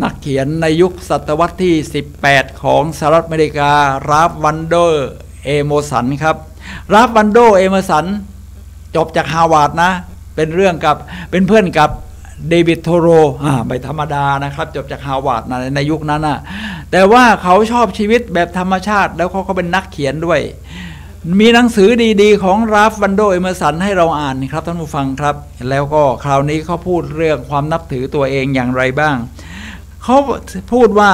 นักเขียนในยุคศตวรรษที่18ของสหรัฐอเมริการาฟวันโดเอโมสันครับราฟวันโดเอโมสันจบจากฮาร์วาร์ดนะเป็นเพื่อนกับเดวิดโทโรไม่ธรรมดานะครับจบจากฮาร์วาร์ดในยุคนั้นนะแต่ว่าเขาชอบชีวิตแบบธรรมชาติแล้วเขาก็เป็นนักเขียนด้วยมีหนังสือดีๆของราฟวันโดเอเมอร์สันให้เราอ่านครับท่านผู้ฟังครับแล้วก็คราวนี้เขาพูดเรื่องความนับถือตัวเองอย่างไรบ้างเขาพูดว่า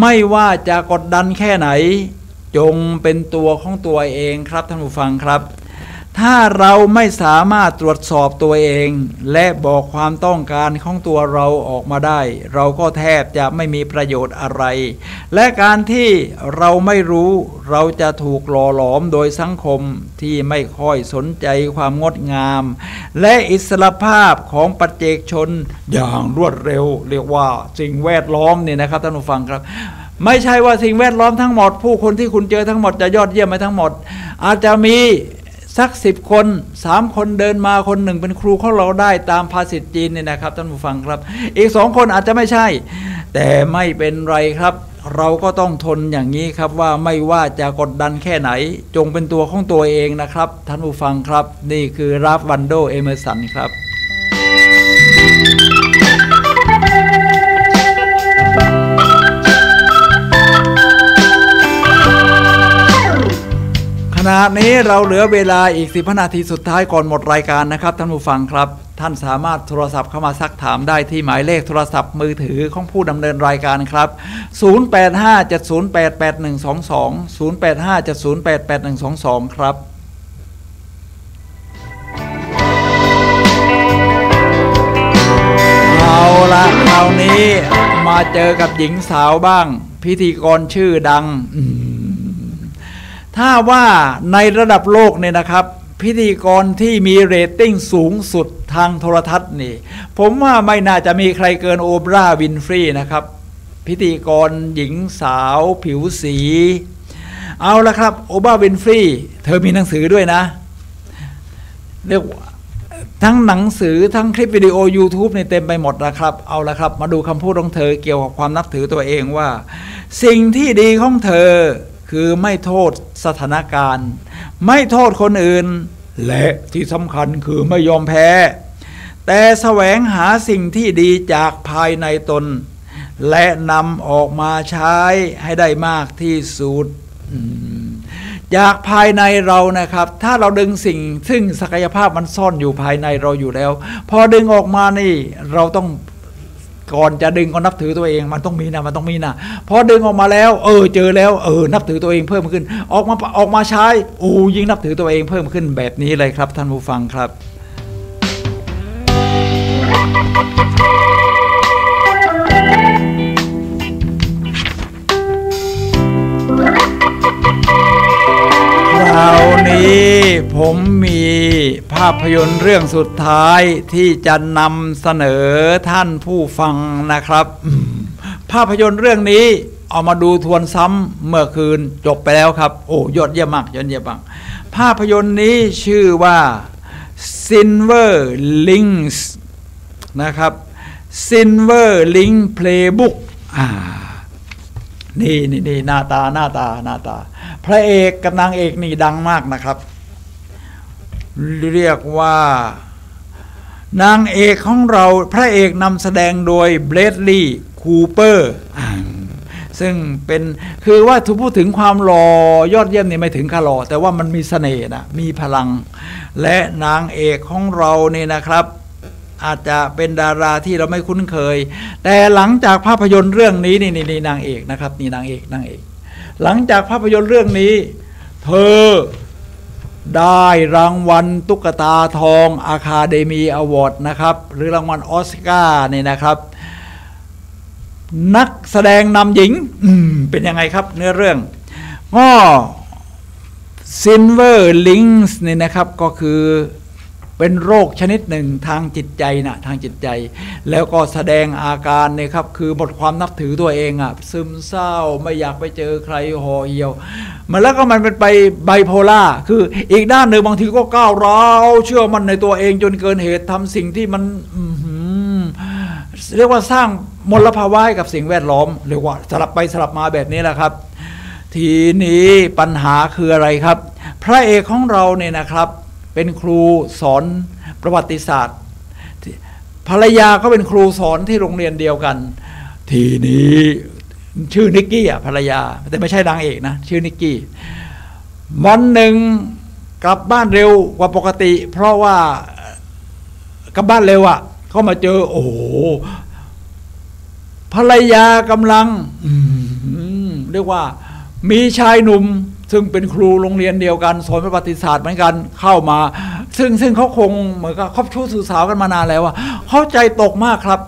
ไม่ว่าจะกดดันแค่ไหนจงเป็นตัวของตัวเองครับท่านผู้ฟังครับถ้าเราไม่สามารถตรวจสอบตัวเองและบอกความต้องการของตัวเราออกมาได้เราก็แทบจะไม่มีประโยชน์อะไรและการที่เราไม่รู้เราจะถูกหล่อหลอมโดยสังคมที่ไม่ค่อยสนใจความงดงามและอิสรภาพของปัจเจกชนอย่างรวดเร็วเรียกว่าสิ่งแวดล้อมนี่นะครับท่านผู้ฟังครับไม่ใช่ว่าสิ่งแวดล้อมทั้งหมดผู้คนที่คุณเจอทั้งหมดจะยอดเยี่ยมไปทั้งหมดอาจจะมีสัก10 คน3 คนเดินมาคนหนึ่งเป็นครูของเราได้ตามภาษิตจีนเนี่ยนะครับท่านผู้ฟังครับอีก2 คนอาจจะไม่ใช่แต่ไม่เป็นไรครับเราก็ต้องทนอย่างนี้ครับว่าไม่ว่าจะกดดันแค่ไหนจงเป็นตัวของตัวเองนะครับท่านผู้ฟังครับนี่คือราฟวันโดเอเมอร์สันครับขณะนี้เราเหลือเวลาอีก10 นาทีสุดท้ายก่อนหมดรายการนะครับท่านผู้ฟังครับท่านสามารถโทรศัพท์เข้ามาซักถามได้ที่หมายเลขโทรศัพท์มือถือของผู้ดำเนินรายการครับ0857088122 0857088122ครับเอาละคราวนี้มาเจอกับหญิงสาวบ้างพิธีกรชื่อดังถ้าว่าในระดับโลกเนี่ยนะครับพิธีกรที่มีเรตติ้งสูงสุดทางโทรทัศน์นี่ผมว่าไม่น่าจะมีใครเกินโอปราห์วินฟรีนะครับพิธีกรหญิงสาวผิวสีเอาละครับโอปราห์วินฟรีเธอมีหนังสือด้วยนะเรียกทั้งหนังสือทั้งคลิปวิดีโอ YouTube นี่เต็มไปหมดนะครับเอาละครับมาดูคำพูดของเธอเกี่ยวกับความนับถือตัวเองว่าสิ่งที่ดีของเธอคือไม่โทษสถานการณ์ไม่โทษคนอื่นและที่สำคัญคือไม่ยอมแพ้ แต่แสวงหาสิ่งที่ดีจากภายในตนและนำออกมาใช้ให้ได้มากที่สุดจากภายในเรานะครับถ้าเราดึงสิ่งซึ่งศักยภาพมันซ่อนอยู่ภายในเราอยู่แล้วพอดึงออกมานี่เราต้องก่อนจะดึงก็นับถือตัวเองมันต้องมีนะพอดึงออกมาแล้วเจอแล้วนับถือตัวเองเพิ่มขึ้นออกมาใช้ยิ่งนับถือตัวเองเพิ่มขึ้นแบบนี้เลยครับท่านผู้ฟังครับคราวนี้ผมมีภาพยนตร์เรื่องสุดท้ายที่จะนำเสนอท่านผู้ฟังนะครับภาพยนตร์เรื่องนี้เอามาดูทวนซ้ำเมื่อคืนจบไปแล้วครับยอดเยี่ยมมากภาพยนตร์นี้ชื่อว่า Silver Links นะครับ Silver Link Playbook นี่หน้าตาพระเอกกับนางเอกนี่ดังมากนะครับเรียกว่านางเอกของเราพระเอกนำแสดงโดยเบรดลีย์คูเปอร์ซึ่งเป็นคือว่าถ้าพูดถึงความหล่อยอดเยี่ยมนี่ไม่ถึงกับหล่อแต่ว่ามันมีเสน่ห์นะมีพลังและนางเอกของเรานี่นะครับอาจจะเป็นดาราที่เราไม่คุ้นเคยแต่หลังจากภาพยนตร์เรื่องนี้นี่นางเอกนะครับนี่นางเอกหลังจากภาพยนตร์เรื่องนี้เธอได้รางวัลตุ๊กตาทองอะคาเดมีอวอร์ดนะครับหรือรางวัลออสการ์นี่นะครับนักแสดงนำหญิงเป็นยังไงครับเนื้อเรื่องก็ Silver Links นี่นะครับก็คือเป็นโรคชนิดหนึ่งทางจิตใจแล้วก็แสดงอาการเนี่ยครับคือหมดความนับถือตัวเองซึมเศร้าไม่อยากไปเจอใครห่อเหี่ยวมันแล้วก็มันเป็นไปไบโพล่าคืออีกด้านหนึ่งบางทีก็ก้าวร้าวเชื่อมั่นในตัวเองจนเกินเหตุทำสิ่งที่มันเรียกว่าสร้างมลภาวะกับสิ่งแวดล้อมเรียกว่าสลับไปสลับมาแบบนี้แหละครับทีนี้ปัญหาคืออะไรครับพระเอกของเราเนี่ยนะครับเป็นครูสอนประวัติศาสตร์ภรรยาก็เป็นครูสอนที่โรงเรียนเดียวกันทีนี้ชื่อนิกกี้ภรรยาแต่ไม่ใช่นางเอกนะชื่อนิกกี้วันหนึ่งกลับบ้านเร็วกว่าปกติเพราะว่ากลับบ้านเร็วเขามาเจอภรรยากำลังเรียกว่ามีชายหนุ่มซึ่งเป็นครูโรงเรียนเดียวกันสอนประวัติศาสตร์เหมือนกันเข้ามาซึ่งเขาคงเหมือนกับคบชู้สื่อสาวกันมานานแล้วเขาใจตกมากครับ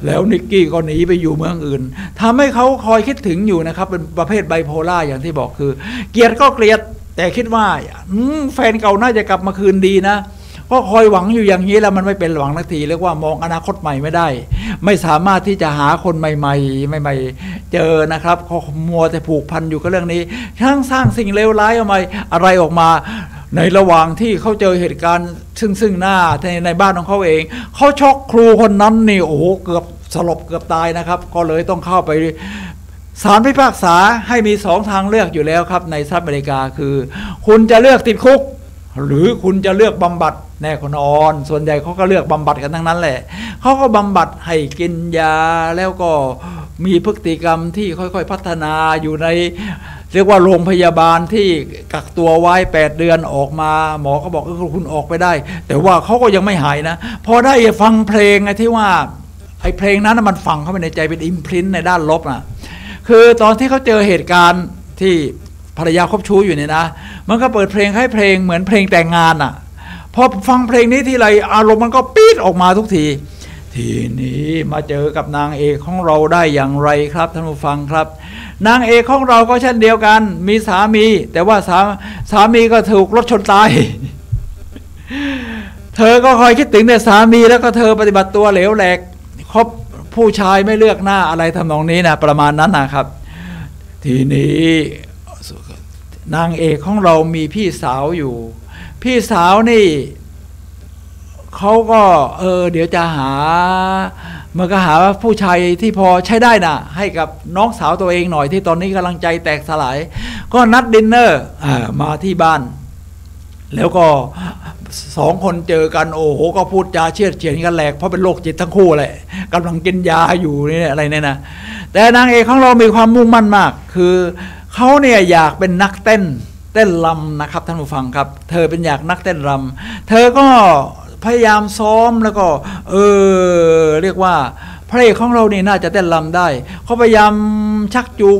แล้วนิกกี้ก็หนีไปอยู่เมืองอื่นทำให้เขาคอยคิดถึงอยู่นะครับเป็นประเภทไบโพล่าอย่างที่บอกคือเกลียดก็เกลียดแต่คิดว่าแฟนเก่าน่าจะกลับมาคืนดีนะก็คอยหวังอยู่อย่างนี้แล้วมันไม่เป็นหวังนาทีเรียกว่ามองอนาคตใหม่ไม่ได้ไม่สามารถที่จะหาคนใหม่เจอนะครับเขามัวแต่ผูกพันอยู่กับเรื่องนี้ทั้งสร้างสิ่งเลวร้ายอะไรออกมาในระหว่างที่เขาเจอเหตุการณ์ซึ่งหน้าในบ้านของเขาเองเขาช็อกครูคนนั้นนี่เกือบสลบเกือบตายนะครับก็เลยต้องเข้าไปศาลพิพากษาให้มี2ทางเลือกอยู่แล้วครับในสหรัฐอเมริกาคือคุณจะเลือกติดคุกหรือคุณจะเลือกบำบัดแน่นอนส่วนใหญ่เขาก็เลือกบำบัดกันทั้งนั้นแหละเขาก็บำบัดให้กินยาแล้วก็มีพฤติกรรมที่ค่อยๆพัฒนาอยู่ในเรียกว่าโรงพยาบาลที่กักตัวไว้8 เดือนออกมาหมอก็บอกคุณออกไปได้แต่ว่าเขาก็ยังไม่หายนะพอได้ฟังเพลงที่ว่าไอ้เพลงนั้นมันฝังเข้าไปในใจเป็นอิมพรินต์ในด้านลบคือตอนที่เขาเจอเหตุการณ์ที่ภรรยาคบชู้อยู่เนี่ยนะมันก็เปิดเพลงให้เพลงเหมือนเพลงแต่งงานพอฟังเพลงนี้ทีไรอารมณ์มันก็ปี๊ดออกมาทุกทีทีนี้มาเจอกับนางเอกของเราได้อย่างไรครับท่านผู้ฟังครับนางเอกของเราก็เช่นเดียวกันมีสามีแต่ว่าสามีก็ถูกรถชนตาย เธอก็คอยคิดถึงแต่สามีแล้วก็เธอปฏิบัติตัวเหลวแหลกคบผู้ชายไม่เลือกหน้าอะไรทำนองนี้นะประมาณนั้นนะครับทีนี้นางเอกของเรามีพี่สาวอยู่พี่สาวนี่เขาก็เดี๋ยวจะมันก็หาผู้ชายที่พอใช้ได้นะให้กับน้องสาวตัวเองหน่อยที่ตอนนี้กำลังใจแตกสลายก็นัดดินเนอร์มาที่บ้าน แล้วก็สองคนเจอกันโอ้โหก็พูดจาเชื่อเฉียนกันแหลกเพราะเป็นโรคจิตทั้งคู่แหละกำลังกินยาอยู่นี่อะไรเนี่ยนะแต่นางเอกของเรามีความมุ่งมั่นมากคือเขาเนี่ยอยากเป็นนักเต้นรำนะครับท่านผู้ฟังครับเธอเป็นอยากนักเต้นรำเธอก็พยายามซ้อมแล้วก็เรียกว่าพระเอกของเรานี่น่าจะเต้นรำได้เขาพยายามชักจูง